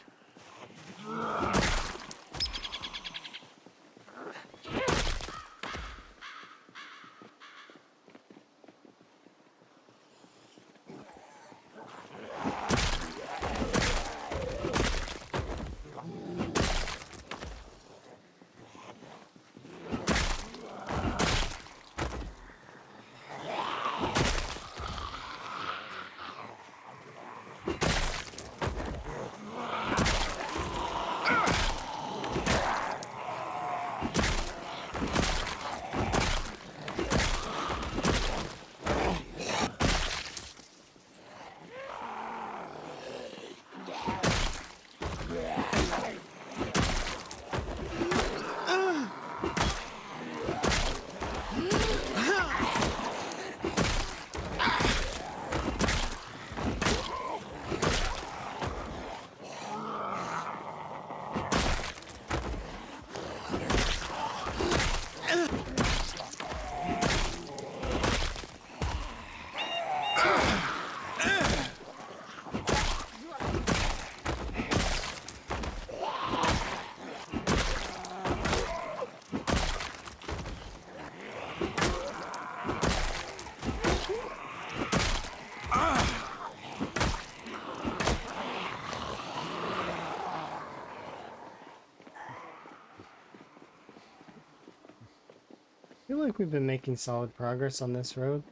I feel like we've been making solid progress on this road.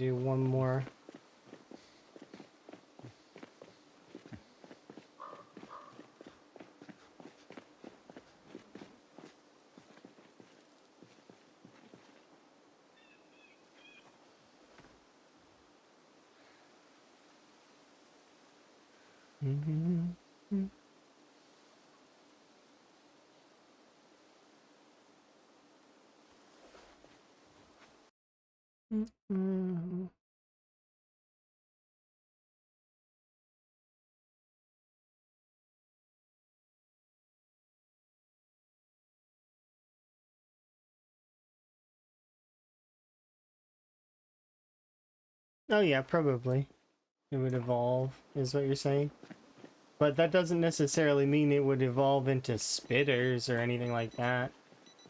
do one more. Oh yeah, probably. It would evolve, is what you're saying. But that doesn't necessarily mean it would evolve into spitters or anything like that.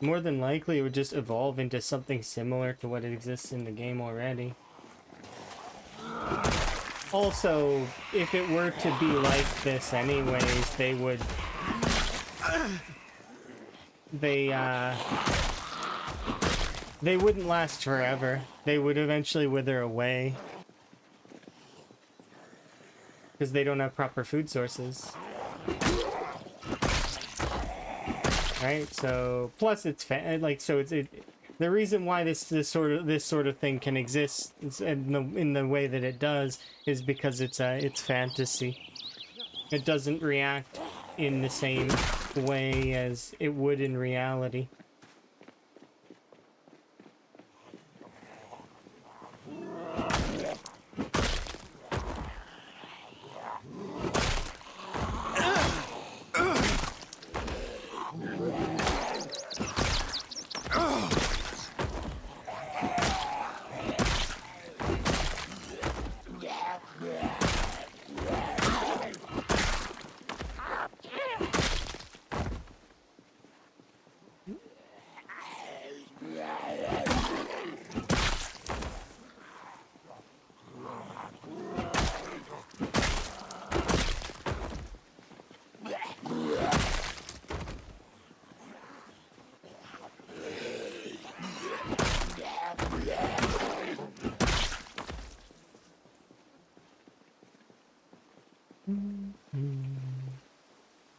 More than likely, it would just evolve into something similar to what exists in the game already. Also, if it were to be like this anyways, they would... They wouldn't last forever. They would eventually wither away. Because they don't have proper food sources. Right? So, plus it's the reason why this sort of thing can exist in the way that it does is because it's fantasy. It doesn't react in the same way as it would in reality.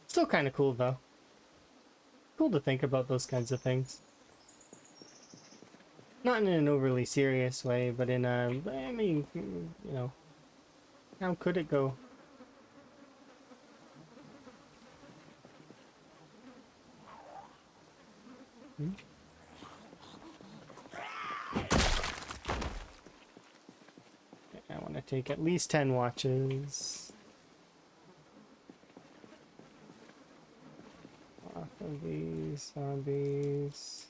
Still kind of cool though. Cool to think about those kinds of things. Not in an overly serious way, but in a, I mean, you know, how could it go? I want to take at least 10 watches. Off of these zombies.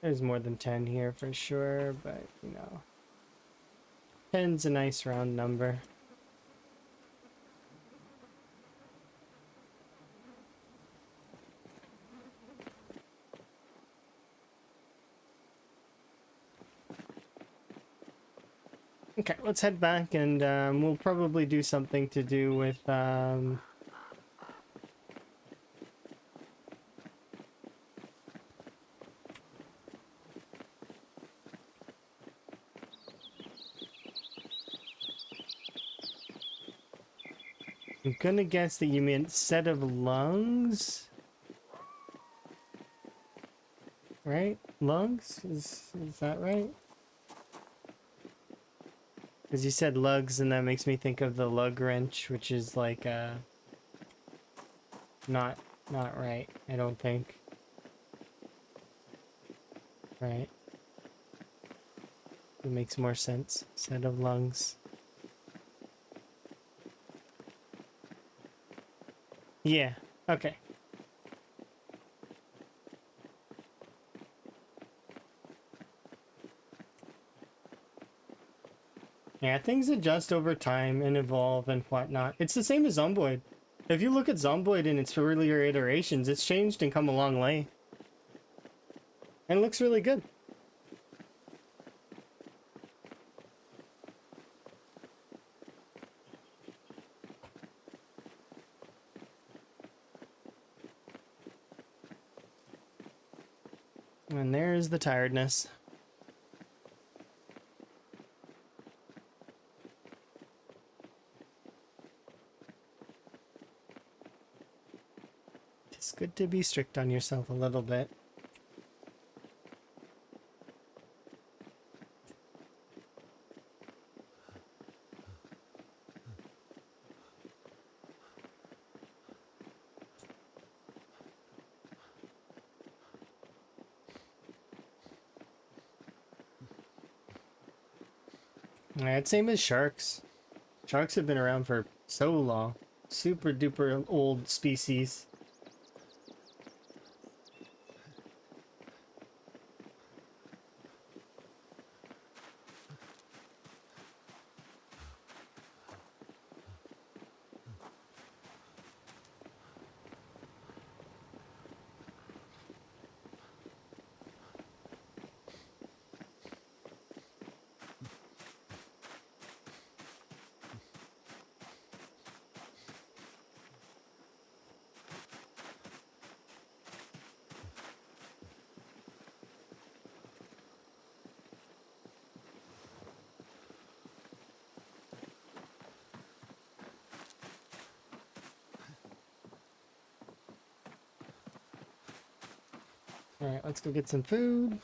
There's more than 10 here for sure, but you know, 10's a nice round number. Okay, let's head back and we'll probably do something to do with I'm gonna guess that you meant set of lungs? Right? Lungs? Is that right? Because you said lugs and that makes me think of the lug wrench, which is like not right, I don't think. Right. It makes more sense. Set of lungs. Yeah, okay. Yeah, things adjust over time and evolve and whatnot. It's the same as Zomboid. If you look at Zomboid in its earlier iterations, it's changed and come a long way. And it looks really good. And there's the tiredness. It's good to be strict on yourself a little bit. I'd same as sharks. Sharks have been around for so long. Super duper old species. Alright, let's go get some food.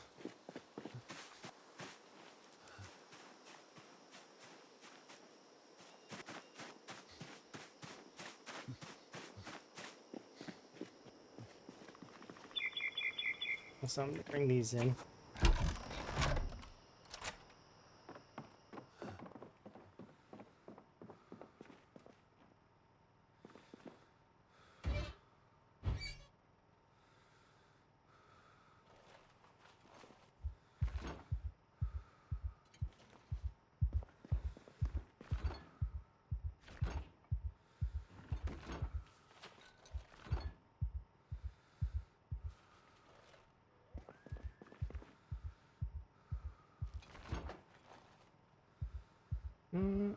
So I'm gonna bring these in.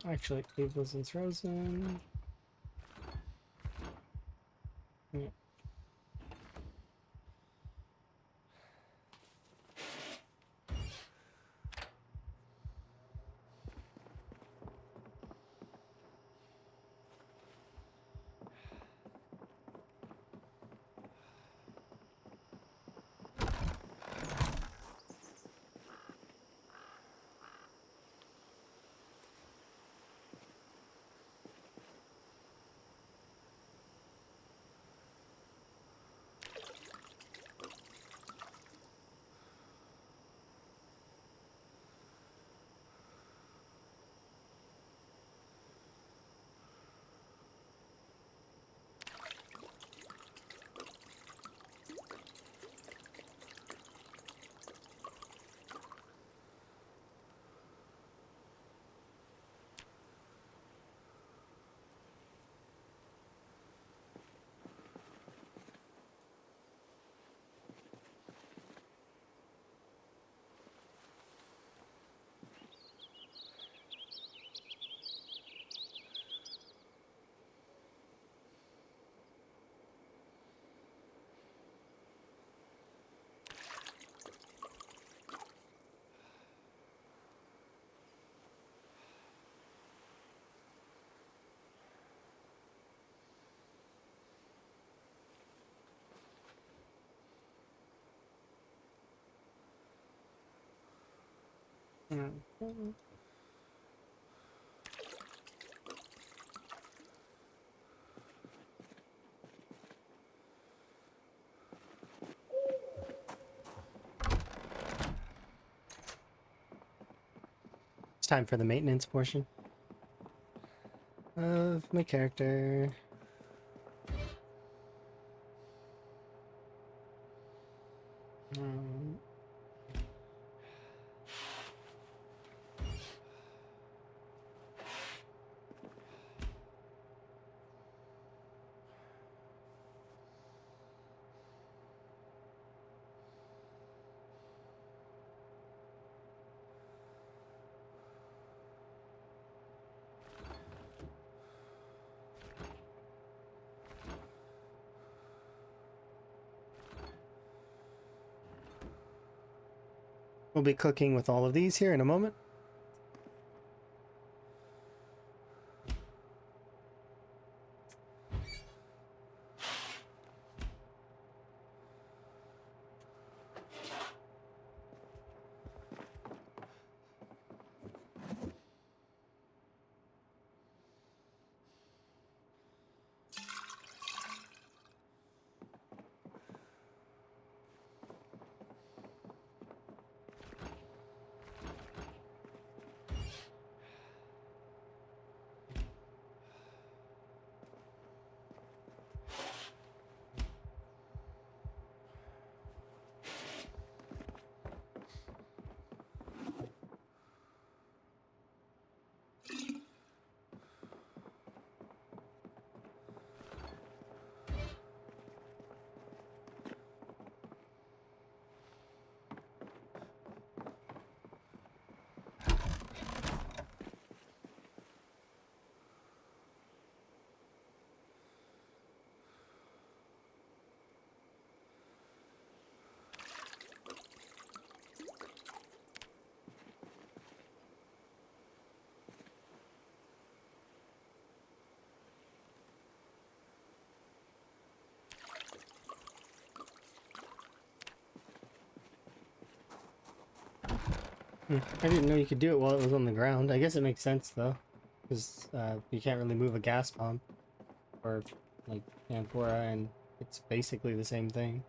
Actually, leave those in frozen. Yeah. Mhm. It's time for the maintenance portion of my character. Um, We'll be cooking with all of these here in a moment. I didn't know you could do it while it was on the ground. I guess it makes sense though, because you can't really move a gas pump or like amphora, and it's basically the same thing.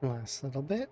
Last little bit.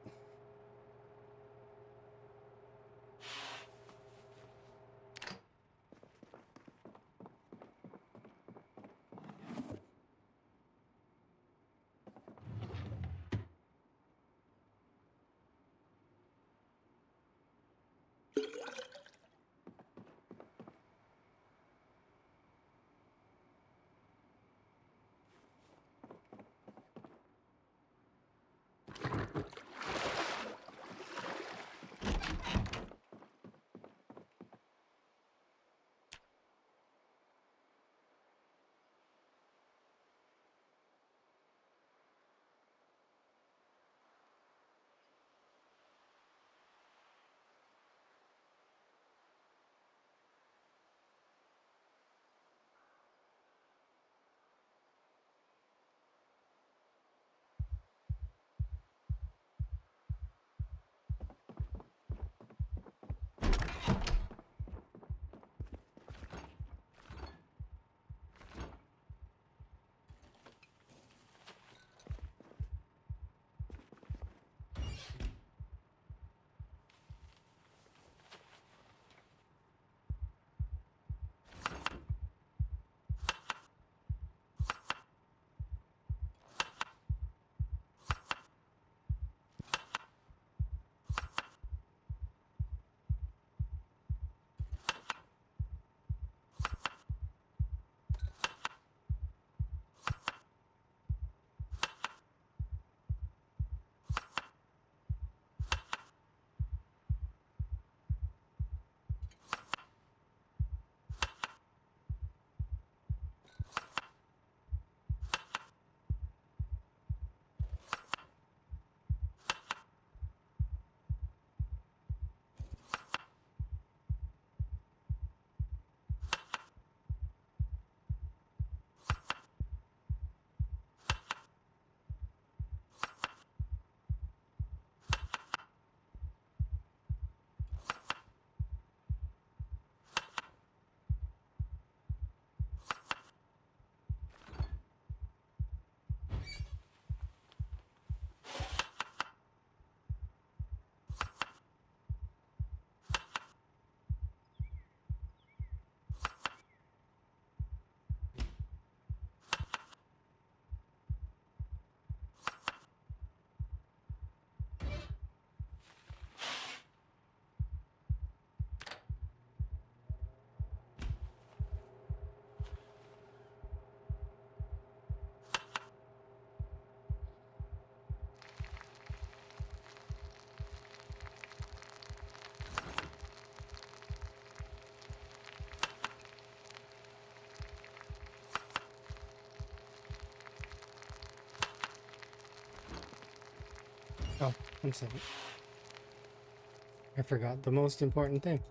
One second. I forgot the most important thing.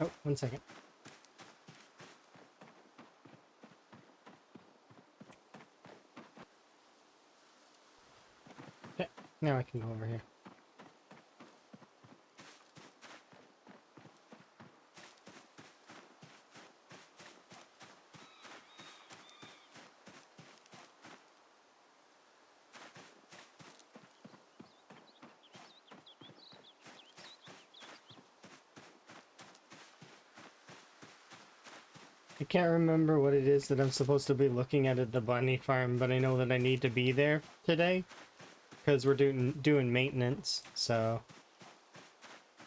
Oh, one second. Okay, now I can go over here. I can't remember what it is that I'm supposed to be looking at the bunny farm, but I know that I need to be there today because we're doing maintenance. So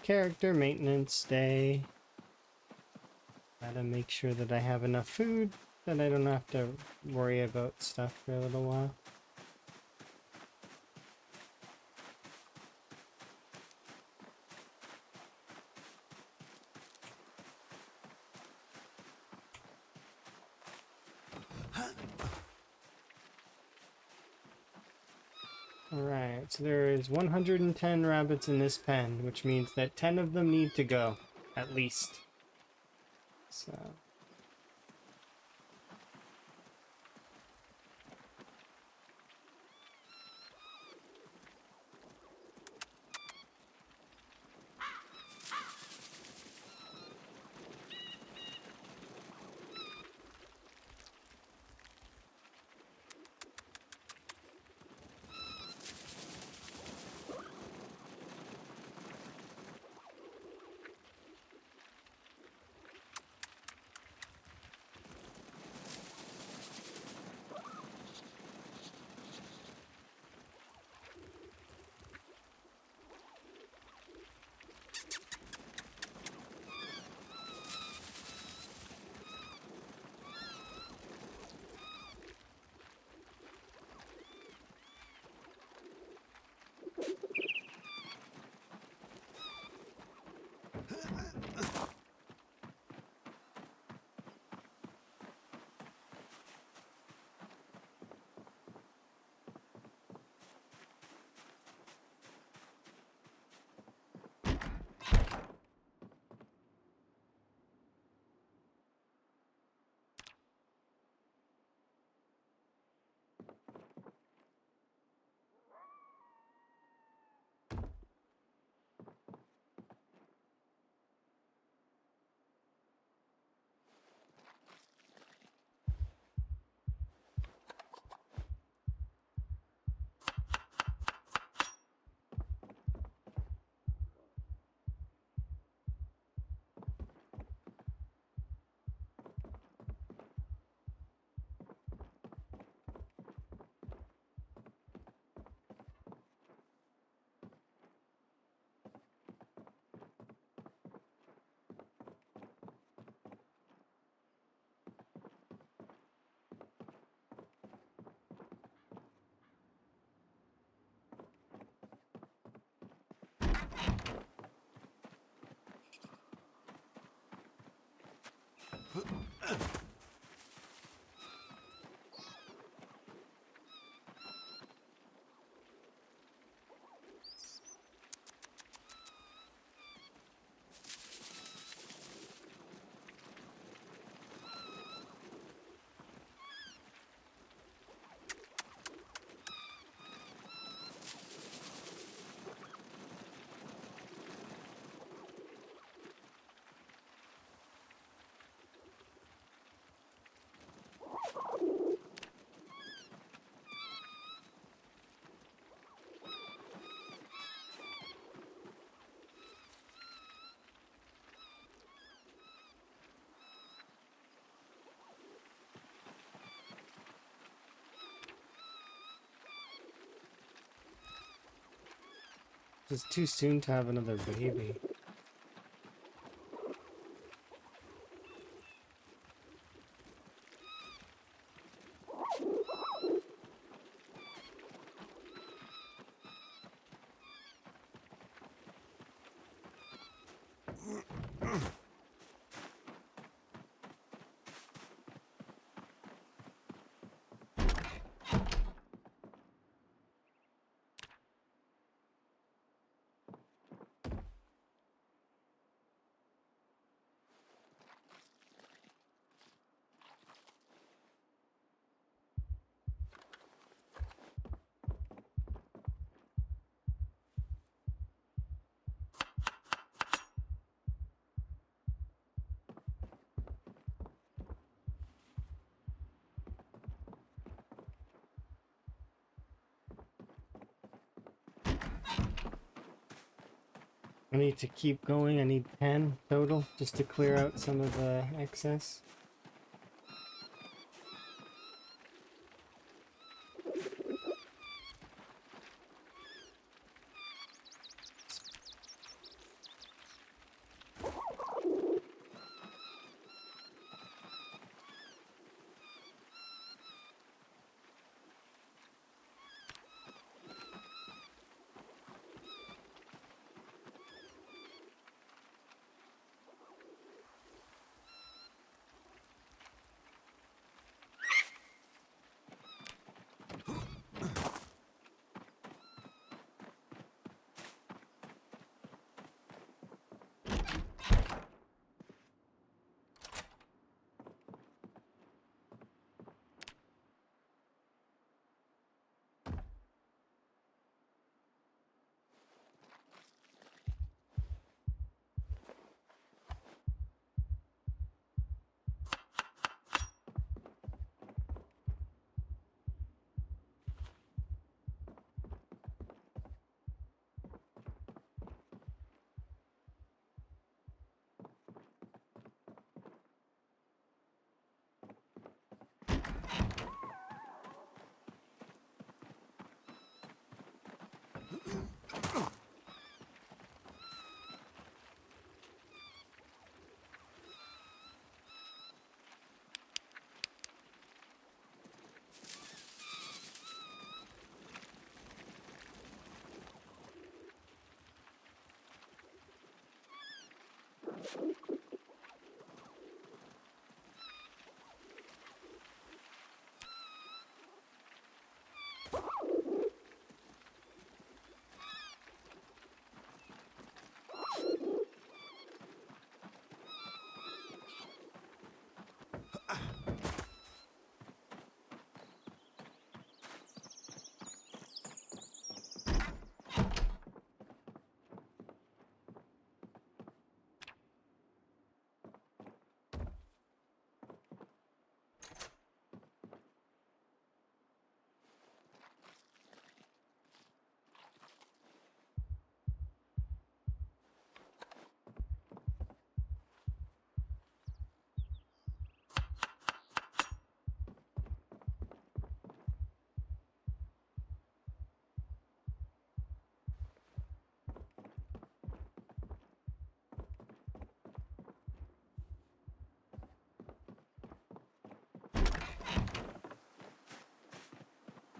character maintenance day. Gotta make sure that I have enough food, that I don't have to worry about stuff for a little while. Alright, so there is 110 rabbits in this pen, which means that 10 of them need to go, at least. So... It's too soon to have another baby. I need to keep going. I need 10 total just to clear out some of the excess.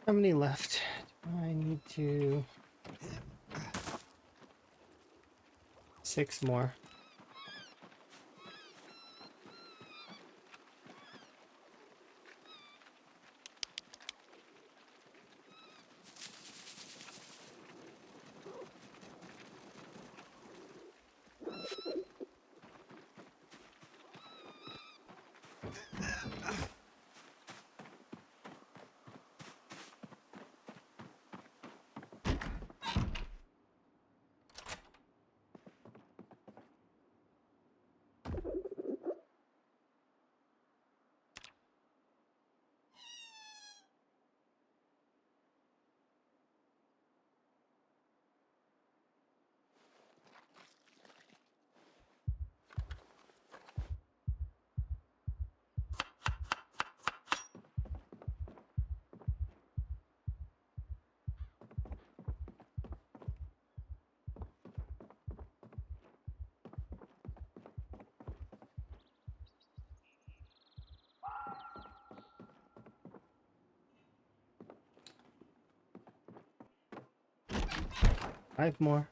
How many left? I need to... 6 more. Five more.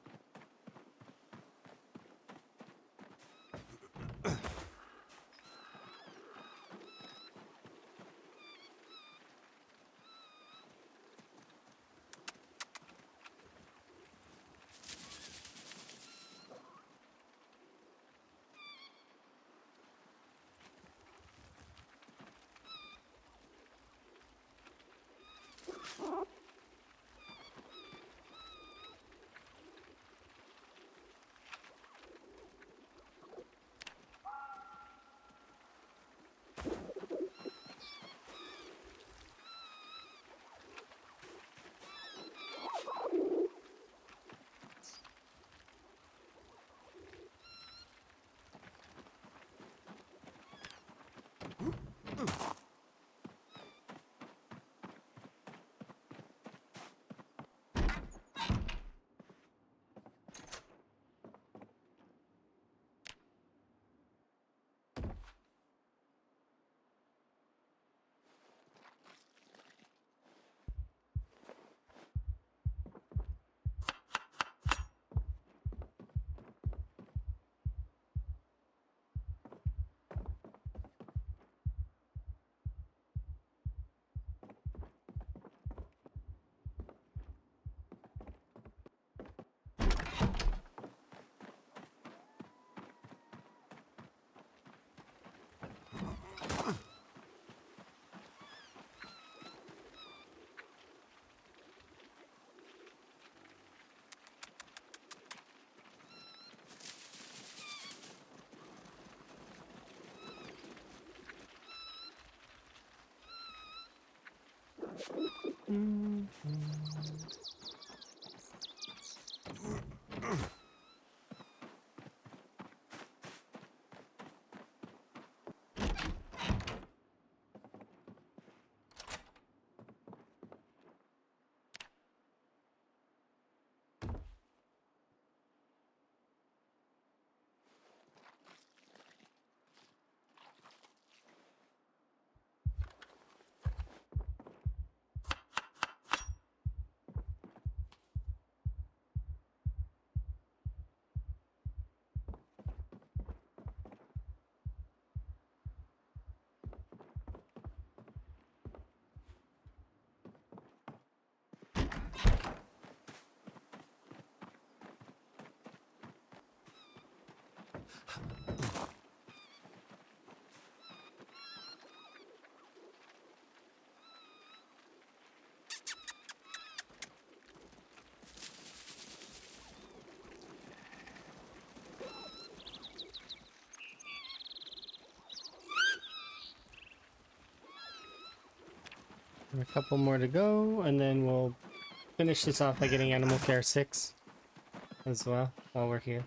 And a couple more to go, and then we'll finish this off by getting Animal Care 6 as well while we're here.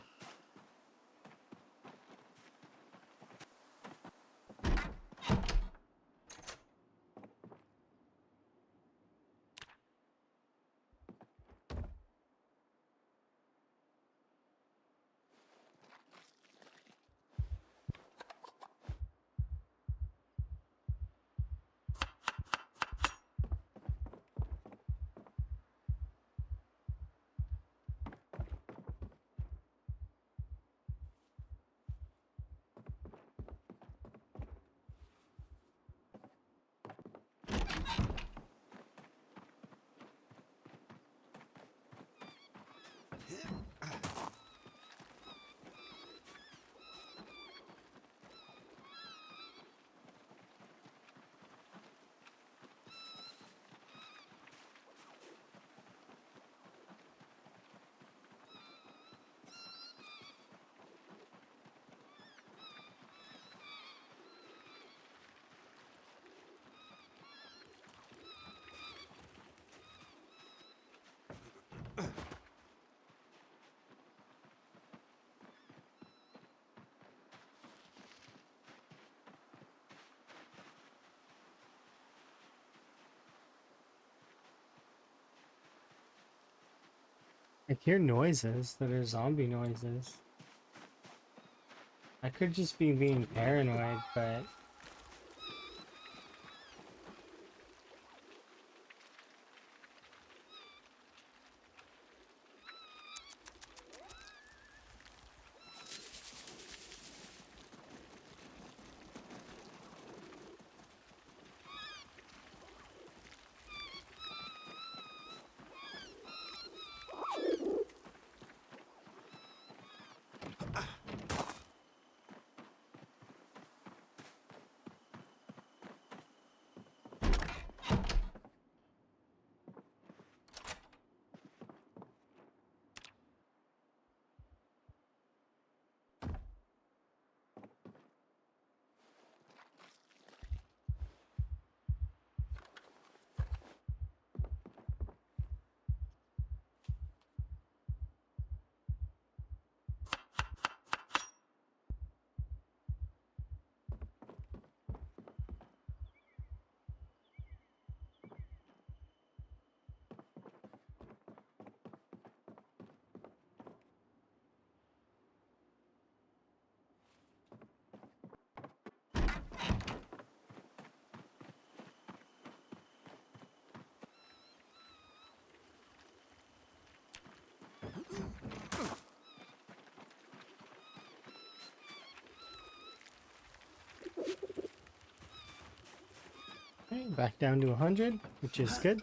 I hear noises that are zombie noises. I could just be being paranoid, but okay, back down to 100, which is good.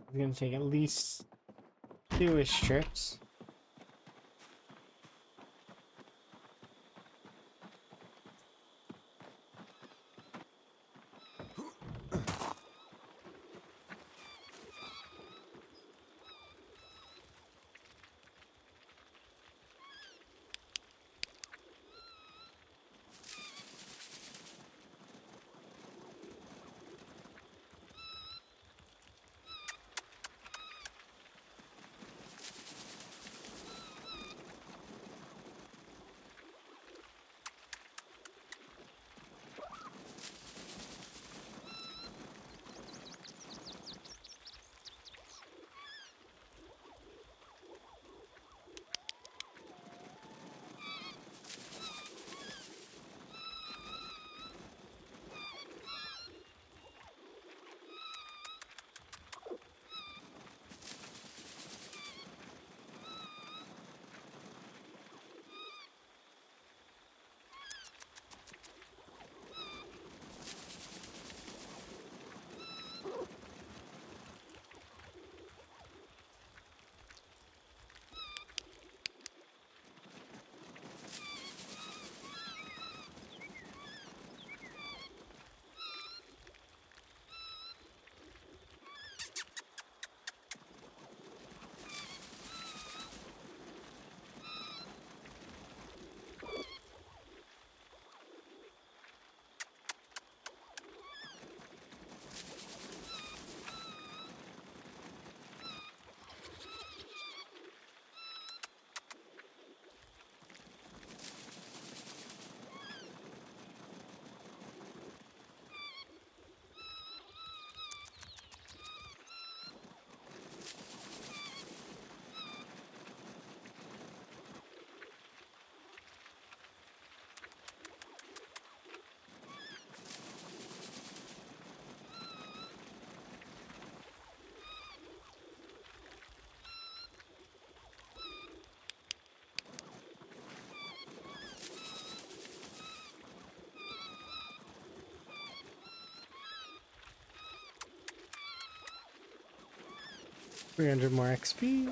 It's gonna take at least 2-ish trips. $300 more XP.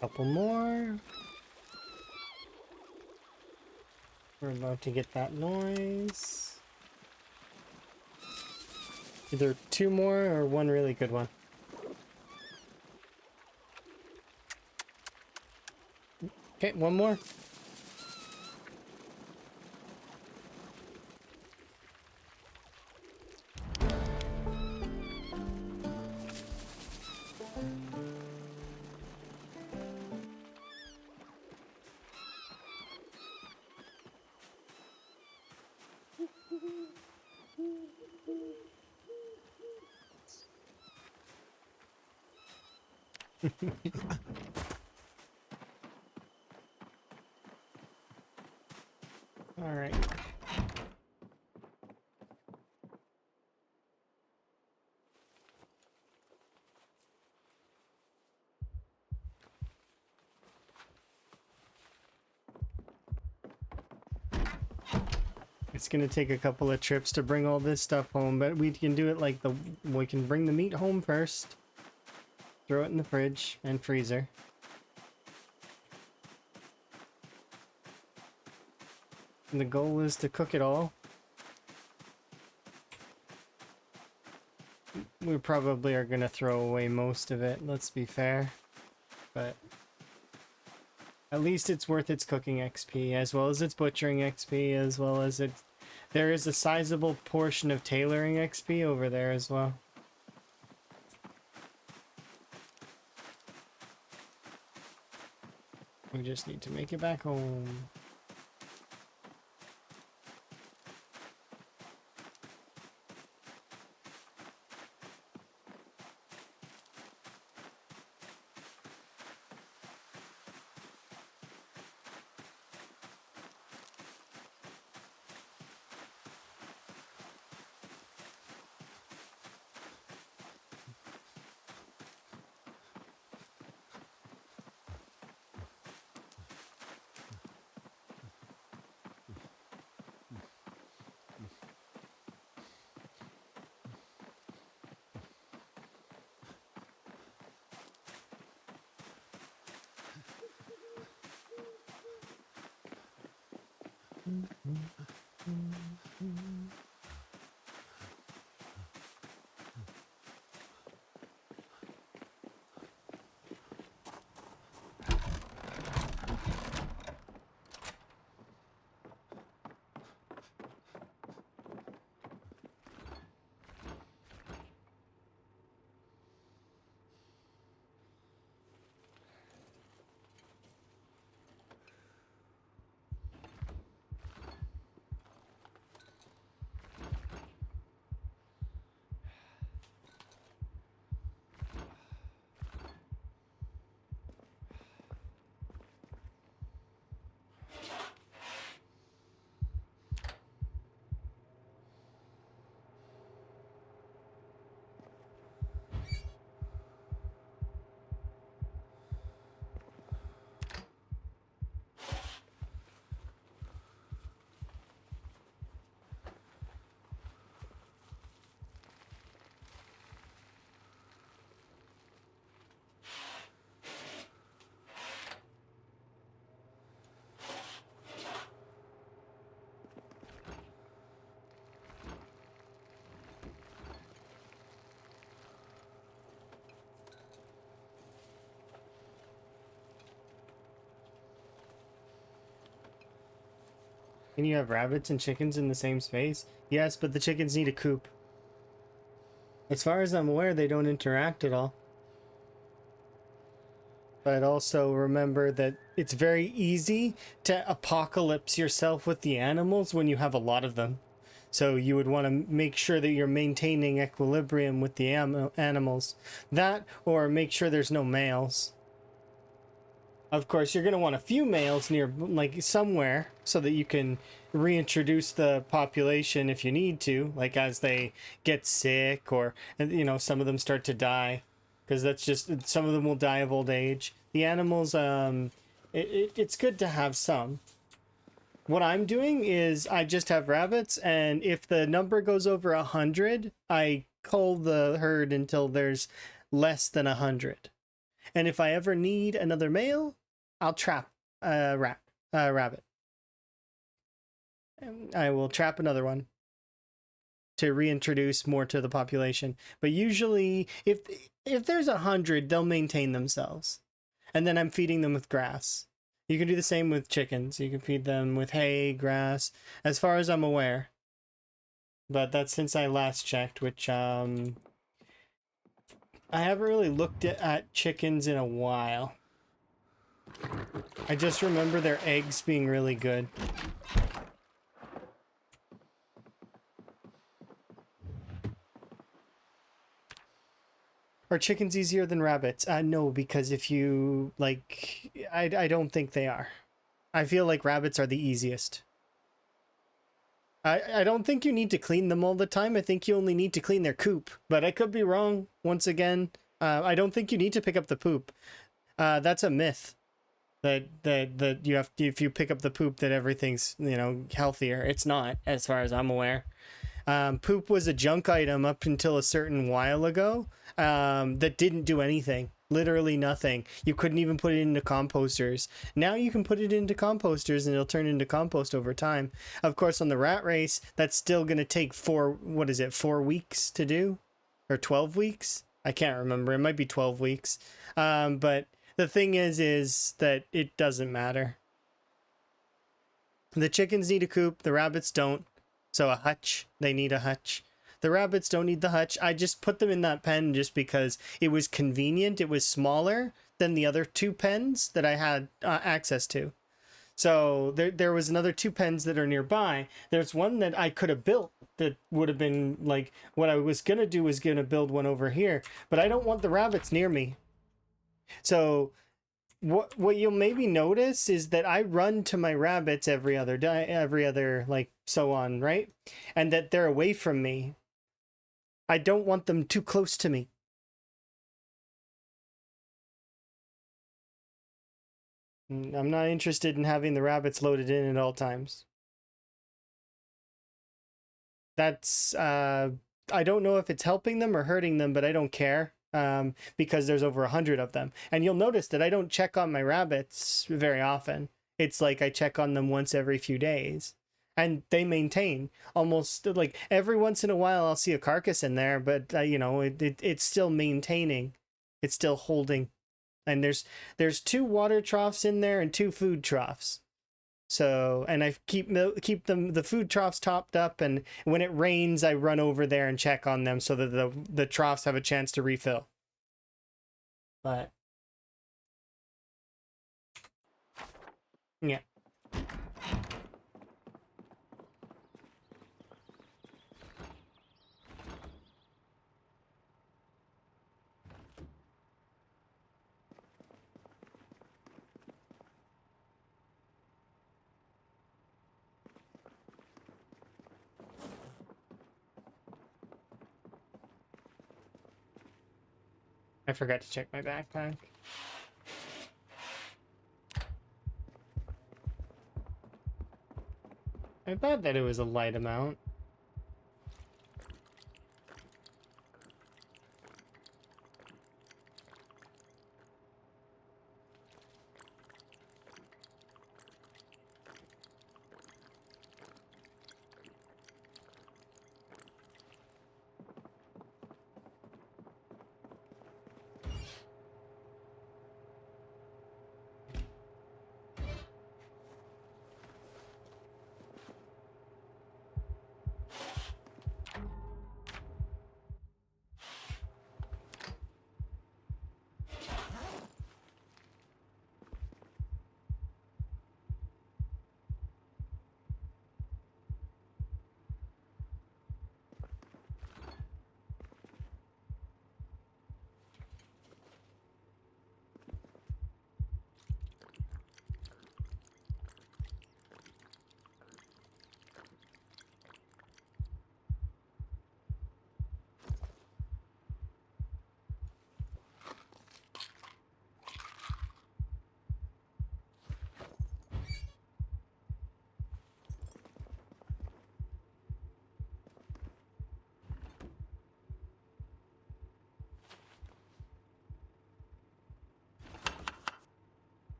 Couple more. We're about to get that noise. Either 2 more or 1 really good one. Okay, 1 more. All right. It's gonna take a couple of trips to bring all this stuff home, but we can do it like we can bring the meat home first, throw it in the fridge and freezer. And the goal is to cook it all. We probably are gonna throw away most of it, let's be fair. But at least it's worth its cooking XP, as well as its butchering XP, as well as its... There is a sizable portion of tailoring XP over there as well. We just need to make it back home. Can you have rabbits and chickens in the same space? Yes, but the chickens need a coop. As far as I'm aware, they don't interact at all. But also remember that it's very easy to apocalypse yourself with the animals when you have a lot of them. So you would want to make sure that you're maintaining equilibrium with the animals. That, or make sure there's no males. Of course, you're going to want a few males near, like, somewhere, so that you can reintroduce the population if you need to, like as they get sick or, you know, some of them start to die. Because that's just, some of them will die of old age. The animals, it's good to have some. What I'm doing is I just have rabbits, and if the number goes over 100, I cull the herd until there's less than 100. And if I ever need another male, I'll trap a rabbit. I will trap another one to reintroduce more to the population. But usually, if there's 100, they'll maintain themselves. And then I'm feeding them with grass. You can do the same with chickens. You can feed them with hay, grass, as far as I'm aware. But that's since I last checked, which I haven't really looked at chickens in a while. I just remember their eggs being really good. Are chickens easier than rabbits? No, because if you, like, I don't think they are. I feel like rabbits are the easiest. I don't think you need to clean them all the time. I think you only need to clean their coop. But I could be wrong, once again. I don't think you need to pick up the poop. That's a myth. That you have to, if you pick up the poop, that everything's, you know, healthier. It's not, as far as I'm aware. Poop was a junk item up until a certain while ago that didn't do anything. Literally nothing. You couldn't even put it into composters. Now you can put it into composters and it'll turn into compost over time. Of course, on the rat race, that's still going to take 4 weeks to do? Or 12 weeks? I can't remember. It might be 12 weeks. But the thing is that it doesn't matter. The chickens need a coop. The rabbits don't. So a hutch. They need a hutch. The rabbits don't need the hutch. I just put them in that pen just because it was convenient. It was smaller than the other 2 pens that I had access to. So there was another 2 pens that are nearby. There's one that I could have built that would have been like, what I was going to do was going to build one over here. But I don't want the rabbits near me. So what you'll maybe notice is that I run to my rabbits every other like so on, right? And that they're away from me. I don't want them too close to me. I'm not interested in having the rabbits loaded in at all times. That's I don't know if it's helping them or hurting them, but I don't care. Because there's over 100 of them. And you'll notice that I don't check on my rabbits very often. It's like I check on them once every few days. And they maintain almost, like, every once in a while I'll see a carcass in there, but you know, it's still maintaining. It's still holding. And there's 2 water troughs in there and 2 food troughs. So, and I keep the food troughs topped up, and when it rains, I run over there and check on them so that the troughs have a chance to refill. But yeah. I forgot to check my backpack. I thought that it was a light amount.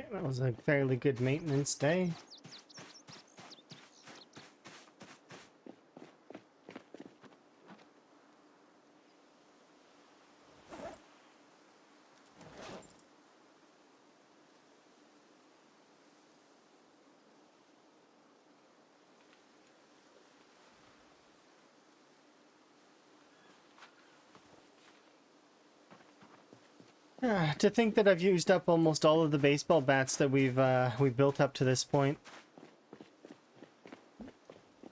Alright, that was a fairly good maintenance day. To think that I've used up almost all of the baseball bats that we built up to this point.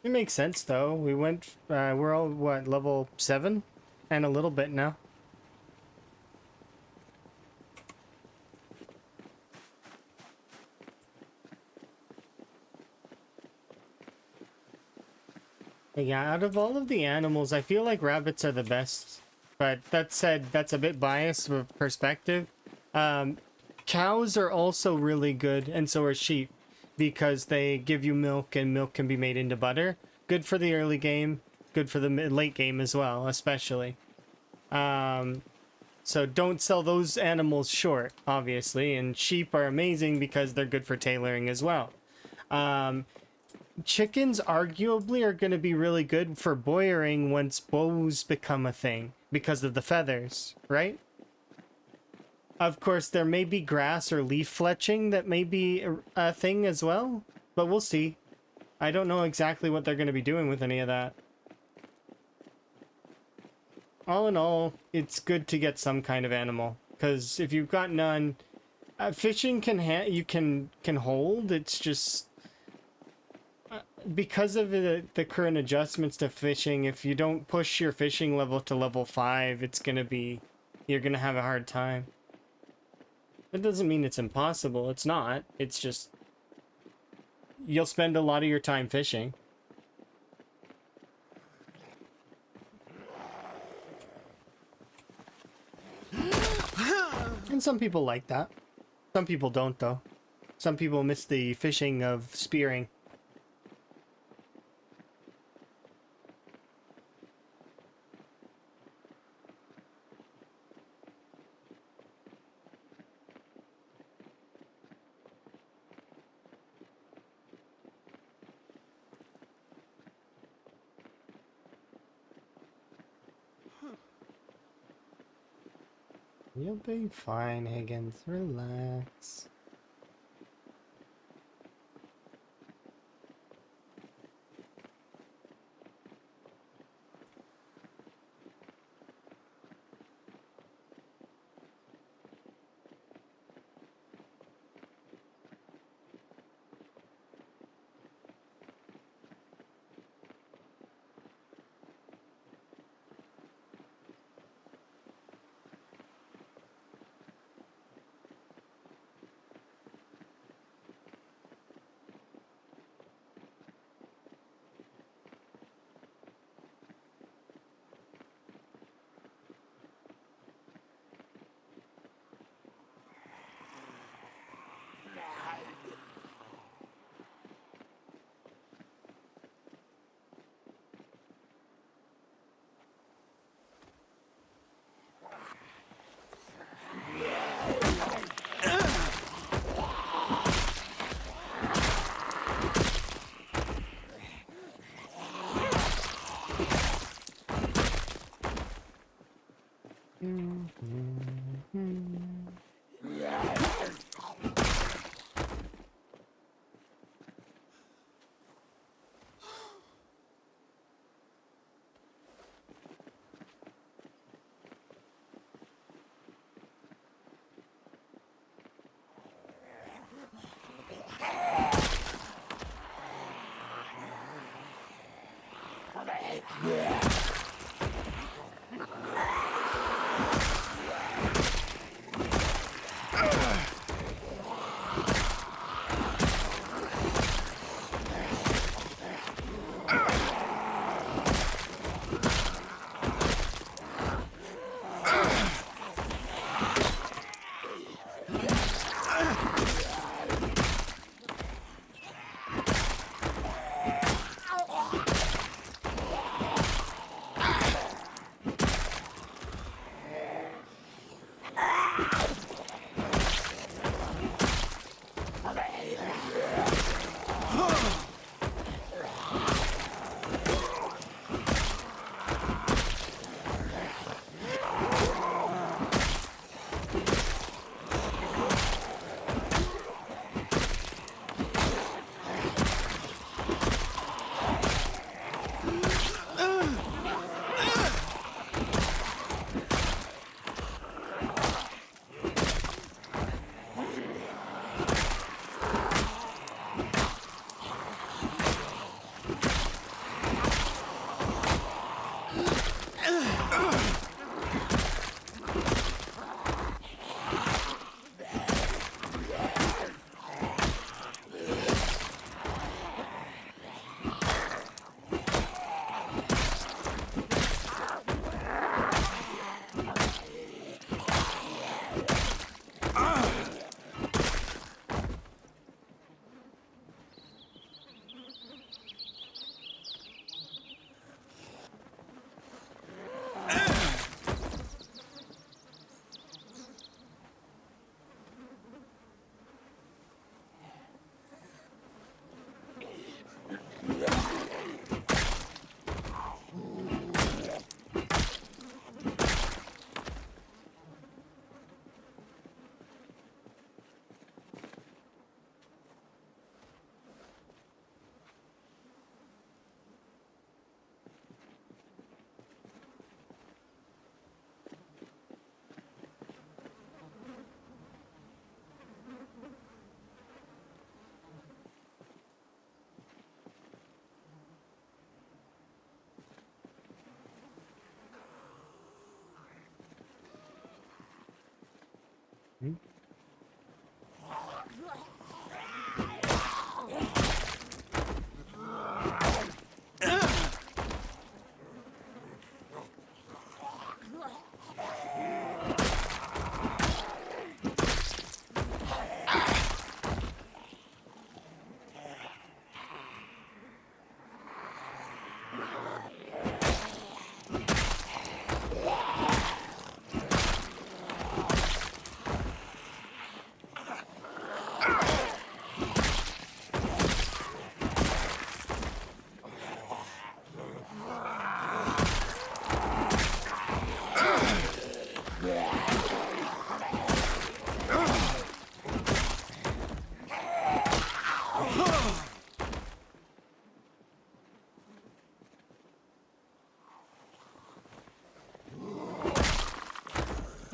It makes sense though. We went we're all what, level 7 and a little bit now. But yeah, out of all of the animals, I feel like rabbits are the best. But that said, that's a bit biased of perspective. Cows are also really good, and so are sheep, because they give you milk, and milk can be made into butter. Good for the early game, good for the late game as well, especially. So don't sell those animals short, obviously, and sheep are amazing because they're good for tailoring as well. Chickens arguably are going to be really good for boyering once bows become a thing because of the feathers, right? Of course, there may be grass or leaf fletching that may be a thing as well, but we'll see. I don't know exactly what they're going to be doing with any of that. All in all, it's good to get some kind of animal, because if you've got none, fishing can hold. It's just because of the current adjustments to fishing. If you don't push your fishing level to level 5, you're gonna have a hard time. That doesn't mean it's impossible. It's not. It's just you'll spend a lot of your time fishing. And some people like that. Some people don't, though. Some people miss the fishing of spearing. You'll be fine, Higgins. Relax.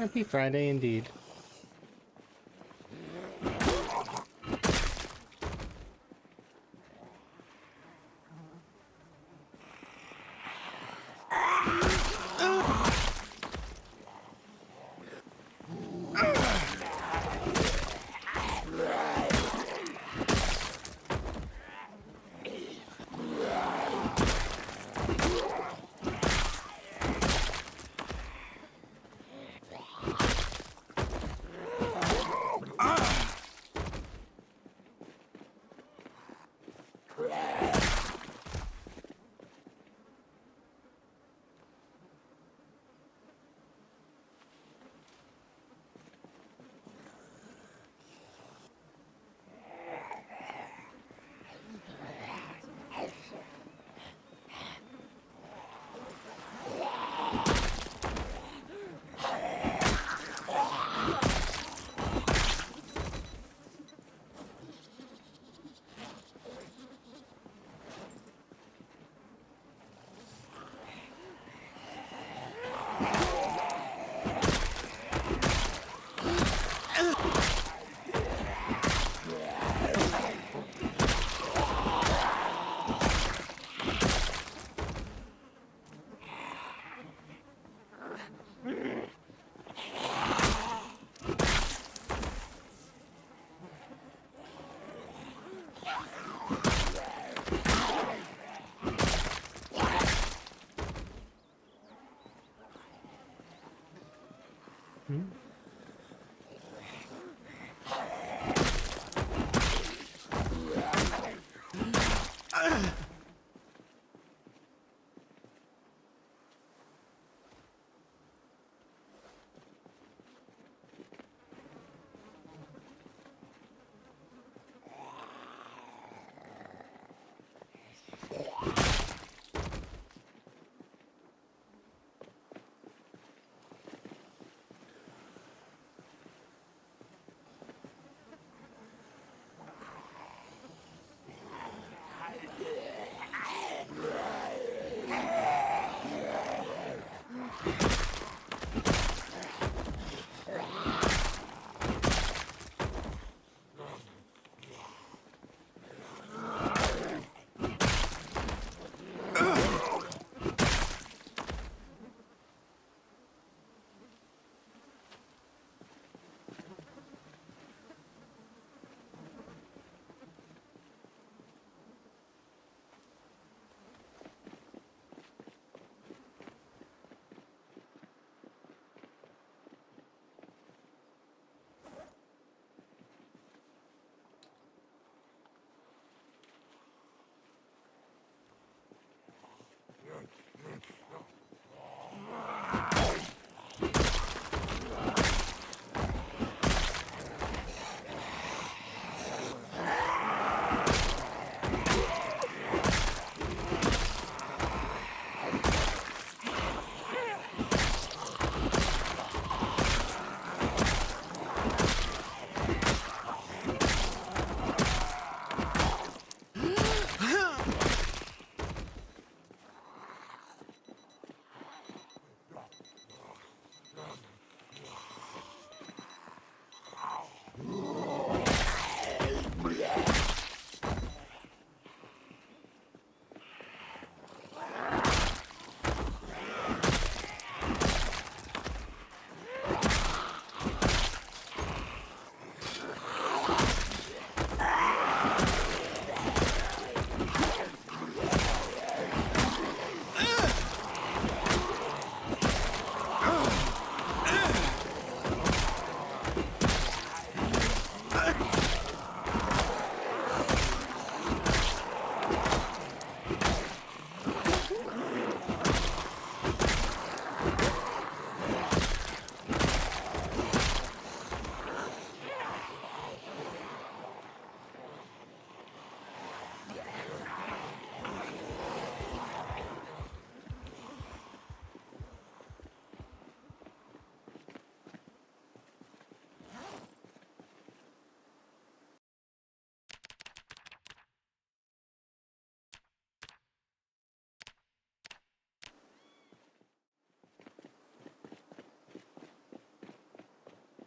Happy Friday indeed.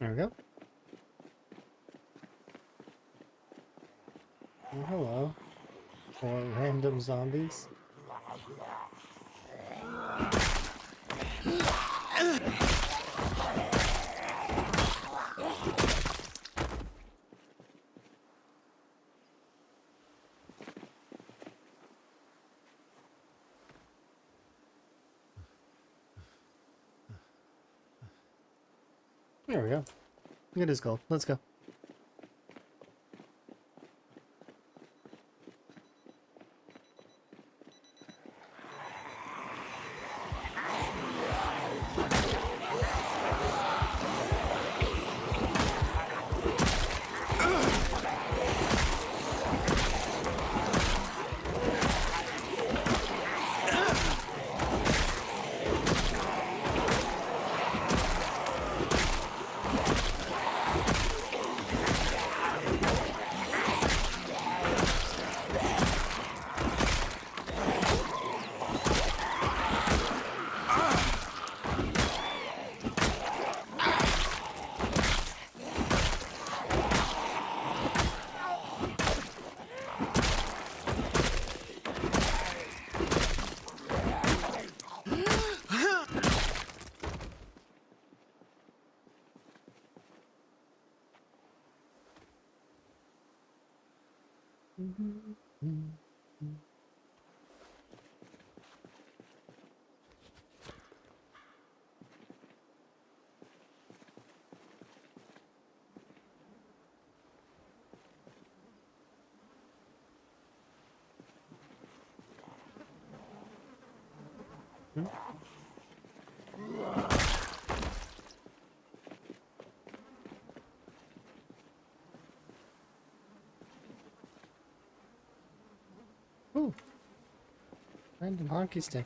There we go. Oh, hello. Or random zombies. There we go. It is gold. Let's go. Ooh. Random hockey stick.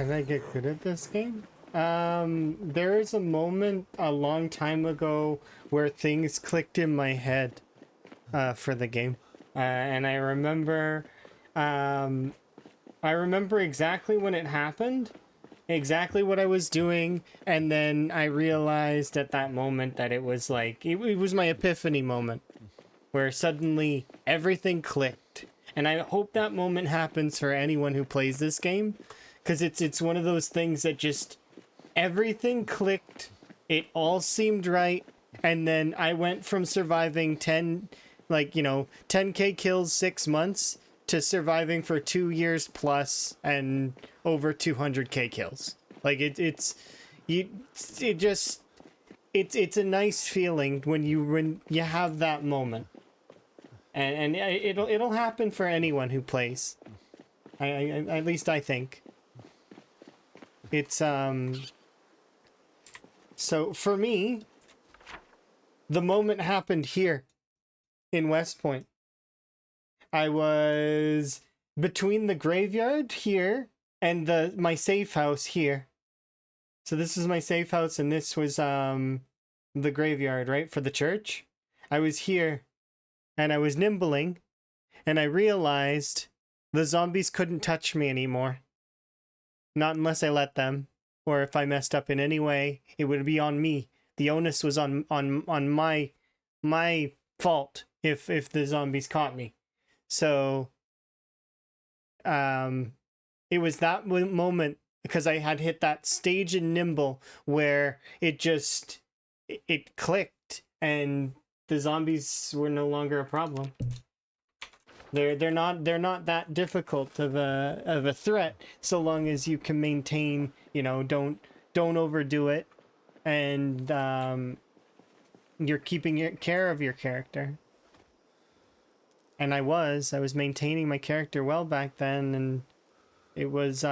Did I get good at this game? There is a moment a long time ago where things clicked in my head for the game. And I remember exactly when it happened, exactly what I was doing, and then I realized at that moment that it was like, it was my epiphany moment, where suddenly everything clicked. And I hope that moment happens for anyone who plays this game, because it's one of those things that just, everything clicked, it all seemed right, and then I went from surviving 10k kills 6 months to surviving for 2 years plus and over 200k kills. Like it's a nice feeling when you have that moment, and it'll happen for anyone who plays. I at least I think it's so for me, the moment happened here in West Point. I was between the graveyard here and my safe house here. So this is my safe house, and this was the graveyard, right, for the church. I was here, and I was nimbling, and I realized the zombies couldn't touch me anymore. Not unless I let them, or if I messed up in any way, it would be on me. The onus was on my fault if the zombies caught me. So it was that moment, because I had hit that stage in Nimble where it clicked and the zombies were no longer a problem. They're not that difficult of a threat, so long as you can maintain, don't overdo it, and you're keeping care of your character. And I was maintaining my character well back then, and it was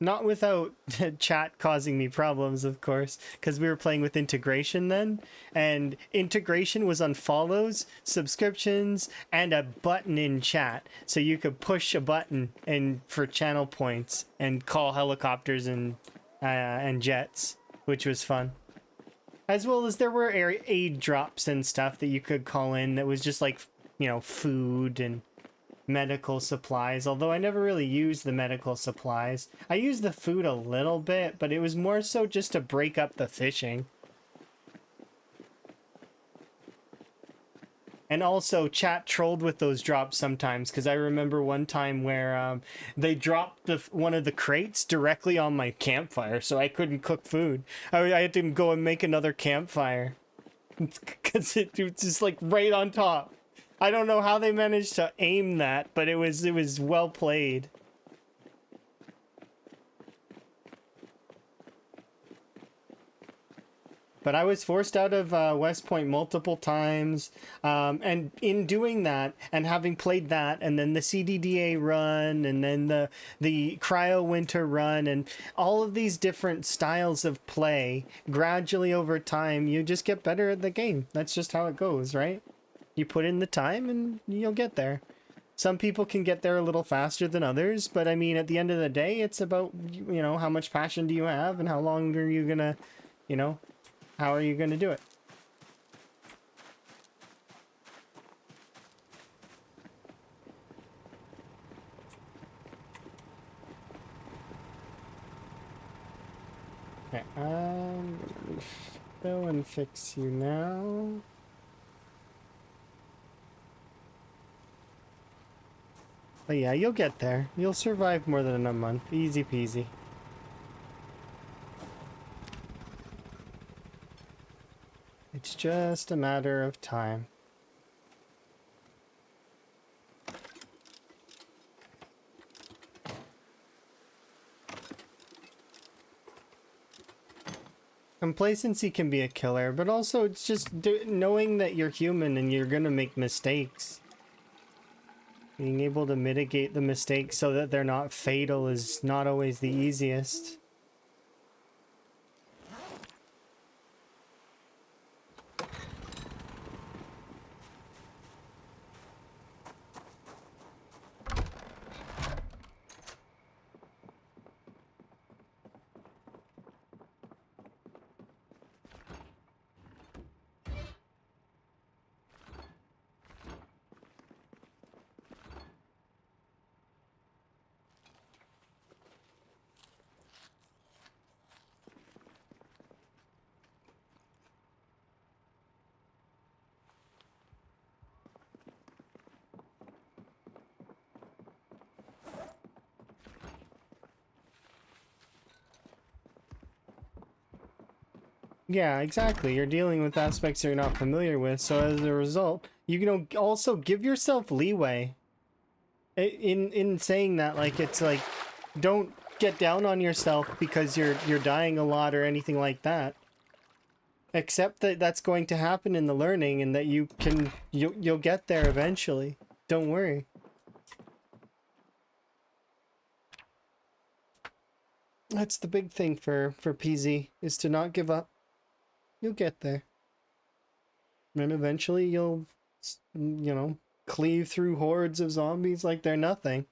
not without chat causing me problems, of course, because we were playing with integration then, and integration was on follows, subscriptions, and a button in chat, so you could push a button and for channel points and call helicopters and jets, which was fun. As well as there were aid drops and stuff that you could call in that was just like, food and medical supplies, although I never really used the medical supplies. I used the food a little bit, but it was more so just to break up the fishing. And also, chat trolled with those drops sometimes, because I remember one time where they dropped one of the crates directly on my campfire, so I couldn't cook food. I had to go and make another campfire, because it was just like right on top. I don't know how they managed to aim that, but it was well played. But I was forced out of West Point multiple times, and in doing that, and having played that, and then the CDDA run, and then the Cryo Winter run, and all of these different styles of play, gradually over time, you just get better at the game. That's just how it goes, right? You put in the time and you'll get there. Some people can get there a little faster than others, but I mean, at the end of the day, it's about, how much passion do you have and how long are you gonna, how are you gonna do it? Okay, fill and fix you now. But yeah, you'll get there. You'll survive more than a month. Easy peasy. It's just a matter of time. Complacency can be a killer, but also it's just knowing that you're human and you're gonna make mistakes. Being able to mitigate the mistakes so that they're not fatal is not always the easiest. Yeah, exactly. You're dealing with aspects you're not familiar with, so as a result, you can also give yourself leeway. In saying that, like, it's like, don't get down on yourself because you're dying a lot or anything like that. Accept that that's going to happen in the learning, and that you'll get there eventually. Don't worry. That's the big thing for PZ, is to not give up. You'll get there. And eventually you'll, you know, cleave through hordes of zombies like they're nothing.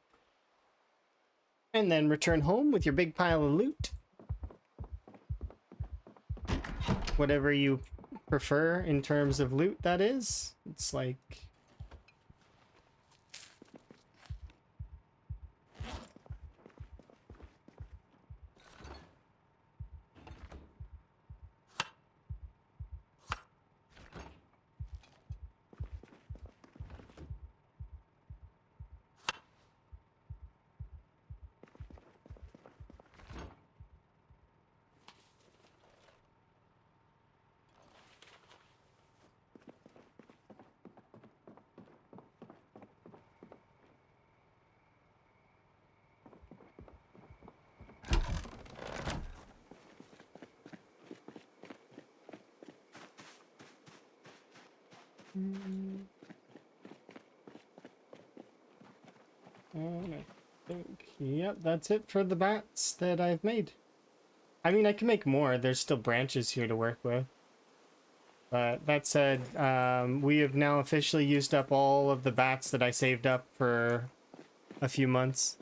And then return home with your big pile of loot. Whatever you prefer in terms of loot, that is. It's like... And I think, yep, that's it for the bats that I've made. I mean, I can make more. There's still branches here to work with. But that said, we have now officially used up all of the bats that I saved up for a few months.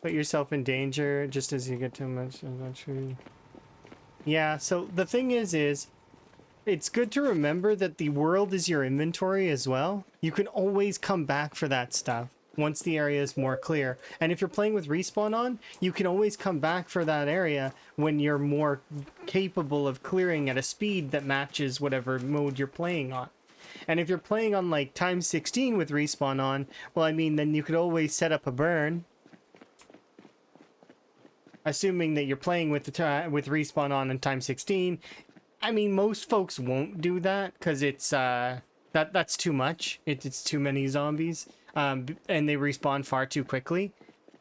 Put yourself in danger just as you get too much food. Yeah, so the thing is it's good to remember that the world is your inventory as well. You can always come back for that stuff once the area is more clear. And if you're playing with respawn on, you can always come back for that area when you're more capable of clearing at a speed that matches whatever mode you're playing on. And if you're playing on like times 16 with respawn on, well, I mean, then you could always set up a burn. Assuming that you're playing with with respawn on in time 16. I mean, most folks won't do that because it's that's too much. It's too many zombies, and they respawn far too quickly.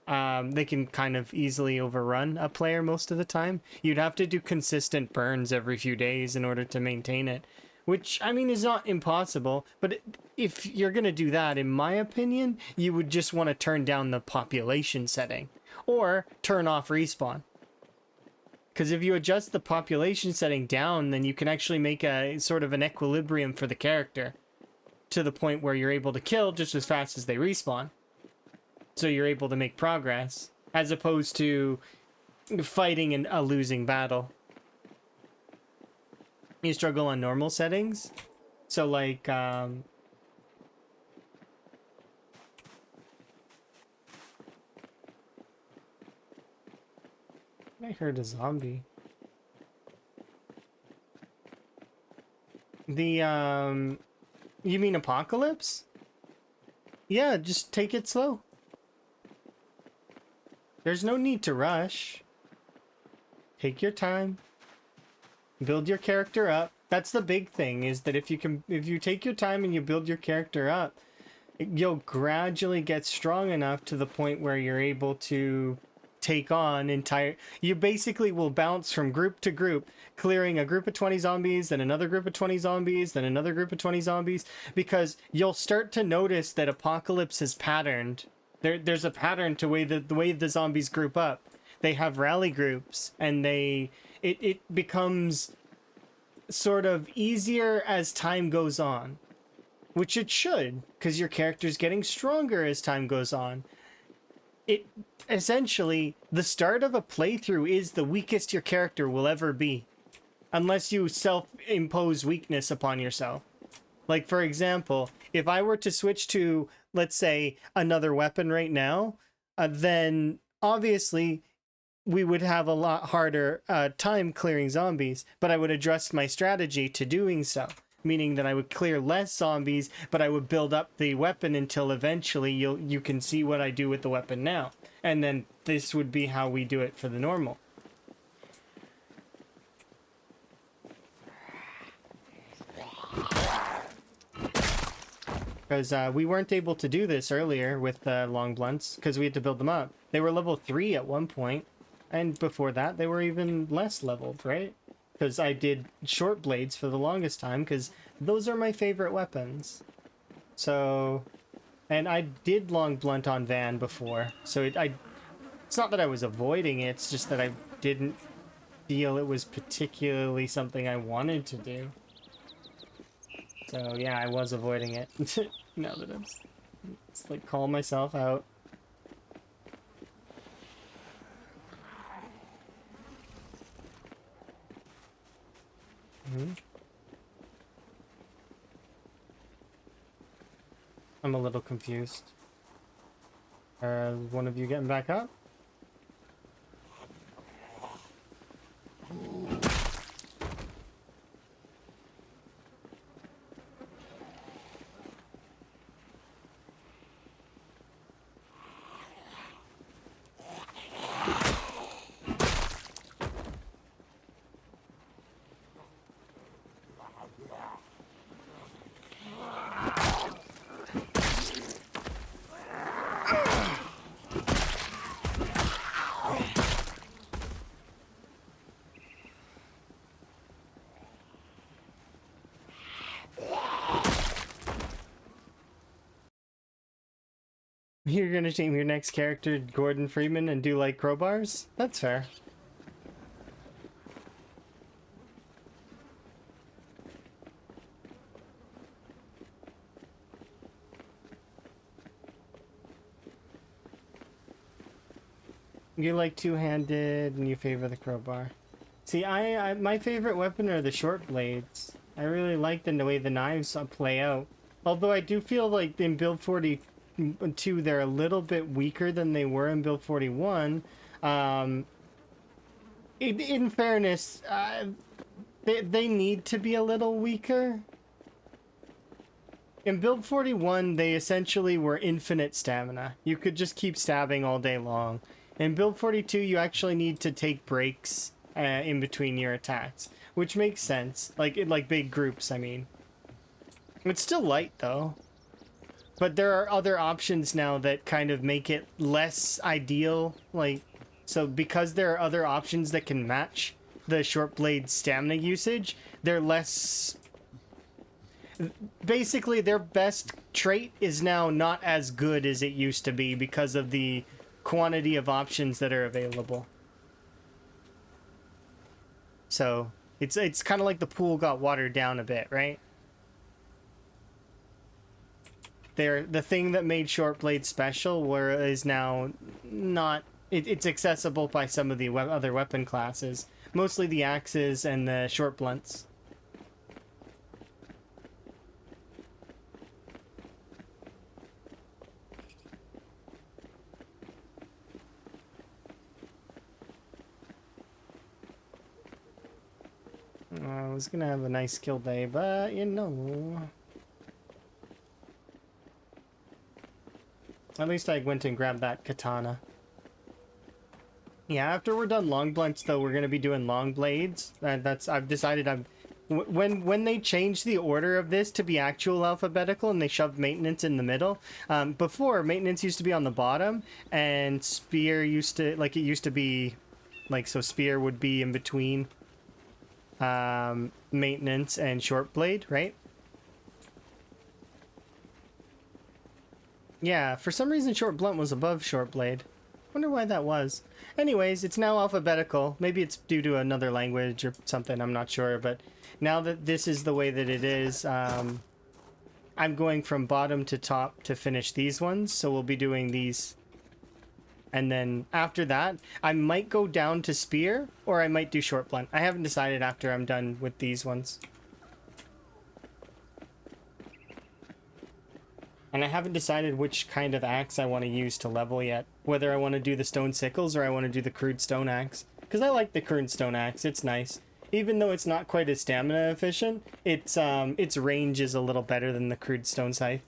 They can kind of easily overrun a player most of the time. You'd have to do consistent burns every few days in order to maintain it, which, I mean, is not impossible. But if you're gonna do that, in my opinion, you would just want to turn down the population setting or turn off respawn. Because if you adjust the population setting down, then you can actually make a sort of an equilibrium for the character to the point where you're able to kill just as fast as they respawn. So you're able to make progress as opposed to fighting in a losing battle. You struggle on normal settings. So like, I heard a zombie. The, you mean Apocalypse? Yeah, just take it slow. There's no need to rush. Take your time. Build your character up. That's the big thing, is that if you take your time and you build your character up, you'll gradually get strong enough to the point where you're able to take on you basically will bounce from group to group, clearing a group of 20 zombies, then another group of 20 zombies, then another group of 20 zombies, because you'll start to notice that Apocalypse is patterned. There's a pattern to the way the zombies group up. They have rally groups, and it becomes sort of easier as time goes on, which it should, because your character's getting stronger as time goes on. It essentially, the start of a playthrough is the weakest your character will ever be, unless you self-impose weakness upon yourself. Like, for example, if I were to switch to, let's say, another weapon right now, then obviously we would have a lot harder time clearing zombies, but I would adjust my strategy to doing so. meaning that I would clear less zombies, but I would build up the weapon until eventually you can see what I do with the weapon now. And then this would be how we do it for the normal. Because we weren't able to do this earlier with long blunts, because we had to build them up. They were level 3 at one point, and before that they were even less leveled, right? Because I did short blades for the longest time, because those are my favorite weapons. So, and I did long blunt on Van before, so it's not that I was avoiding it, it's just that I didn't feel it was particularly something I wanted to do. So yeah, I was avoiding it. Now that it's like call myself out. I'm a little confused. One of you getting back up? You're gonna name your next character Gordon Freeman and do like crowbars? That's fair. You like two-handed and you favor the crowbar. See, my favorite weapon are the short blades. I really like the way the knives play out. Although I do feel like in build 42 they're a little bit weaker than they were in build 41. In fairness, they need to be a little weaker. In build 41, they essentially were infinite stamina. You could just keep stabbing all day long. In build 42, you actually need to take breaks in between your attacks, which makes sense. Like big groups, I mean. It's still light, though. But there are other options now that kind of make it less ideal. So because there are other options that can match the short blade stamina usage, they're less... Basically, their best trait is now not as good as it used to be because of the quantity of options that are available. So it's kind of like the pool got watered down a bit, right? The thing that made short blade special is now not... It's accessible by some of the other weapon classes, mostly the axes and the short blunts. I was gonna have a nice kill day, but you know. At least I went and grabbed that katana. Yeah, after we're done long blunts, though, we're gonna be doing long blades. I've decided when they changed the order of this to be actual alphabetical and they shoved maintenance in the middle. Before, maintenance used to be on the bottom, and spear used to be so spear would be in between maintenance and short blade, right? Yeah, for some reason short blunt was above short blade. Wonder why that was. Anyways, it's now alphabetical. Maybe it's due to another language or something, I'm not sure, but now that this is the way that it is, I'm going from bottom to top to finish these ones, so we'll be doing these. And then after that, I might go down to spear, or I might do short blunt. I haven't decided after I'm done with these ones. And I haven't decided which kind of axe I want to use to level yet. Whether I want to do the stone sickles or I want to do the crude stone axe. Because I like the crude stone axe, it's nice. even though it's not quite as stamina efficient, its range is a little better than the crude stone scythe.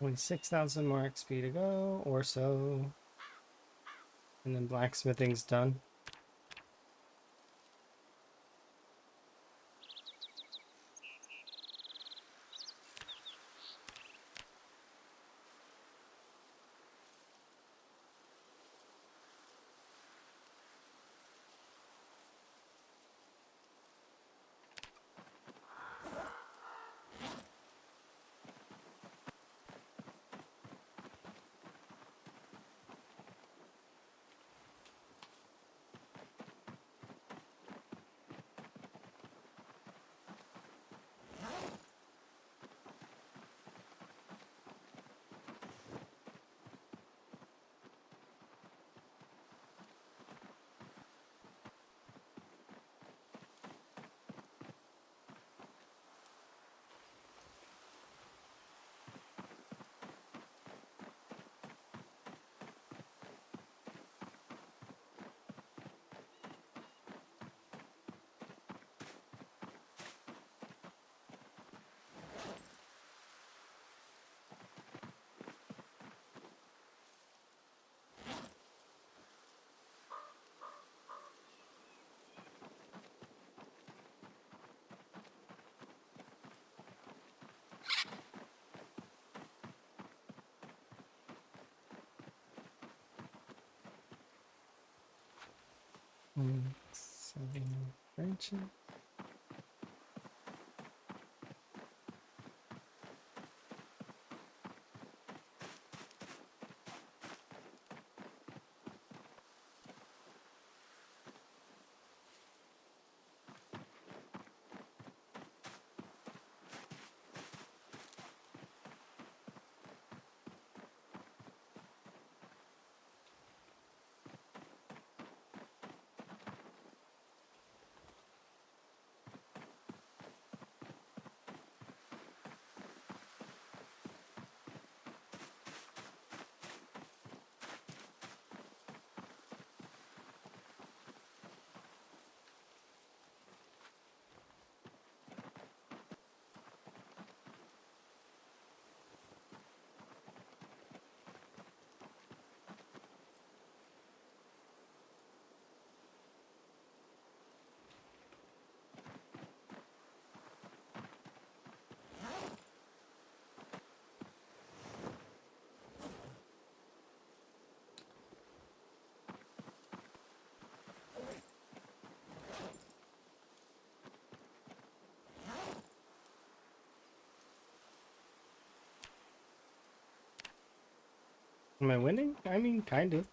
Only 6,000 more XP to go, or so. And then blacksmithing's done. 7 branches. Am I winning? I mean, kind of.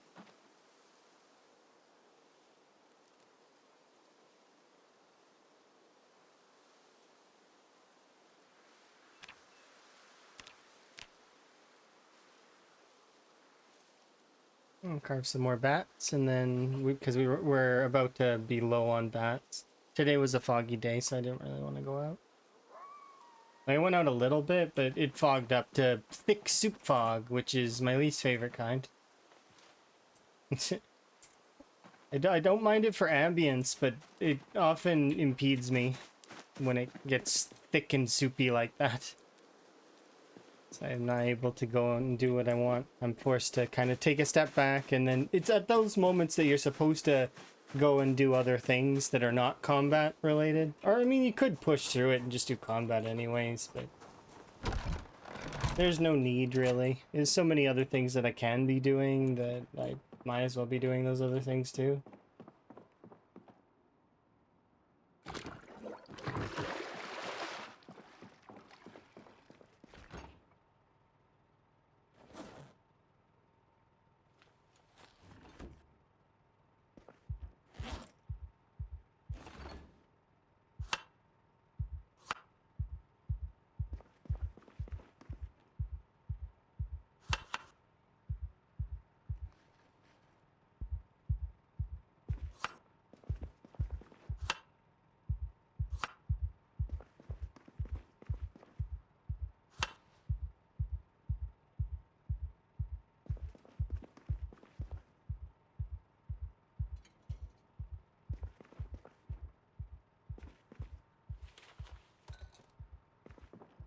I'll carve some more bats, and then because we're about to be low on bats. Today was a foggy day, so I didn't really want to go out. I went out a little bit, but it fogged up to thick soup fog, which is my least favorite kind. I don't mind it for ambience, but it often impedes me when it gets thick and soupy like that. So I'm not able to go and do what I want. I'm forced to kind of take a step back, and then it's at those moments that you're supposed to go and do other things that are not combat related. Or, I mean, you could push through it and just do combat anyways, but there's no need, really. There's so many other things that I can be doing that I might as well be doing those other things too.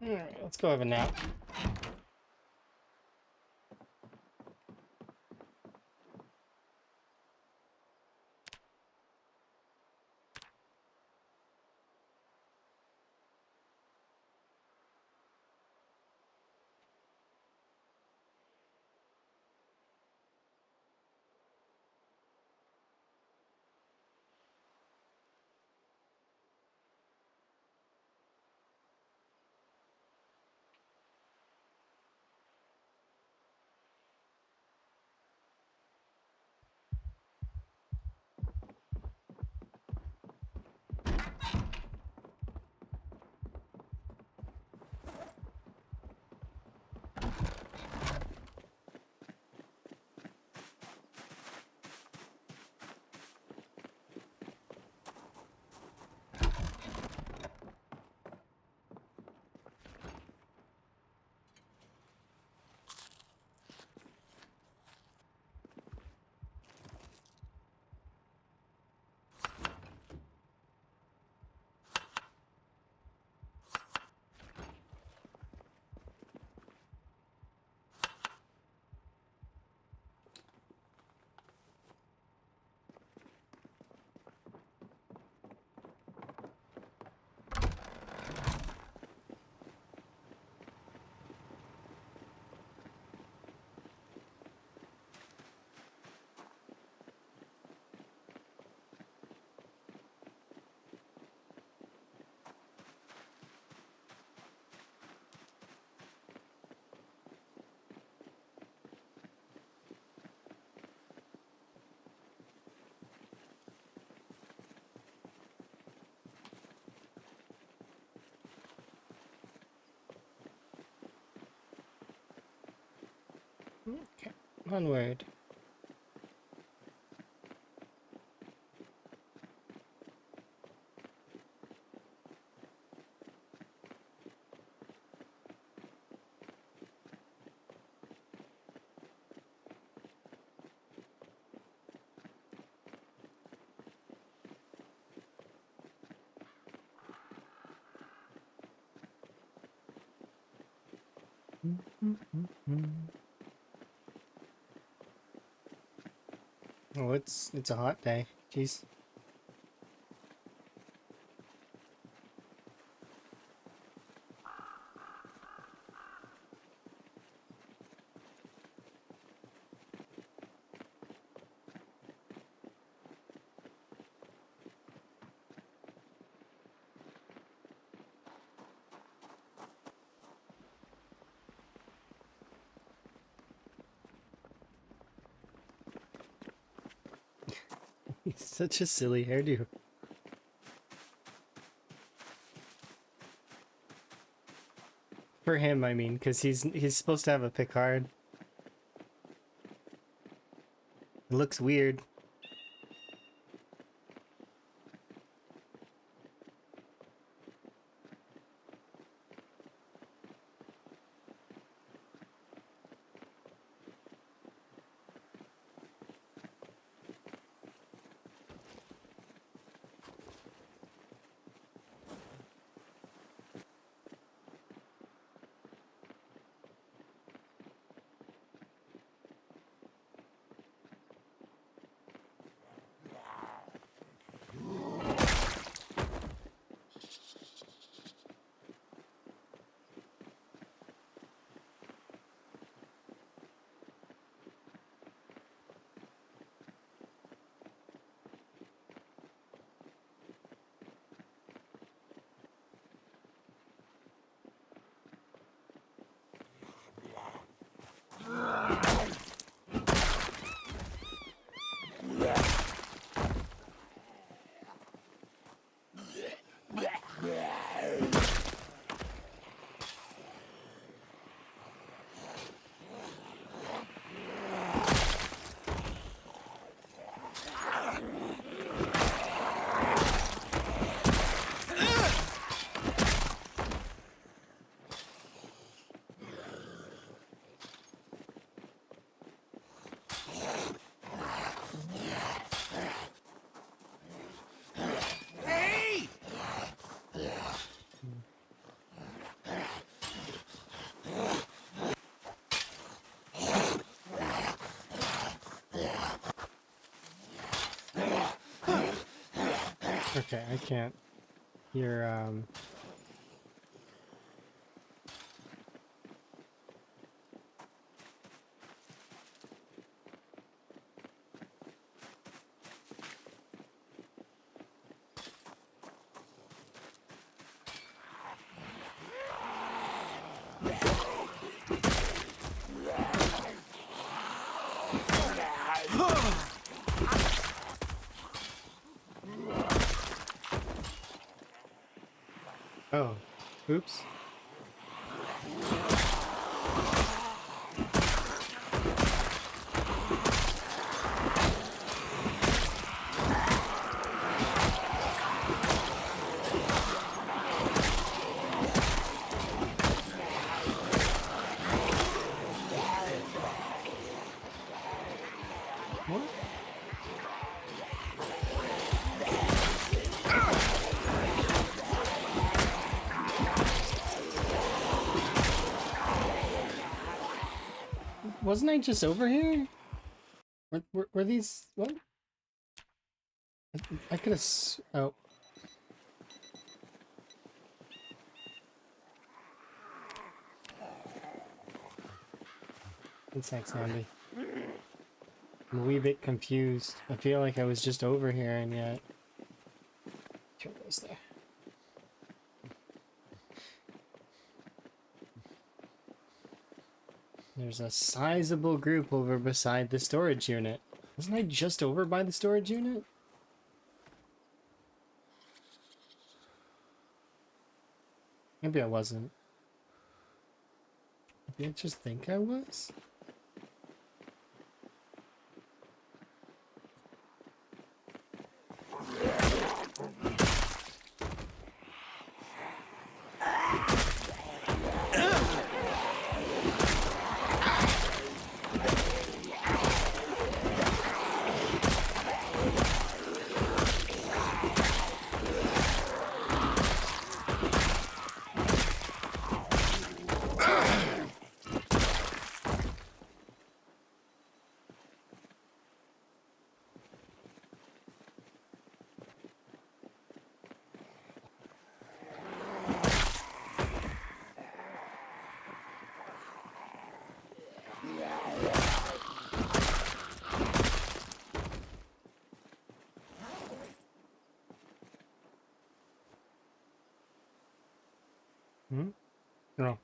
Alright, let's go have a nap. Okay, onward. Oh, it's a hot day. Jeez. He's such a silly hairdo. For him, I mean, because he's supposed to have a Picard. It looks weird. Okay, I can't hear, oh, oops. What? Wasn't I just over here? Were these, what? I could have, oh. Thanks, Andy. I'm a wee bit confused. I feel like I was just over here and yet... Kill those there. There's a sizable group over beside the storage unit. Wasn't I just over by the storage unit? Maybe I wasn't. Maybe I just think I was? Hmm? No.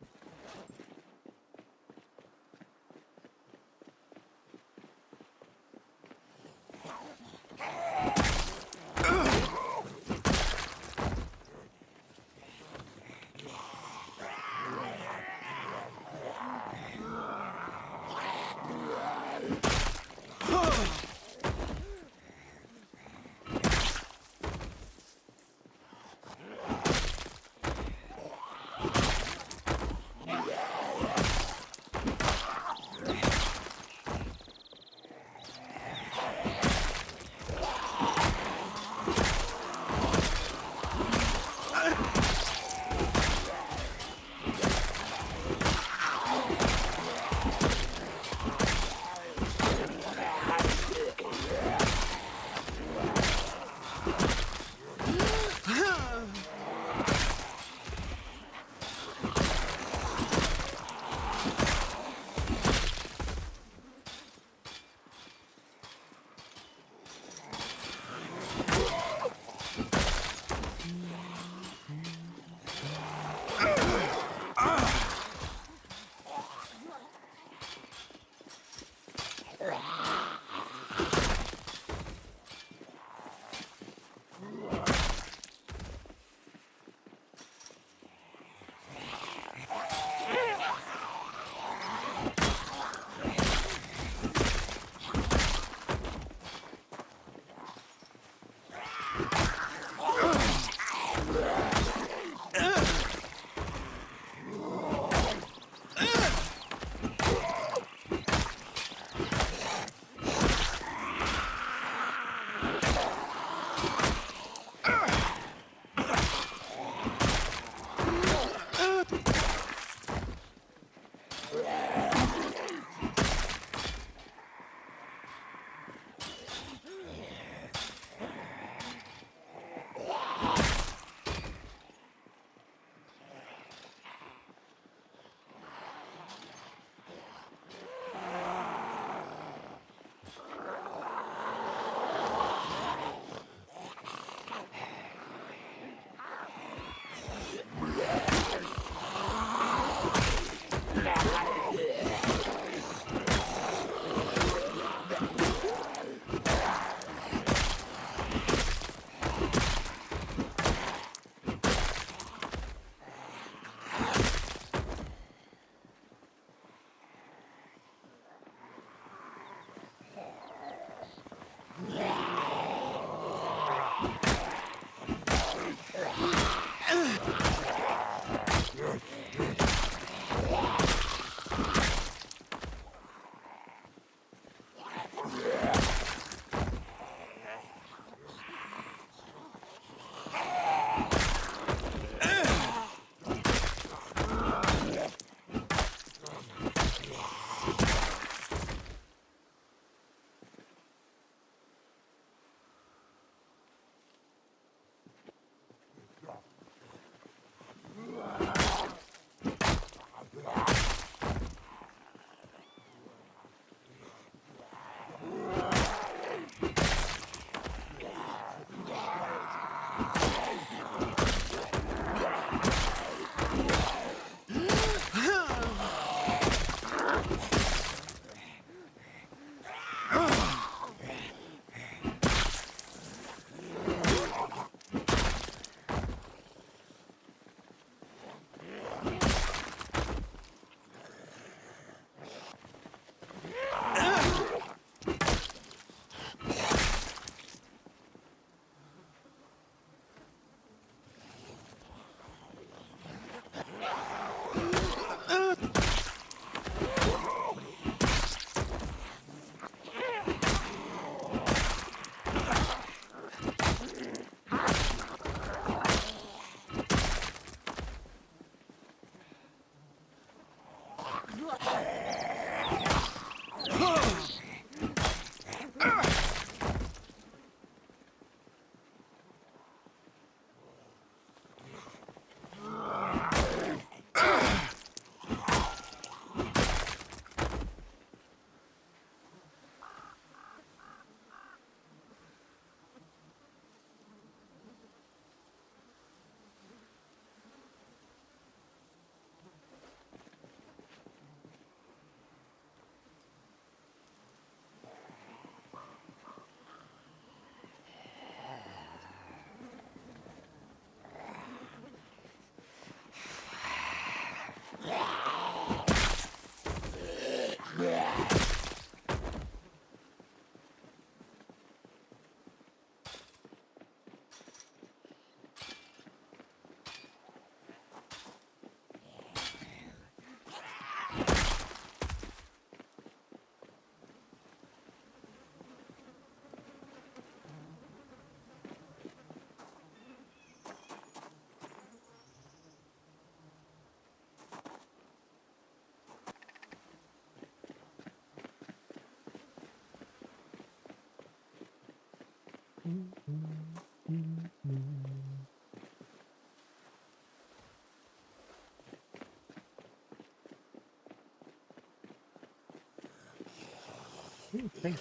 Thanks.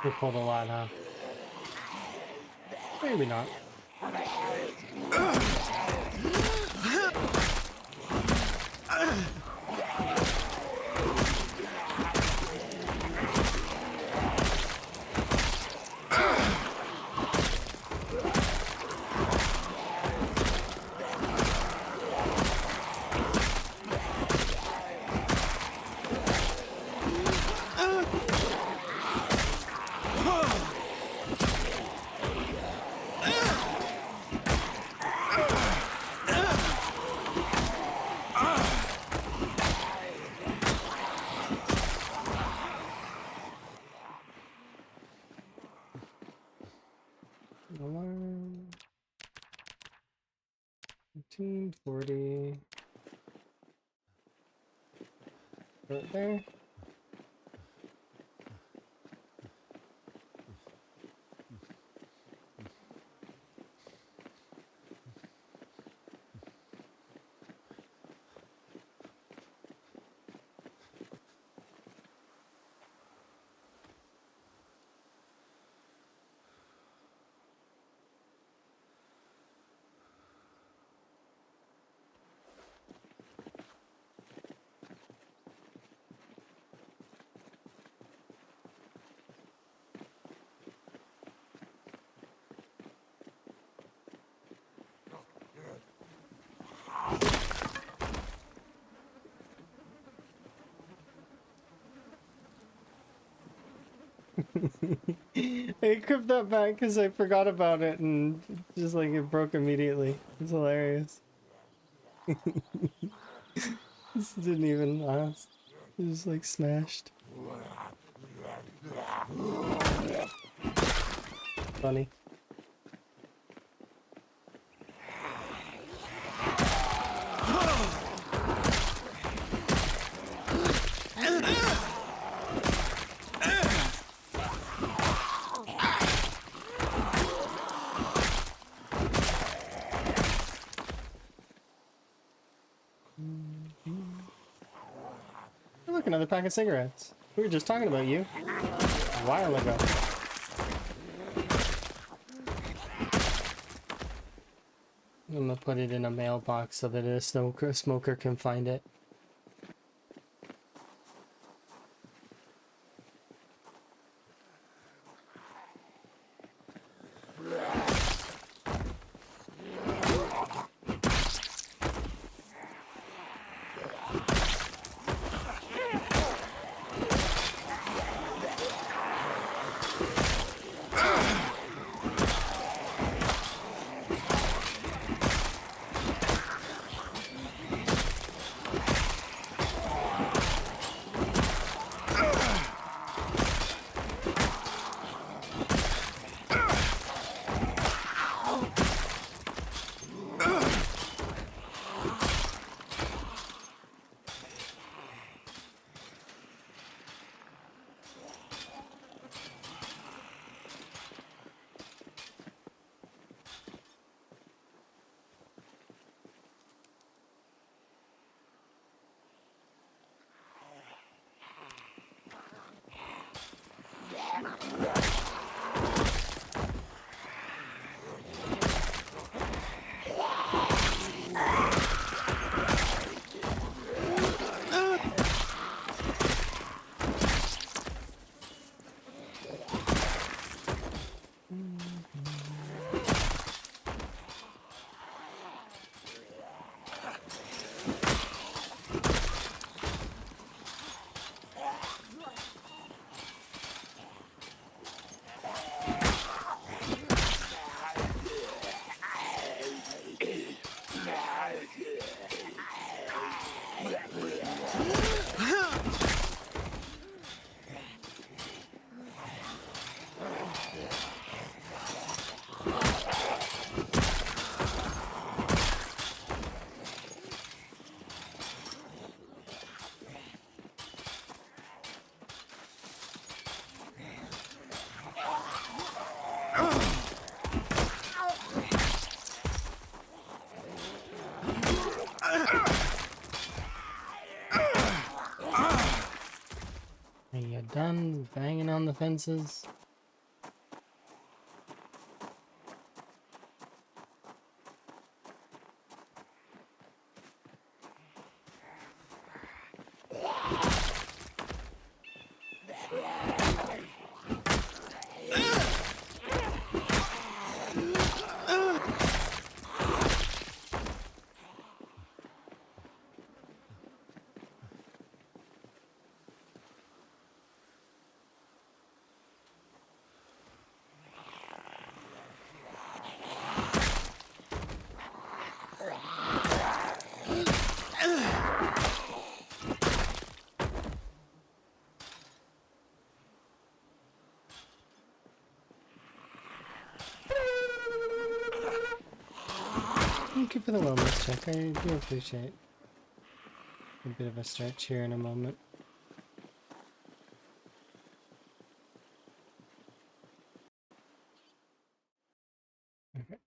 We pulled a lot, huh? Maybe not. Alarm. 1940. Right there. I equipped that back because I forgot about it and just like it broke immediately. It's hilarious. This didn't even last. It just like smashed. Funny. look, another pack of cigarettes. We were just talking about you a while ago. I'm gonna put it in a mailbox so that a smoker can find it. Are you done banging on the fences? Thank you for the wellness check. I do appreciate a bit of a stretch here in a moment. Okay.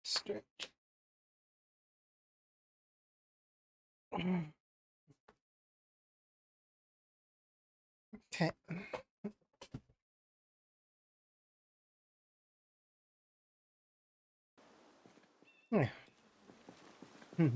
Stretch. Okay. Yeah. Hmm?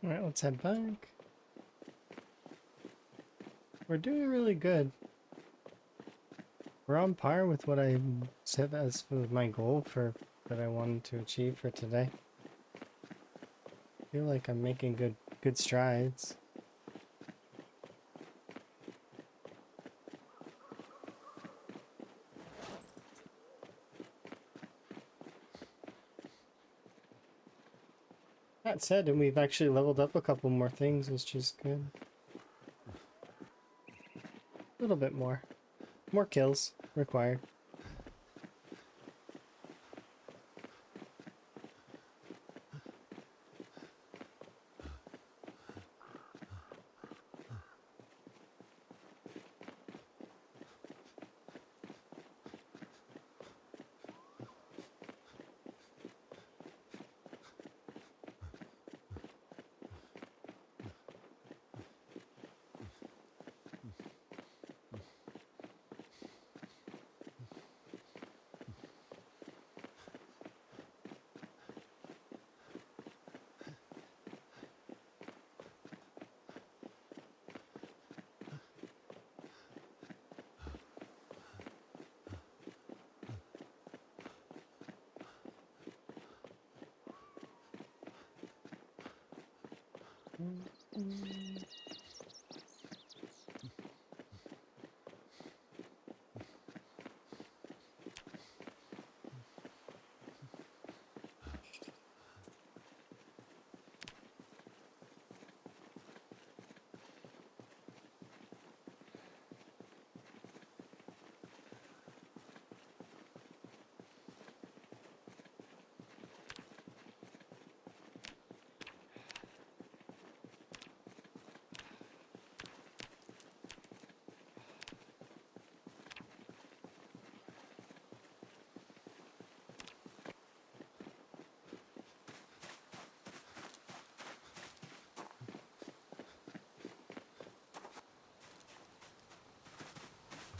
Alright, let's head back. We're doing really good. We're on par with what I set as my goal for that I wanted to achieve for today. I feel like I'm making good strides. That said, and we've actually leveled up a couple more things, which is good. A little bit more. More kills required.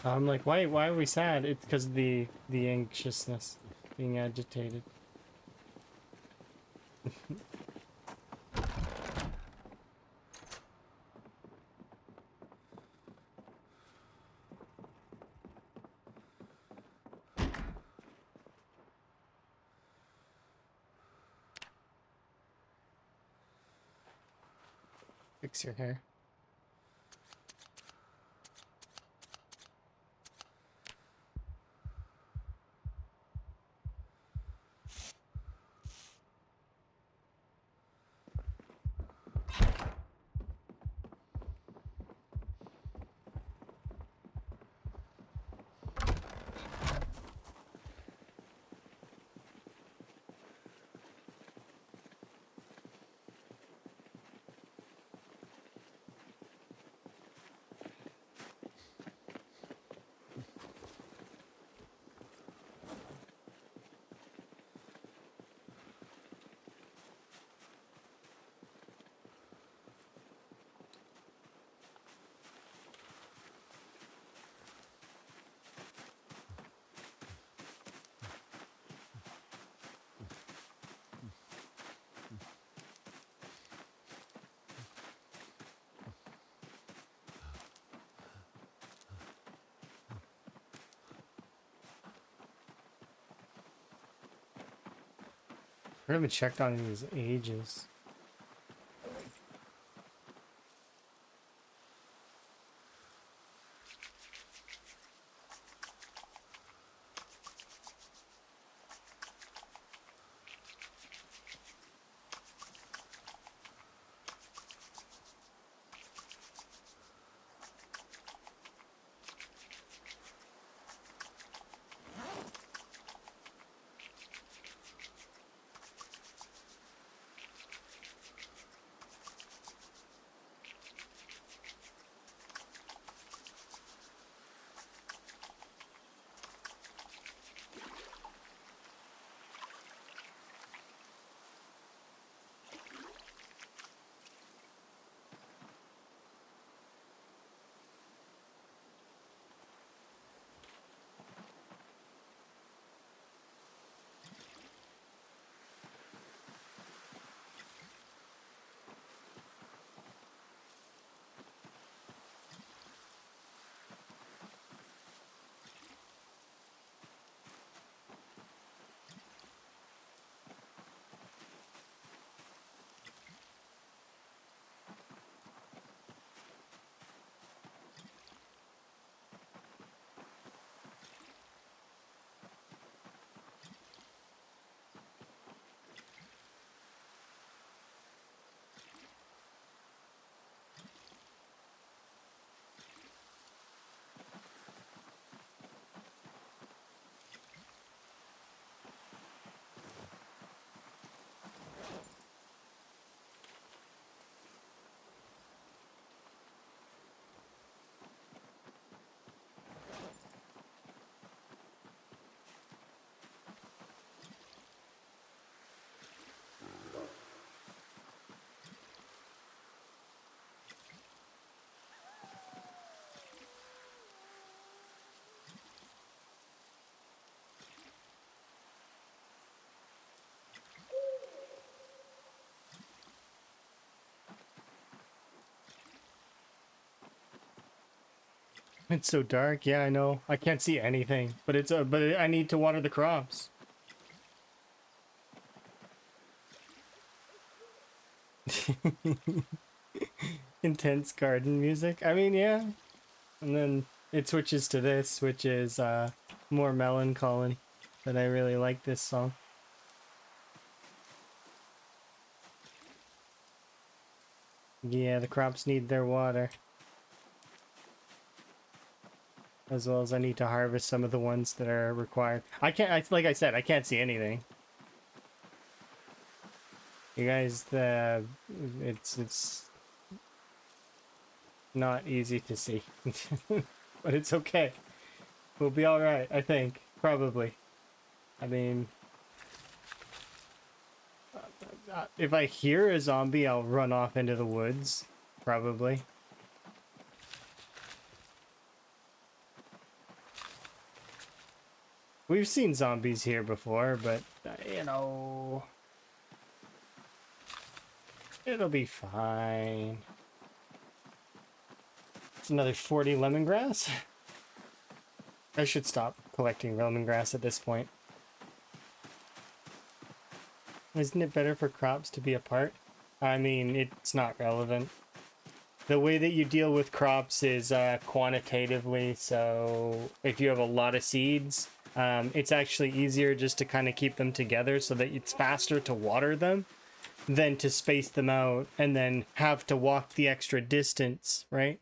I'm like, why are we sad? It's because of the anxiousness, being agitated. Fix your hair. I haven't checked on these ages. It's so dark. Yeah, I know. I can't see anything, but I need to water the crops. Intense garden music. I mean, yeah. And then it switches to this, which is more melancholy. But I really like this song. Yeah, the crops need their water. As well as I need to harvest some of the ones that are required. Like I said, I can't see anything. You guys, it's not easy to see. But it's okay. We'll be alright, I think. Probably. I mean, if I hear a zombie, I'll run off into the woods. Probably. We've seen zombies here before, but, you know... It'll be fine. It's another 40 lemongrass. I should stop collecting lemongrass at this point. Isn't it better for crops to be apart? I mean, it's not relevant. The way that you deal with crops is quantitatively, so if you have a lot of seeds, it's actually easier just to kind of keep them together so that it's faster to water them than to space them out and then have to walk the extra distance, right?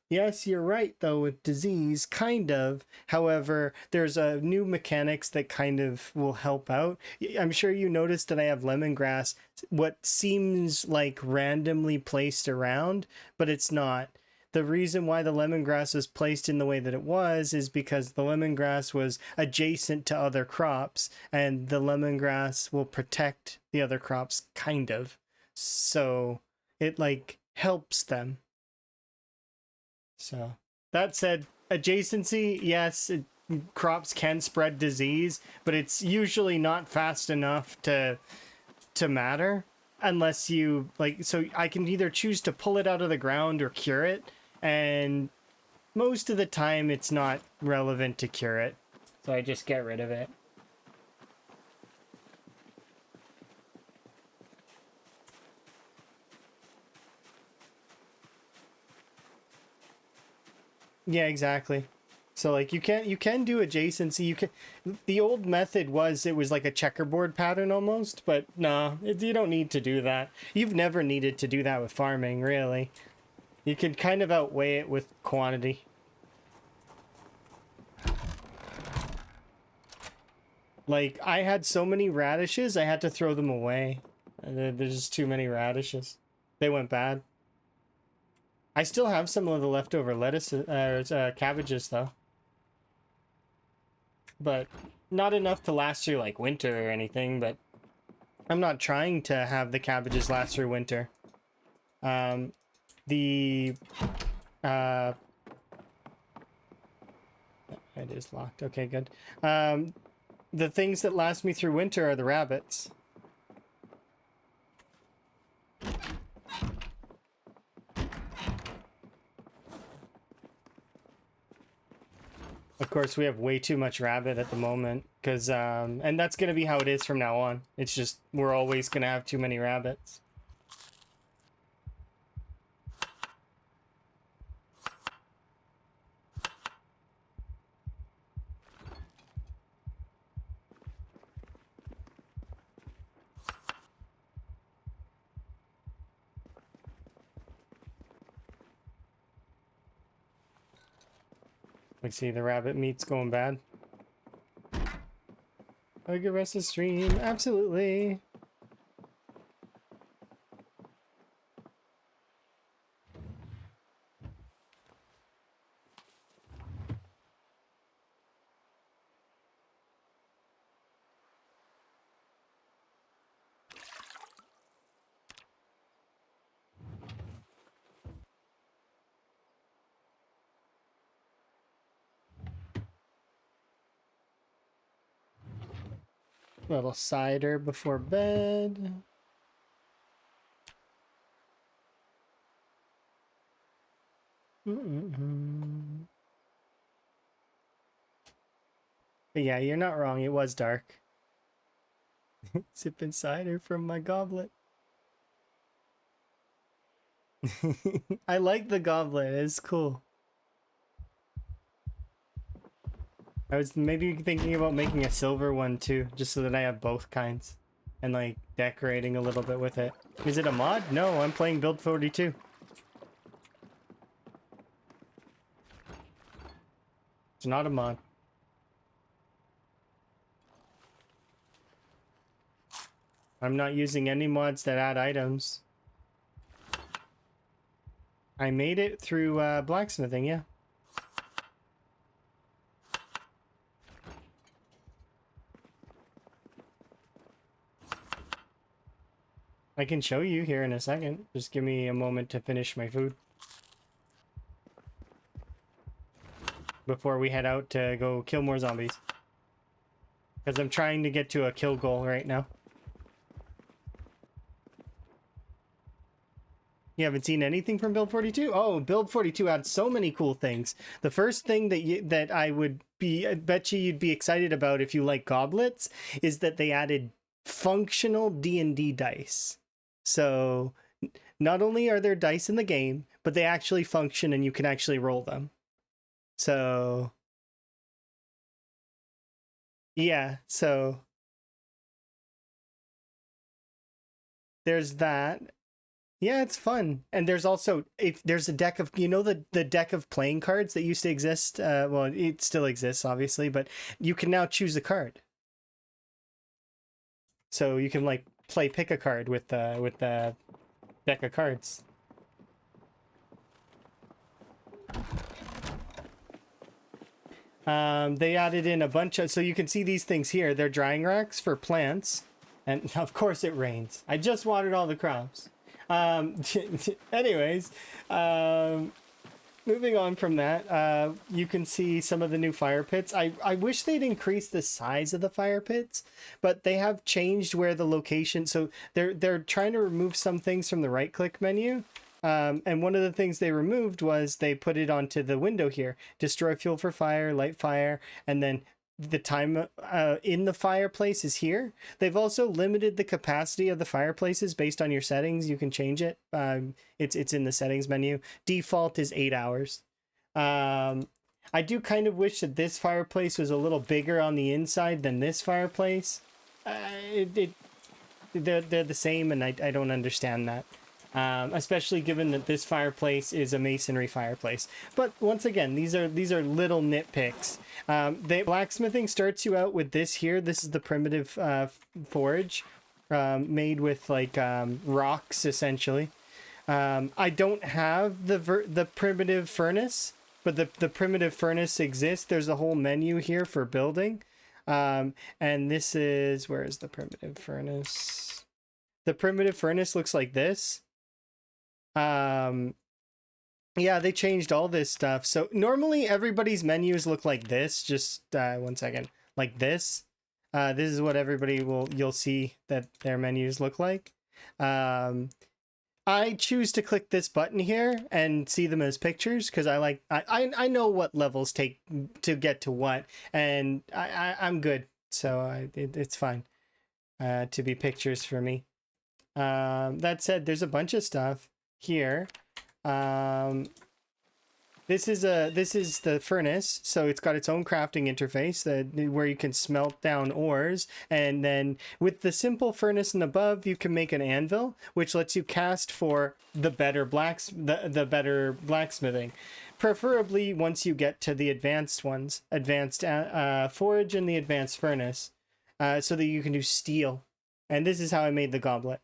Yes, you're right, though, with disease, kind of. However, there's a new mechanics that kind of will help out. I'm sure you noticed that I have lemongrass, what seems like randomly placed around, but it's not. The reason why the lemongrass was placed in the way that it was is because the lemongrass was adjacent to other crops, and the lemongrass will protect the other crops, kind of. So it, like, helps them. So, that said, adjacency, yes, crops can spread disease, but it's usually not fast enough to matter unless you, like, so I can either choose to pull it out of the ground or cure it, and most of the time it's not relevant to cure it, so I just get rid of it. Yeah, exactly. So like you can do adjacency. You can. The old method was it was like a checkerboard pattern almost, but no, you don't need to do that. You've never needed to do that with farming, really. You can kind of outweigh it with quantity. Like I had so many radishes, I had to throw them away. There's just too many radishes. They went bad. I still have some of the leftover lettuce, cabbages though. But not enough to last through like winter or anything, but I'm not trying to have the cabbages last through winter. The it is locked. Okay, good. The things that last me through winter are the rabbits. Of course, we have way too much rabbit at the moment, because and that's gonna be how it is from now on. It's just we're always gonna have too many rabbits. Let's see, the rabbit meat's going bad. I could rest the stream, absolutely. A little cider before bed. But yeah, you're not wrong. It was dark. Sipping cider from my goblet. I like the goblet. It's cool. I was maybe thinking about making a silver one too, just so that I have both kinds. And like decorating a little bit with it. Is it a mod? No, I'm playing Build 42. It's not a mod. I'm not using any mods that add items. I made it through blacksmithing, yeah. I can show you here in a second. Just give me a moment to finish my food. Before we head out to go kill more zombies. Because I'm trying to get to a kill goal right now. You haven't seen anything from Build 42? Oh, Build 42 had so many cool things. The first thing that I bet you'd be excited about if you like goblets is that they added functional D&D dice. So not only are there dice in the game, but they actually function and you can actually roll them. So yeah, so there's that. Yeah, it's fun. And there's also, if there's a deck of, you know, the deck of playing cards that used to exist, well, it still exists obviously, but you can now choose a card. So you can like pick a card with the deck of cards. They added in a bunch of, so you can see these things here. They're drying racks for plants. And of course it rains. I just watered all the crops. Anyways, moving on from that, you can see some of the new fire pits. I wish they'd increase the size of the fire pits, but they have changed where the location. So they're trying to remove some things from the right click menu. And one of the things they removed was they put it onto the window here. Destroy fuel for fire, light fire, and then the time in the fireplace is here. They've also limited the capacity of the fireplaces based on your settings. You can change it. It's in the settings menu. Default is 8 hours. I do kind of wish that this fireplace was a little bigger on the inside than this fireplace. They're the same, and I don't understand that. Especially given that this fireplace is a masonry fireplace. But once again, these are little nitpicks. Blacksmithing starts you out with this here. This is the primitive forge made with like rocks essentially. I don't have the primitive furnace, but the primitive furnace exists. There's a whole menu here for building. And this is, where is the primitive furnace? The primitive furnace looks like this. Yeah, they changed all this stuff. So normally everybody's menus look like this. Just one second, like this. This is what you'll see that their menus look like. I choose to click this button here and see them as pictures because I know what levels take to get to what, and I'm good. So it's fine to be pictures for me. That said, there's a bunch of stuff here. This is the furnace, so it's got its own crafting interface where you can smelt down ores, and then with the simple furnace and above you can make an anvil, which lets you cast for the better better blacksmithing, preferably once you get to the advanced ones, advanced forge and the advanced furnace, so that you can do steel. And this is how I made the goblet,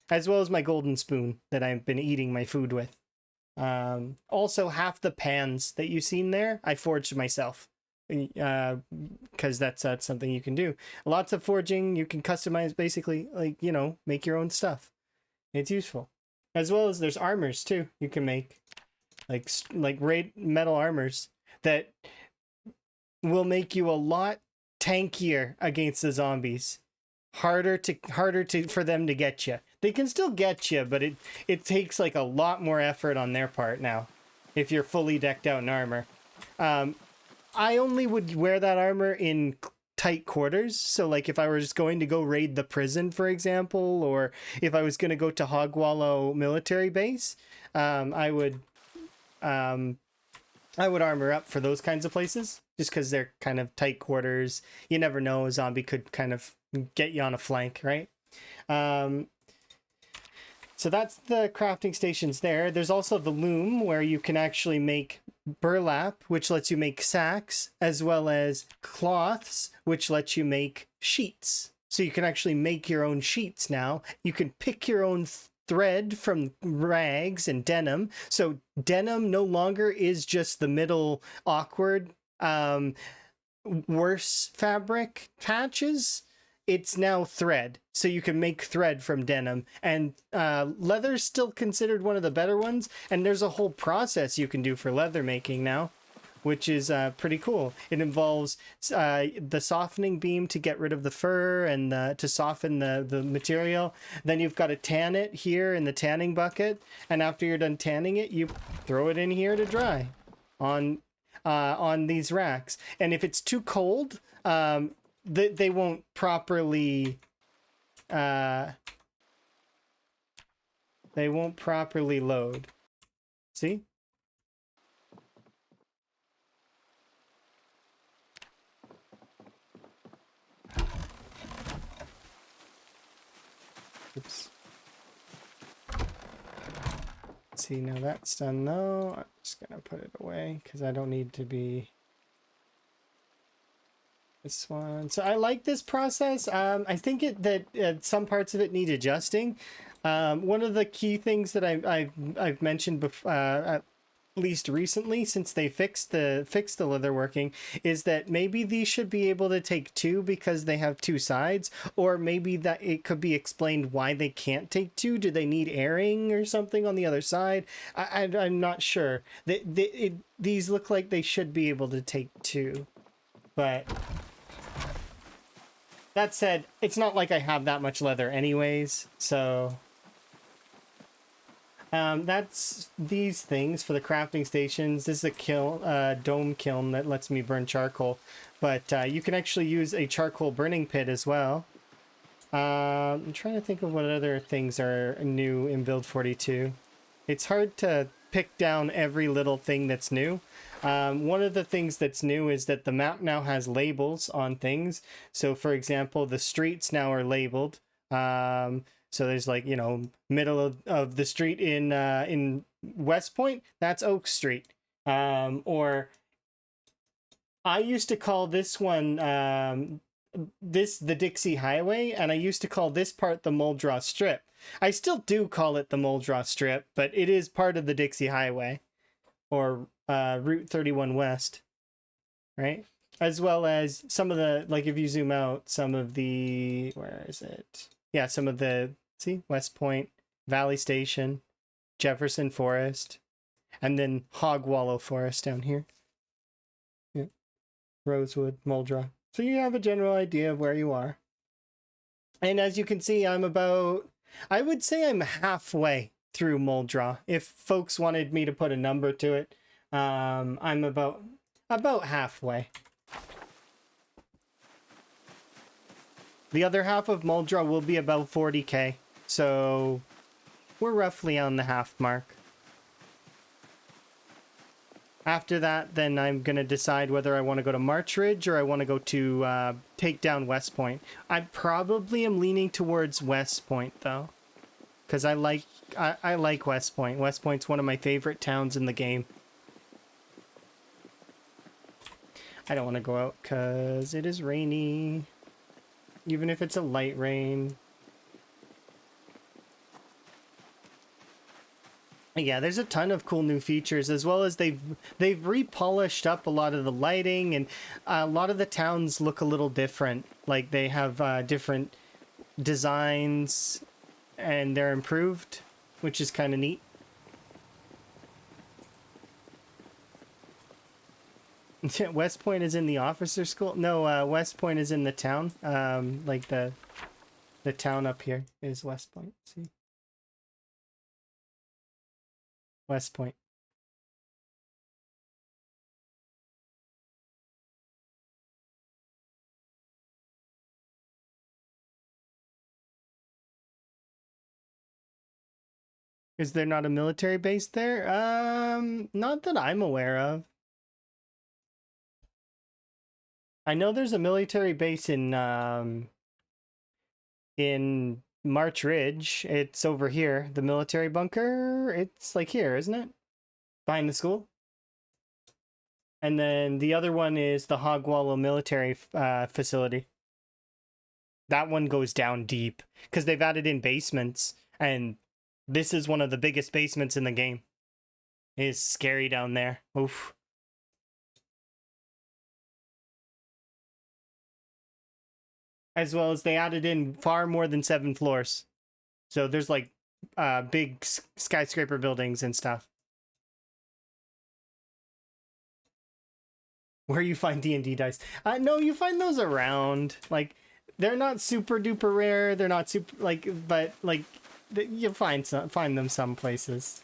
as well as my golden spoon that I've been eating my food with. Also, half the pans that you've seen there, I forged myself, because that's something you can do. Lots of forging, you can customize, basically, like, you know, make your own stuff. It's useful. As well as there's armors too you can make, like metal armors that will make you a lot tankier against the zombies. Harder for them to get you. They can still get you, but it takes like a lot more effort on their part now if you're fully decked out in armor. I only would wear that armor in tight quarters. So like if I were just going to go raid the prison, for example, or if I was going to go to Hogwallow military base, I would armor up for those kinds of places just because they're kind of tight quarters. You never know, a zombie could kind of get you on a flank, right? So that's the crafting stations there. There's also the loom where you can actually make burlap, which lets you make sacks, as well as cloths, which lets you make sheets. So you can actually make your own sheets now. You can pick your own thread from rags and denim. So denim no longer is just the middle awkward, worse fabric patches. It's now thread, so you can make thread from denim, and leather's still considered one of the better ones, and there's a whole process you can do for leather making now, which is pretty cool. It involves the softening beam to get rid of the fur and to soften the material. Then you've got to tan it here in the tanning bucket, and after you're done tanning it, you throw it in here to dry on these racks. And if it's too cold, they won't properly load. See? Oops. See, now that's done though. I'm just gonna put it away because I don't need to be this one. So I like this process. I think that some parts of it need adjusting. One of the key things that I've mentioned before, at least recently, since they fixed the leatherworking, is that maybe these should be able to take two because they have two sides, or maybe that it could be explained why they can't take two. Do they need airing or something on the other side? I'm not sure. These look like they should be able to take two, but that said, it's not like I have that much leather anyways, so that's these things for the crafting stations. This is a kiln, dome kiln that lets me burn charcoal, but you can actually use a charcoal burning pit as well. I'm trying to think of what other things are new in build 42. It's hard to pick down every little thing that's new. One of the things that's new is that the map now has labels on things. So for example, the streets now are labeled. So there's like, you know, middle of the street in West Point, that's Oak Street. Or I used to call this one the Dixie Highway, and I used to call this part the Muldraw Strip. I still do call it the Muldraw Strip, but it is part of the Dixie Highway, or Route 31 West, right? As well as some of the, like if you zoom out, some of the, where is it? Yeah, some of the, see, West Point, Valley Station, Jefferson Forest, and then Hogwallow Forest down here. Yeah, Rosewood, Muldraw. So you have a general idea of where you are. And as you can see, I would say I'm halfway through Muldraw. If folks wanted me to put a number to it, I'm about halfway. The other half of Muldraw will be about 40k, so we're roughly on the half mark. After that, then I'm going to decide whether I want to go to March Ridge or I want to go to take down West Point. I probably am leaning towards West Point, though, because I like West Point. West Point's one of my favorite towns in the game. I don't want to go out because it is rainy, even if it's a light rain. Yeah, there's a ton of cool new features, as well as they've repolished up a lot of the lighting, and a lot of the towns look a little different. Like they have different designs, and they're improved, which is kind of neat. West Point is in the officer school. No, West Point is in the town. Like the town up here is West Point. See, West Point. Is there not a military base there? Not that I'm aware of. I know there's a military base in March Ridge. It's over here. The military bunker. It's like here, isn't it? Behind the school. And then the other one is the Hogwallow military facility. That one goes down deep because they've added in basements, and this is one of the biggest basements in the game. It is scary down there. Oof. As well as they added in far more than 7 floors. So there's like big skyscraper buildings and stuff. Where you find D&D dice? No, you find those around. Like, they're not super duper rare. They're not super like, but like, you find them some places.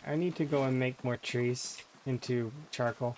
I need to go and make more trees into charcoal.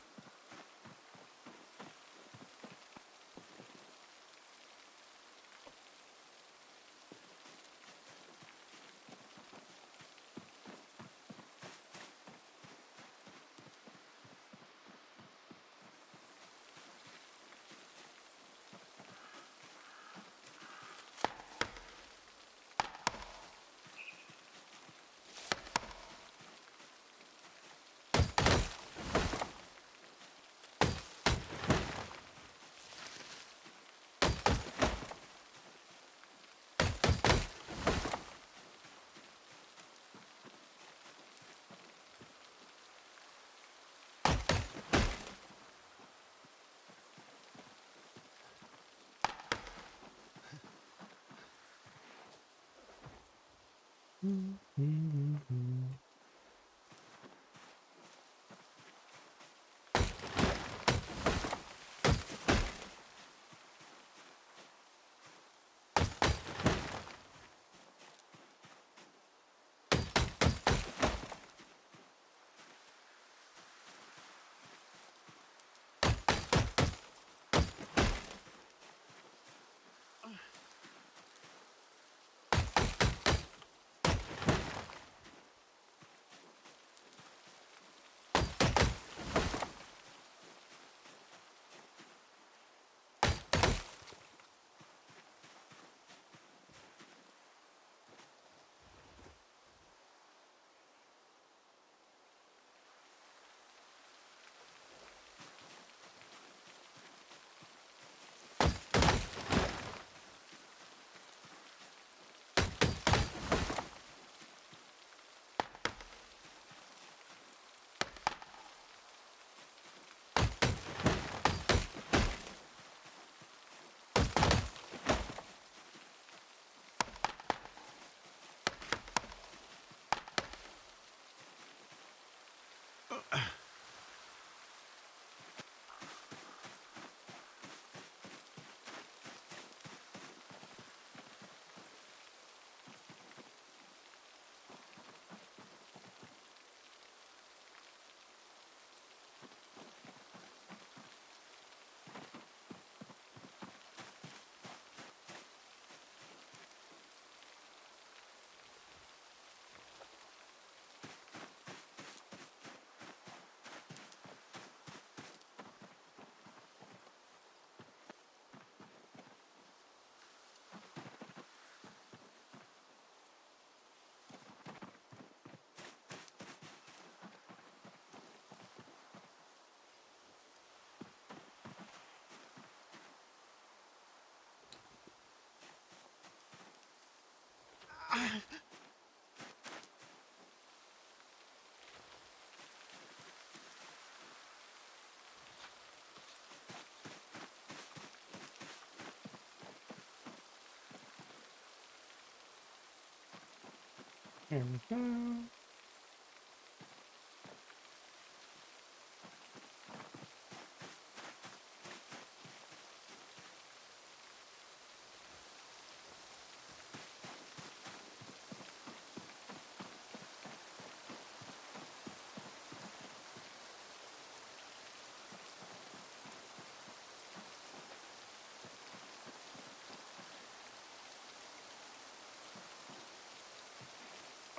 There we go.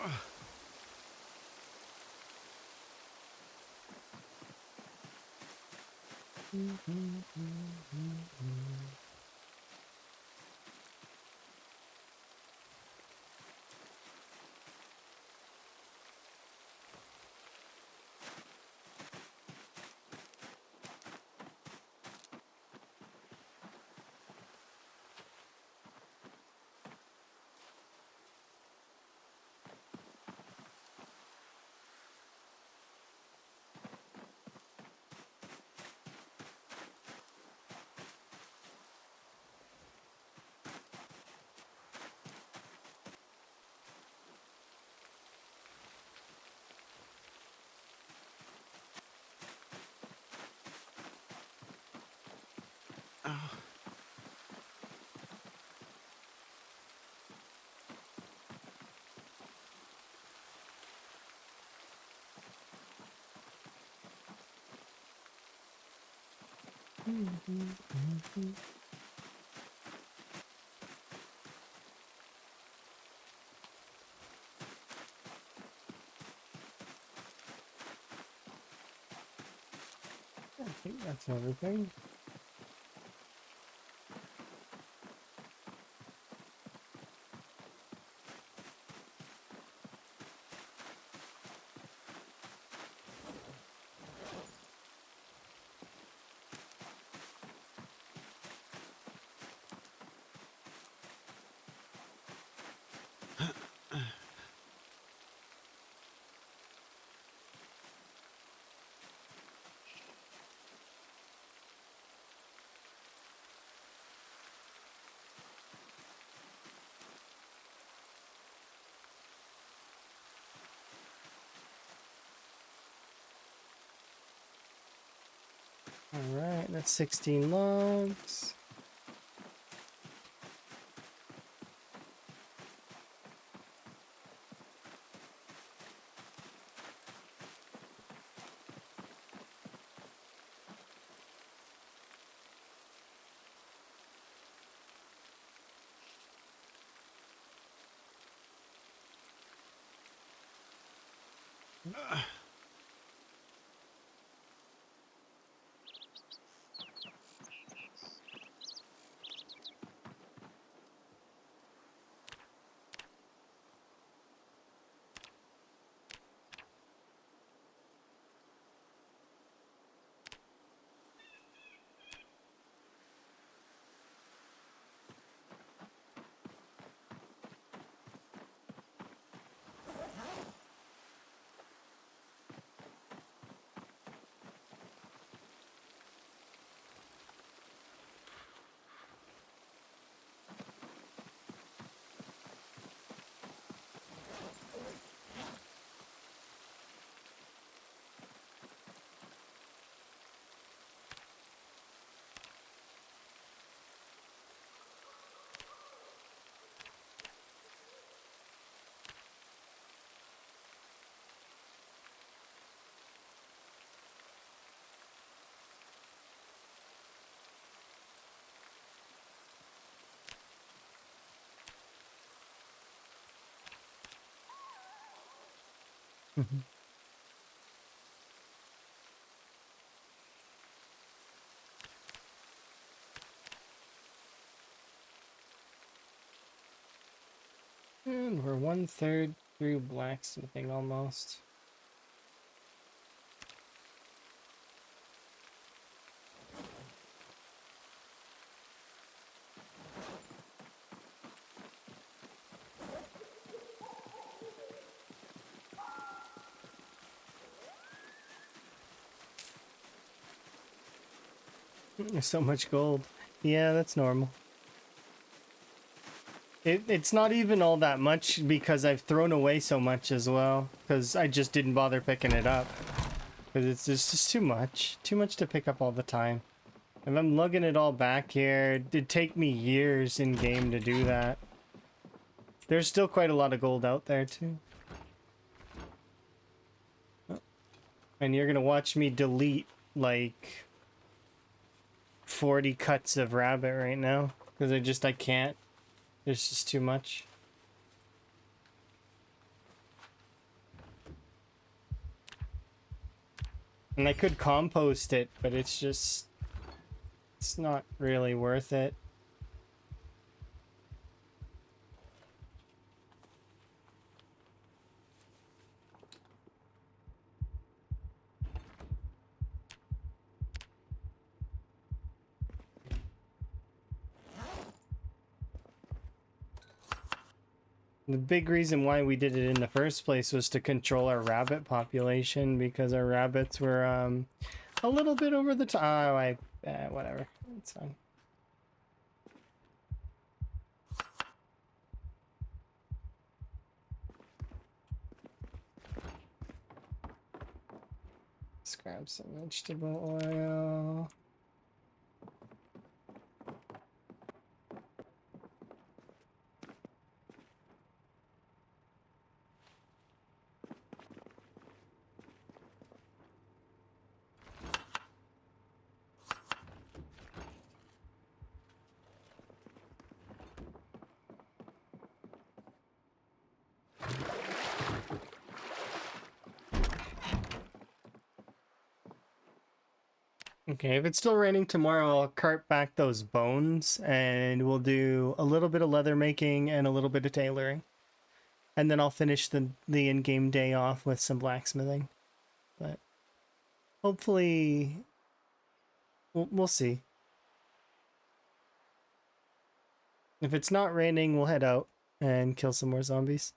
I think that's everything. All right, that's 16 logs. And we're 1/3 through blacksmithing almost. There's so much gold. Yeah, that's normal. It's not even all that much because I've thrown away so much as well. Because I just didn't bother picking it up. Because it's just too much. Too much to pick up all the time. If I'm lugging it all back here, it'd take me years in game to do that. There's still quite a lot of gold out there too. And you're gonna watch me delete like 40 cuts of rabbit right now. Because I can't. There's just too much. And I could compost it, but it's not really worth it. The big reason why we did it in the first place was to control our rabbit population, because our rabbits were a little bit over the top. Oh, whatever. It's fine. Let's grab some vegetable oil. Okay, if it's still raining tomorrow, I'll cart back those bones and we'll do a little bit of leather making and a little bit of tailoring. And then I'll finish the in-game day off with some blacksmithing. But hopefully, we'll see. If it's not raining, we'll head out and kill some more zombies.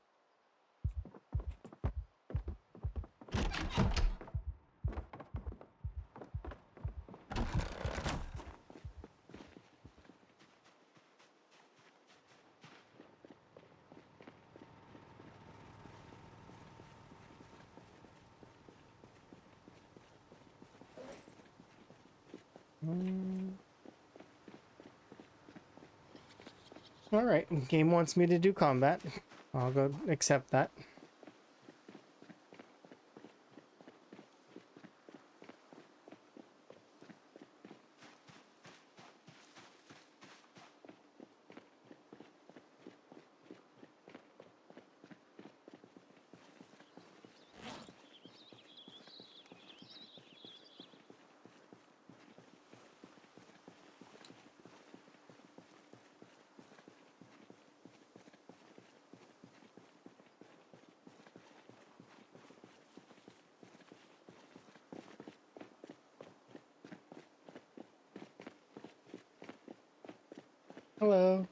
Alright, game wants me to do combat. I'll go accept that. Hello.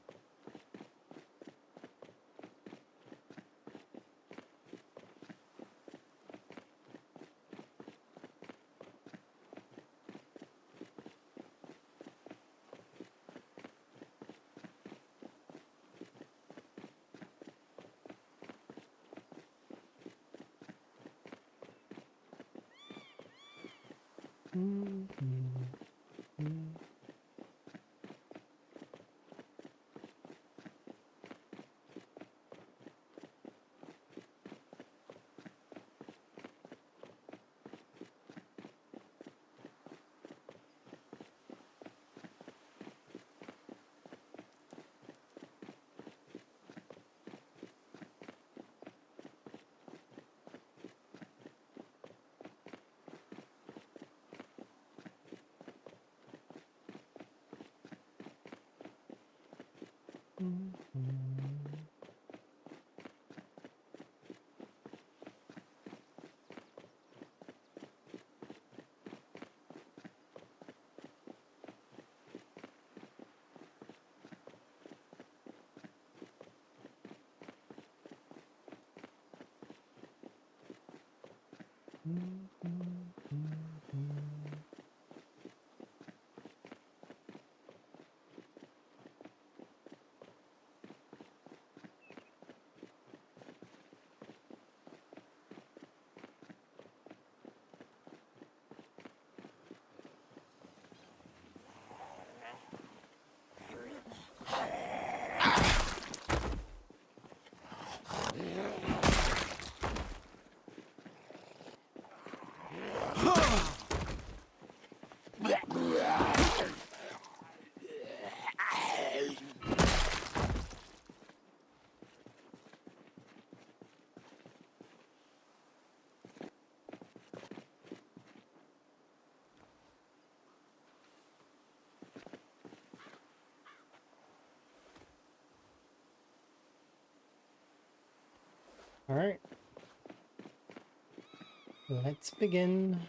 All right. Let's begin.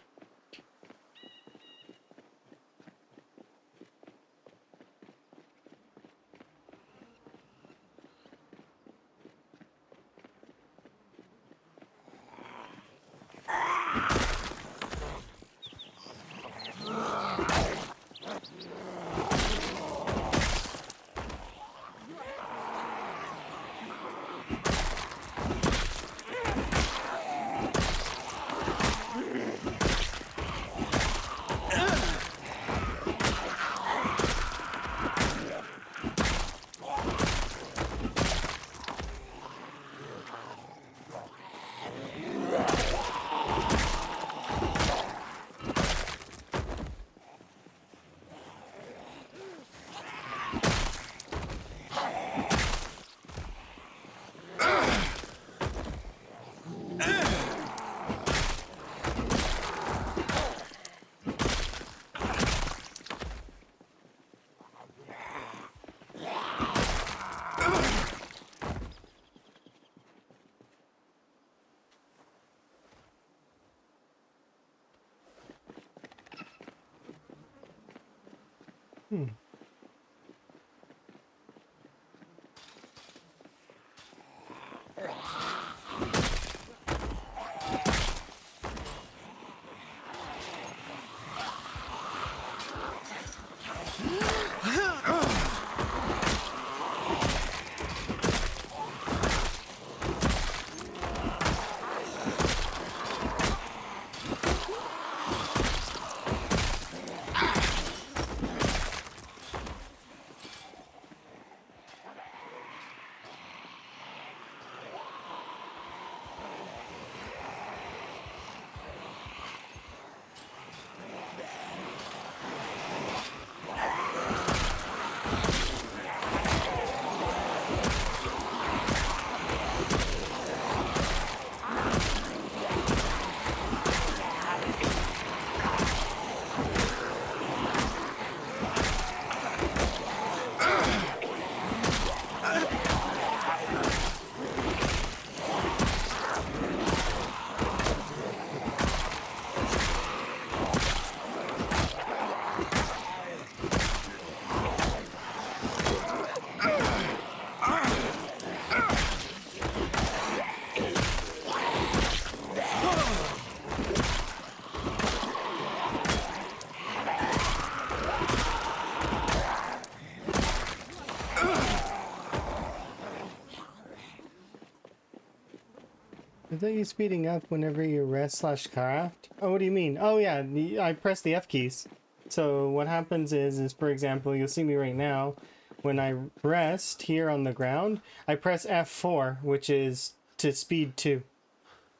Is that you speeding up whenever you rest slash craft? Oh, what do you mean? Oh yeah, I press the F keys. So what happens is for example, you'll see me right now, when I rest here on the ground, I press F4, which is to speed 2.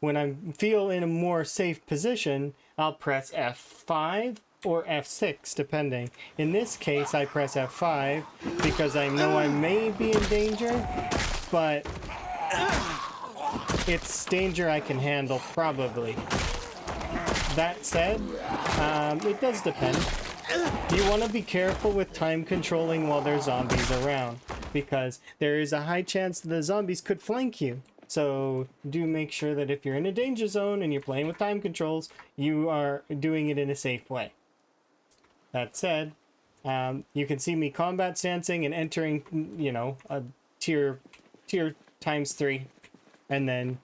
When I feel in a more safe position, I'll press F5 or F6, depending. In this case, I press F5 because I know I may be in danger, but it's danger I can handle, probably. That said, it does depend. You want to be careful with time controlling while there's zombies around, because there is a high chance that the zombies could flank you. So do make sure that if you're in a danger zone and you're playing with time controls, you are doing it in a safe way. That said, you can see me combat stancing and entering, you know, a tier times 3. And then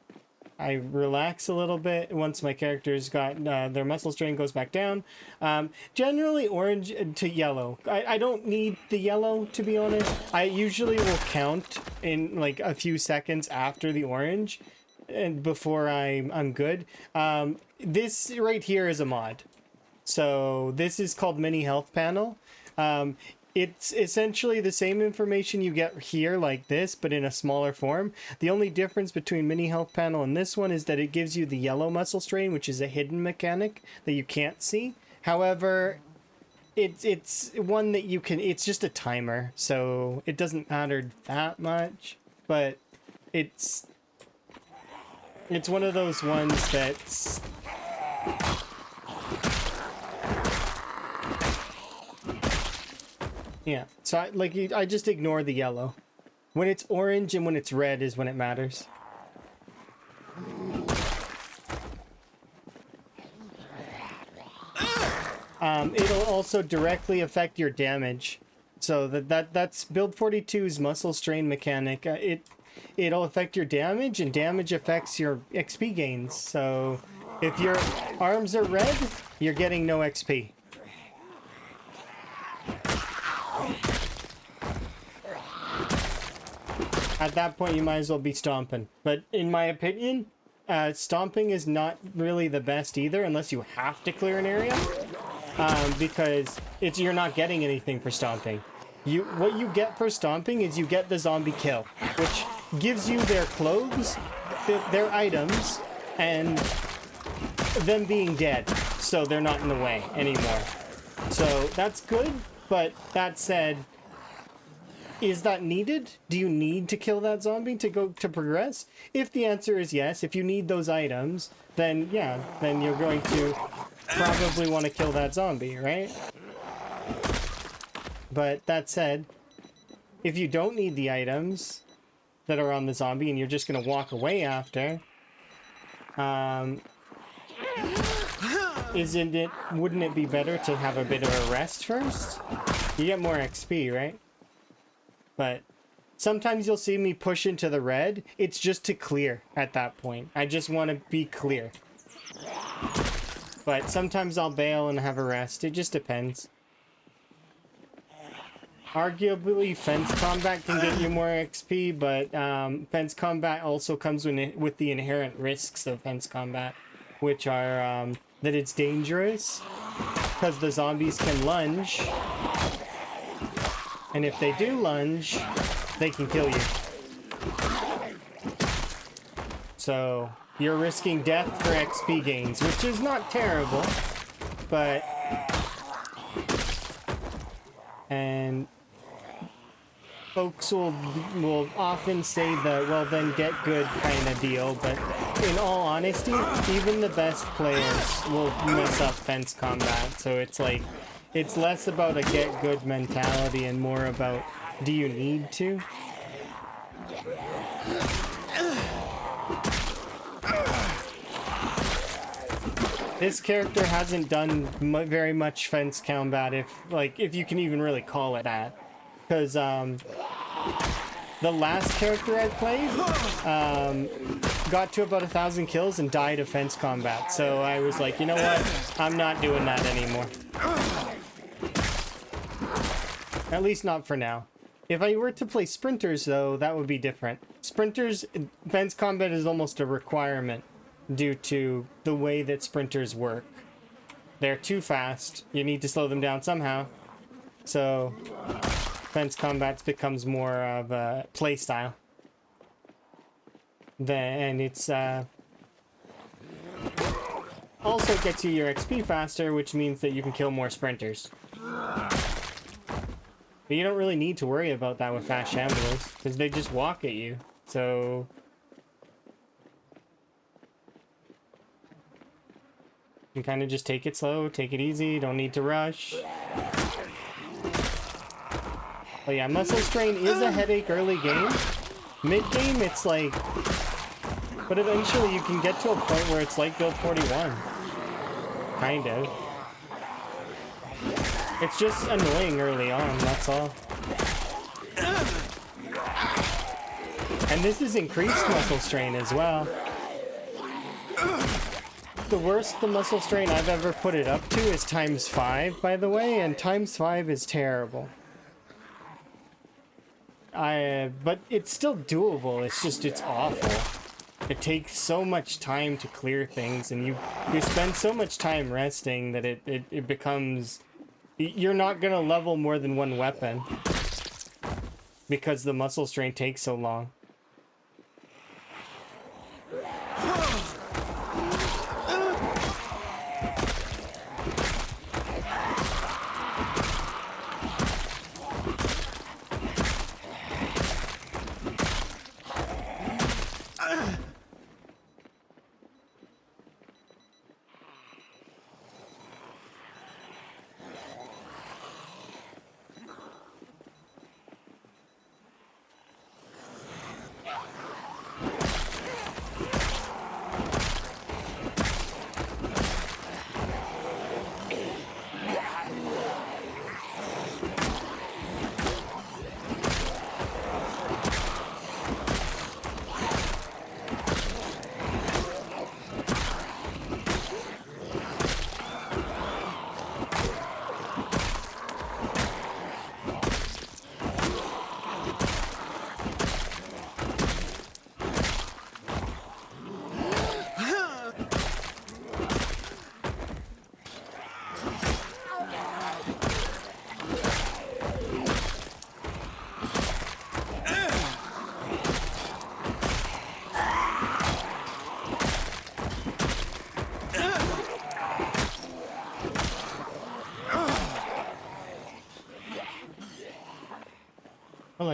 I relax a little bit once my character's got their muscle strain goes back down. Generally orange to yellow. I don't need the yellow, to be honest. I usually will count in like a few seconds after the orange and before I'm good. This right here is a mod. So this is called Mini Health Panel. It's essentially the same information you get here like this, but in a smaller form. The only difference between Mini Health Panel and this one is that it gives you the yellow muscle strain, which is a hidden mechanic that you can't see. However, it's one that you can, it's just a timer, so it doesn't matter that much, but it's one of those ones that's... Yeah, so I just ignore the yellow. When it's orange and when it's red is when it matters. It'll also directly affect your damage. So that's build 42's muscle strain mechanic. It'll affect your damage, and damage affects your XP gains. So if your arms are red, you're getting no XP. At that point, you might as well be stomping. But in my opinion, stomping is not really the best either, unless you have to clear an area. Because you're not getting anything for stomping. What you get for stomping is you get the zombie kill, which gives you their clothes, their items, and them being dead, so they're not in the way anymore. So that's good, but that said, is that needed? Do you need to kill that zombie to progress? If the answer is yes, if you need those items, then yeah, then you're going to probably want to kill that zombie, right? But that said, if you don't need the items that are on the zombie and you're just going to walk away after, wouldn't it be better to have a bit of a rest first? You get more XP, right? But sometimes you'll see me push into the red. It's just to clear at that point. I just want to be clear. But sometimes I'll bail and have a rest. It just depends. Arguably, fence combat can get you more XP, but fence combat also comes with the inherent risks of fence combat, which are that it's dangerous, because the zombies can lunge, and if they do lunge, they can kill you. So you're risking death for XP gains, which is not terrible, but... And folks will often say the, well, then get good kind of deal, but in all honesty, even the best players will mess up fence combat. So it's like, it's less about a get good mentality and more about, do you need to? This character hasn't done very much fence combat, if you can even really call it that. Because the last character I played got to about 1,000 kills and died of fence combat. So I was like, you know what? I'm not doing that anymore. At least not for now. If I were to play sprinters, though, that would be different. Sprinters, fence combat is almost a requirement due to the way that sprinters work. They're too fast. You need to slow them down somehow. So fence combat becomes more of a play style. And it's also gets you your XP faster, which means that you can kill more sprinters. But you don't really need to worry about that with fast shamblers, because they just walk at you. So you can kind of just take it slow, take it easy, don't need to rush. But yeah, muscle strain is a headache early game. Mid game, it's like... But eventually you can get to a point where it's like build 41. Kind of. It's just annoying early on, that's all. And this is increased muscle strain as well. The worst the muscle strain I've ever put it up to is ×5, by the way, and ×5 is terrible. But it's still doable, it's awful. It takes so much time to clear things, and you spend so much time resting that it becomes... You're not gonna level more than one weapon because the muscle strain takes so long.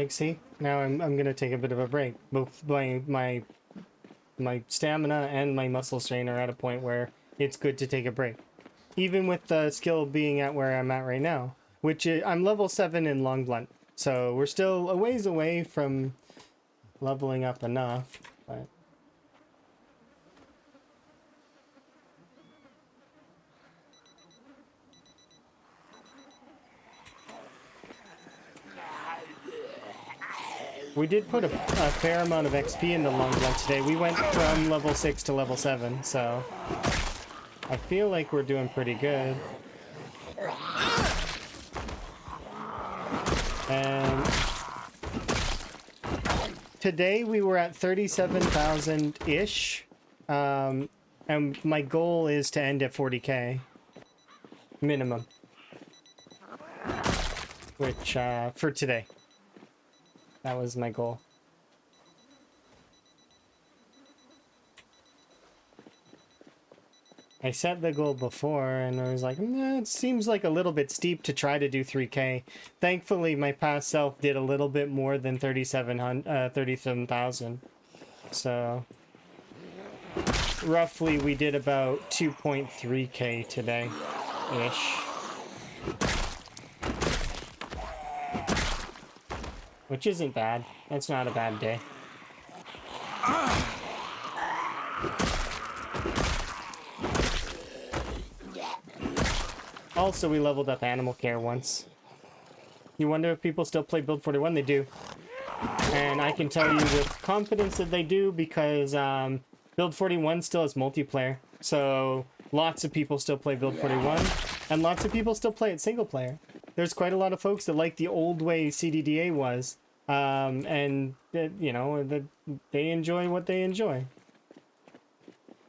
like, see, now I'm gonna take a bit of a break. Both my stamina and my muscle strain are at a point where it's good to take a break. Even with the skill being at where I'm at right now, which is, I'm level 7 in long blunt, so we're still a ways away from leveling up enough, but we did put a fair amount of XP into long blunt today. We went from level 6 to level 7, so I feel like we're doing pretty good. And today we were at 37,000-ish, and my goal is to end at 40k minimum, which for today, that was my goal. I set the goal before and I was like, it seems like a little bit steep to try to do 3k. Thankfully, my past self did a little bit more than 37,000. So, roughly we did about 2.3k today-ish. Which isn't bad. That's not a bad day. Also, we leveled up animal care once. You wonder if people still play Build 41? They do. And I can tell you with confidence that they do because Build 41 still has multiplayer. So lots of people still play Build 41 and lots of people still play it single player. There's quite a lot of folks that like the old way CDDA was. And that, you know, that they enjoy what they enjoy.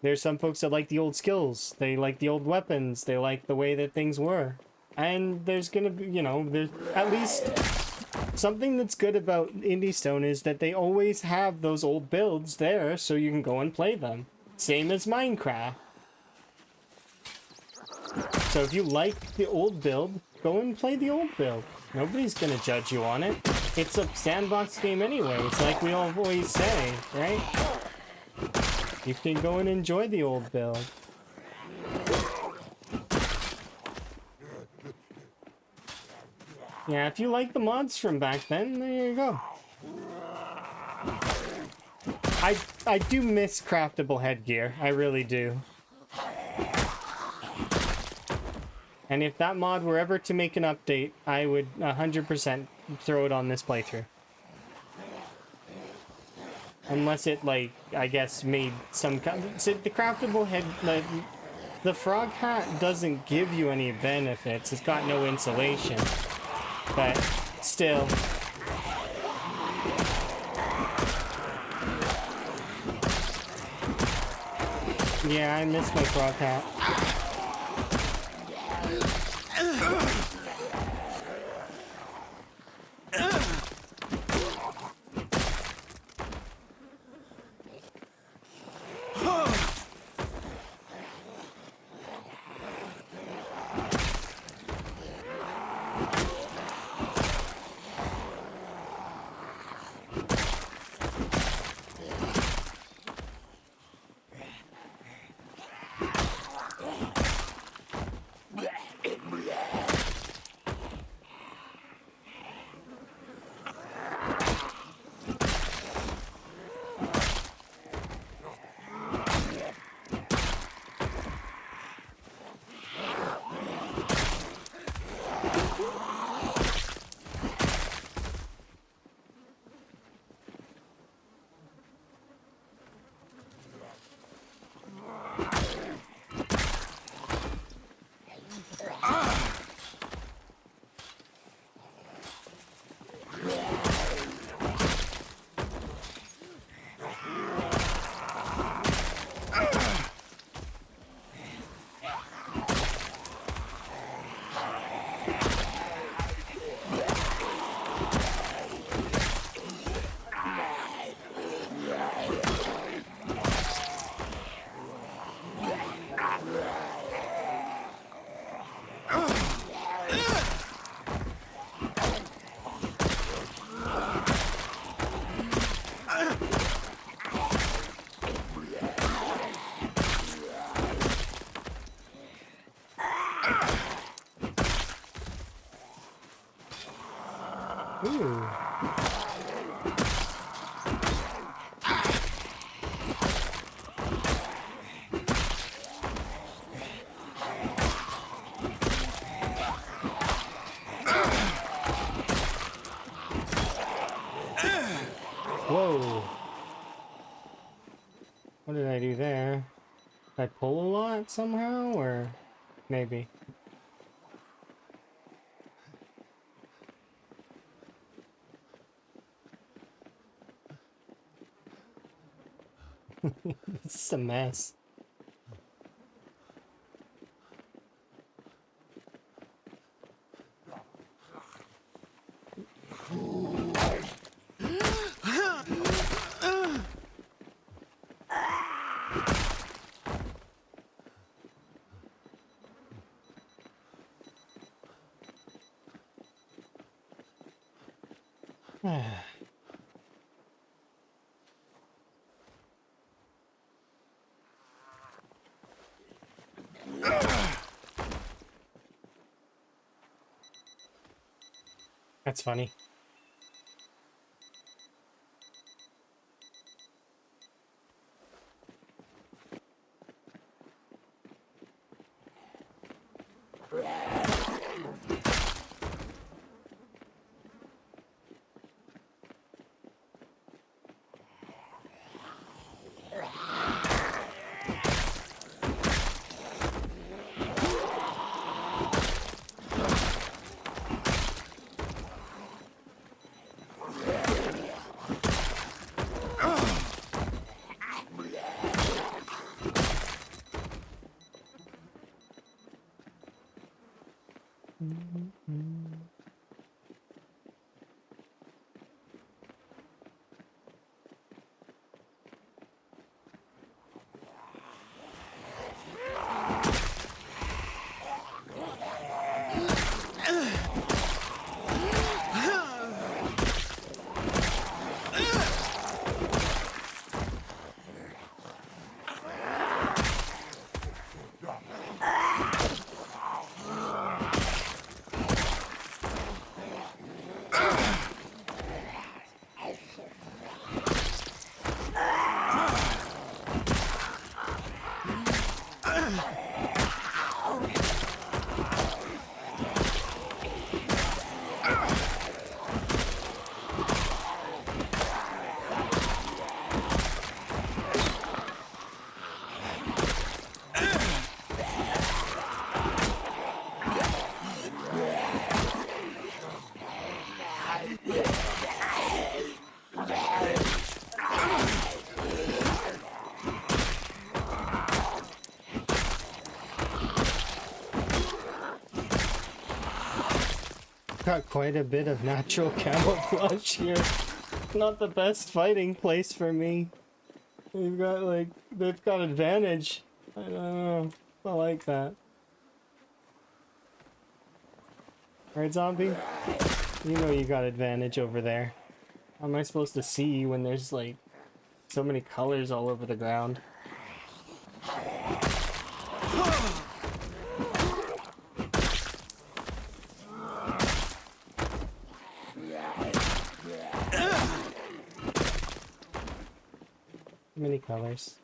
There's some folks that like the old skills. They like the old weapons. They like the way that things were. And there's gonna be, you know, there's at least something that's good about Indie Stone is that they always have those old builds there so you can go and play them. Same as Minecraft. So if you like the old build, go and play the old build. Nobody's gonna judge you on it. It's a sandbox game anyway. It's like we always say, right? You can go and enjoy the old build. Yeah, if you like the mods from back then, there you go. I do miss craftable headgear. I really do. And if that mod were ever to make an update, I would 100% throw it on this playthrough. Unless it, like, I guess, made some kind of... So the craftable head... The frog hat doesn't give you any benefits. It's got no insulation. But, still... Yeah, I miss my frog hat. Ooh. Whoa. What did I do there? Did I pull a lot somehow, or maybe? It's a mess. That's funny. Got quite a bit of natural camouflage here. Not the best fighting place for me. They've got advantage. I don't know. I like that. Right, zombie? You know you got advantage over there. How am I supposed to see when there's like so many colors all over the ground? Many colors.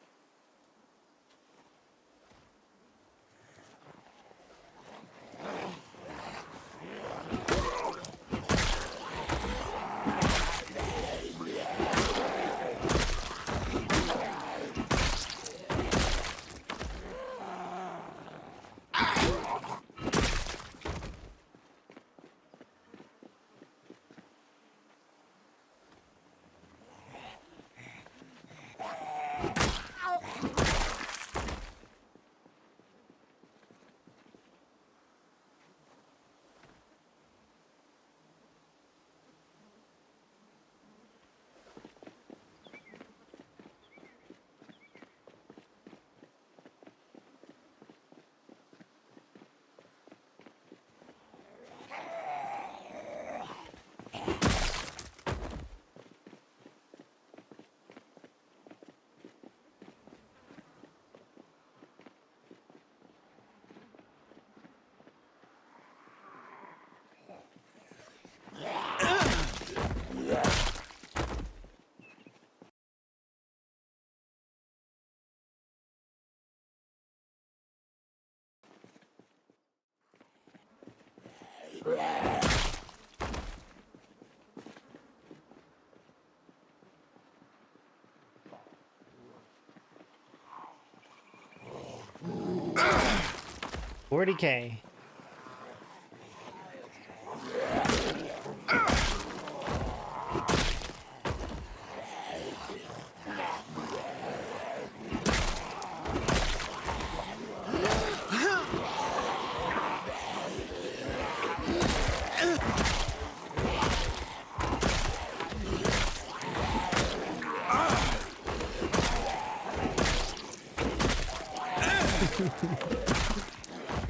$40K.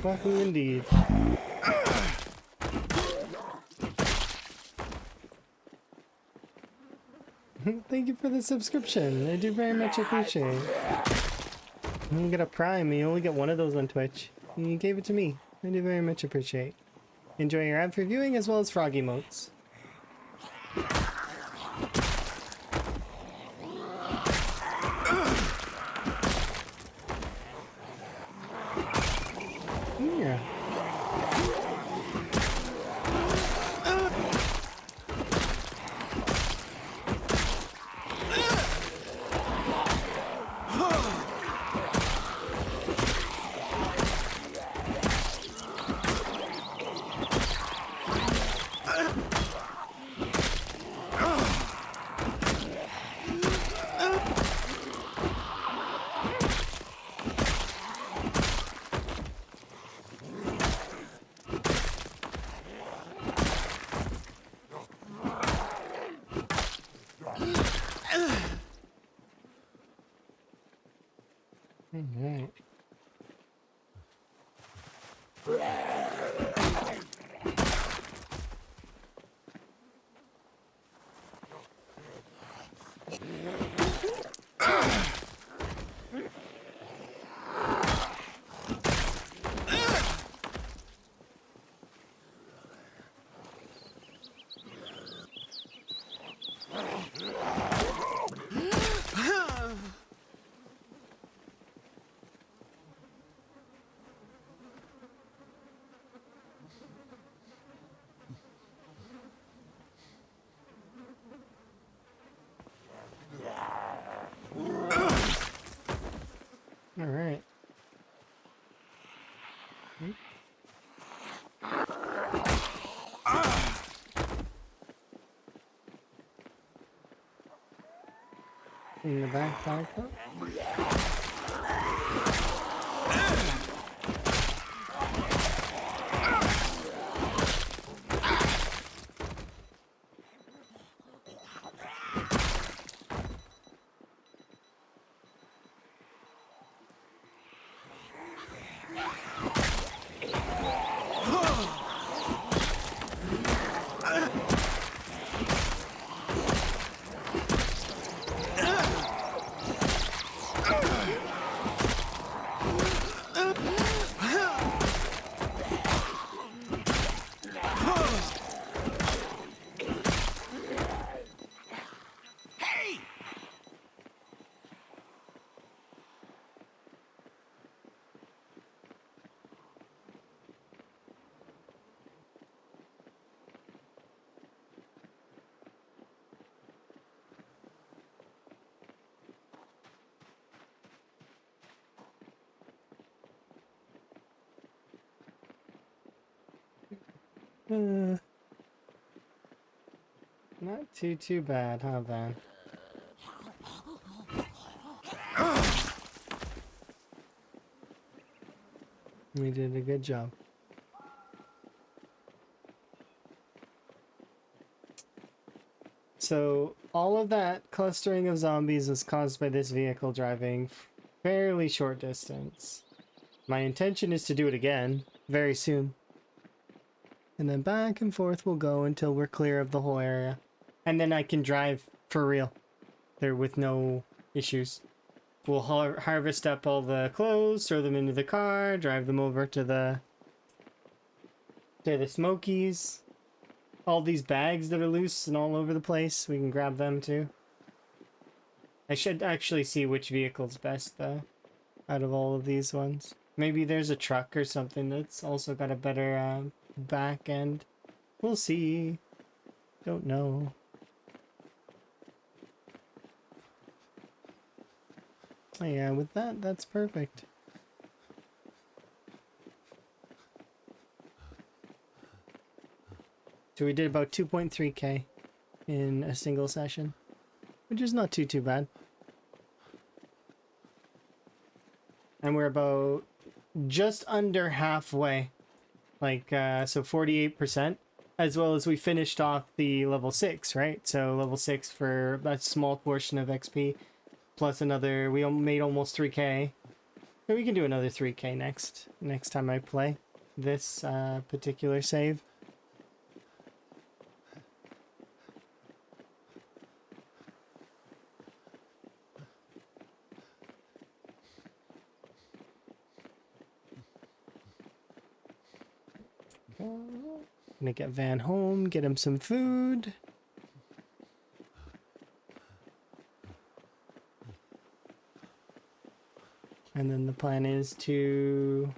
Wahoo indeed. Thank you for the subscription. I do very much appreciate it. You get a Prime, you only get one of those on Twitch. And you gave it to me. I do very much appreciate. Enjoy your ad for viewing as well as frog emotes. Yeah. Alright. Alright. In the backpack. Not too bad, huh, Van? We did a good job. So, all of that clustering of zombies was caused by this vehicle driving fairly short distance. My intention is to do it again very soon. And then back and forth we'll go until we're clear of the whole area. And then I can drive for real there with no issues. We'll harvest up all the clothes, throw them into the car, drive them over to the Smokies. All these bags that are loose and all over the place, we can grab them too. I should actually see which vehicle's best though, out of all of these ones. Maybe there's a truck or something that's also got a better back end. We'll see. Don't know. Oh, yeah, with that, that's perfect. So we did about 2.3K in a single session, which is not too bad. And we're about just under halfway, like so 48%, as well as we finished off the level 6, right? So level 6 for a small portion of XP, plus another, we made almost 3K. So we can do another 3K next time I play this particular save. Gonna get Van home, get him some food. And then the plan is to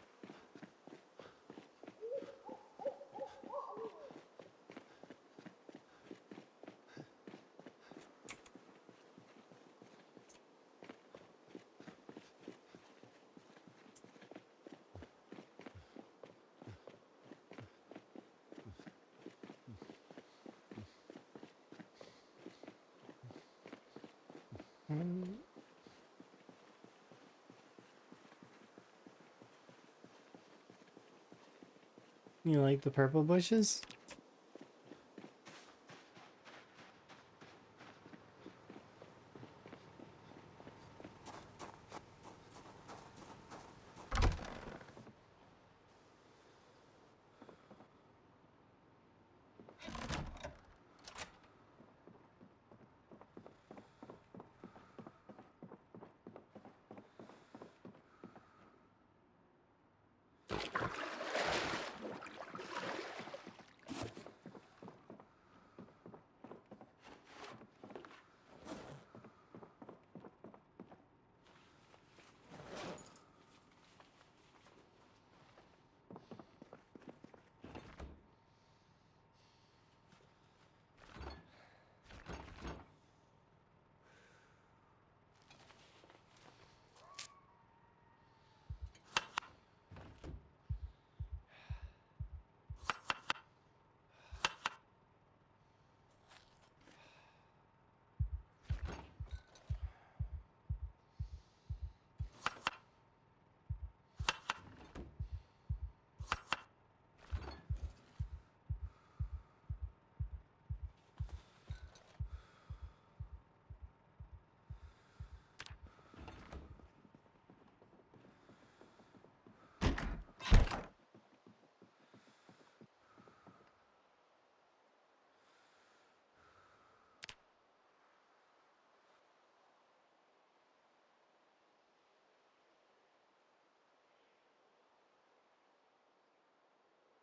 you like the purple bushes?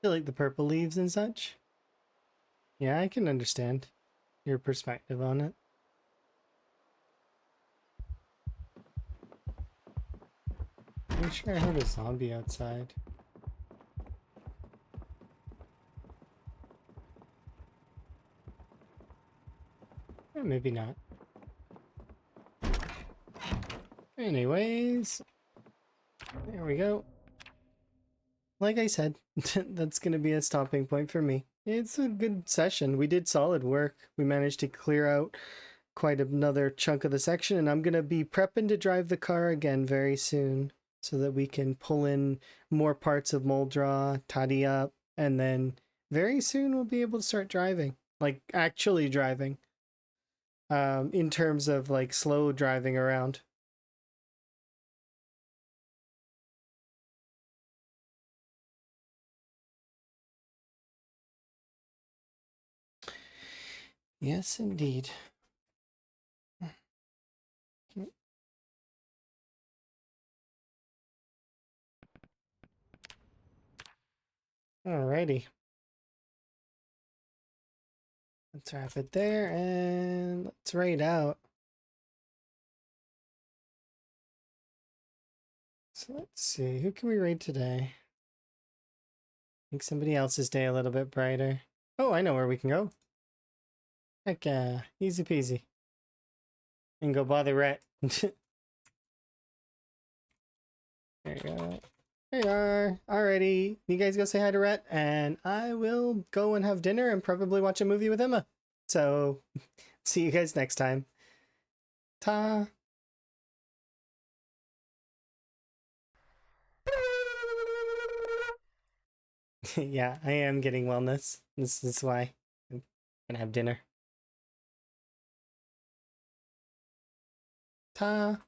You like the purple leaves and such? Yeah, I can understand your perspective on it. I'm sure I heard a zombie outside. Maybe not. Anyways, there we go. Like I said, that's going to be a stopping point for me. It's a good session. We did solid work. We managed to clear out quite another chunk of the section, and I'm going to be prepping to drive the car again very soon so that we can pull in more parts of Moldraw, tidy up, and then very soon we'll be able to start driving. Like, actually driving. In terms of, like, slow driving around. Yes, indeed. Alrighty. Let's wrap it there and let's raid out. So let's see, who can we raid today? Make somebody else's day a little bit brighter. Oh, I know where we can go. Heck yeah, easy peasy. And go bother Rhett. There you go. There you are. Alrighty, you guys go say hi to Rhett, and I will go and have dinner and probably watch a movie with Emma. So, see you guys next time. Ta! Yeah, I am getting wellness. This is why I'm gonna have dinner. Ta!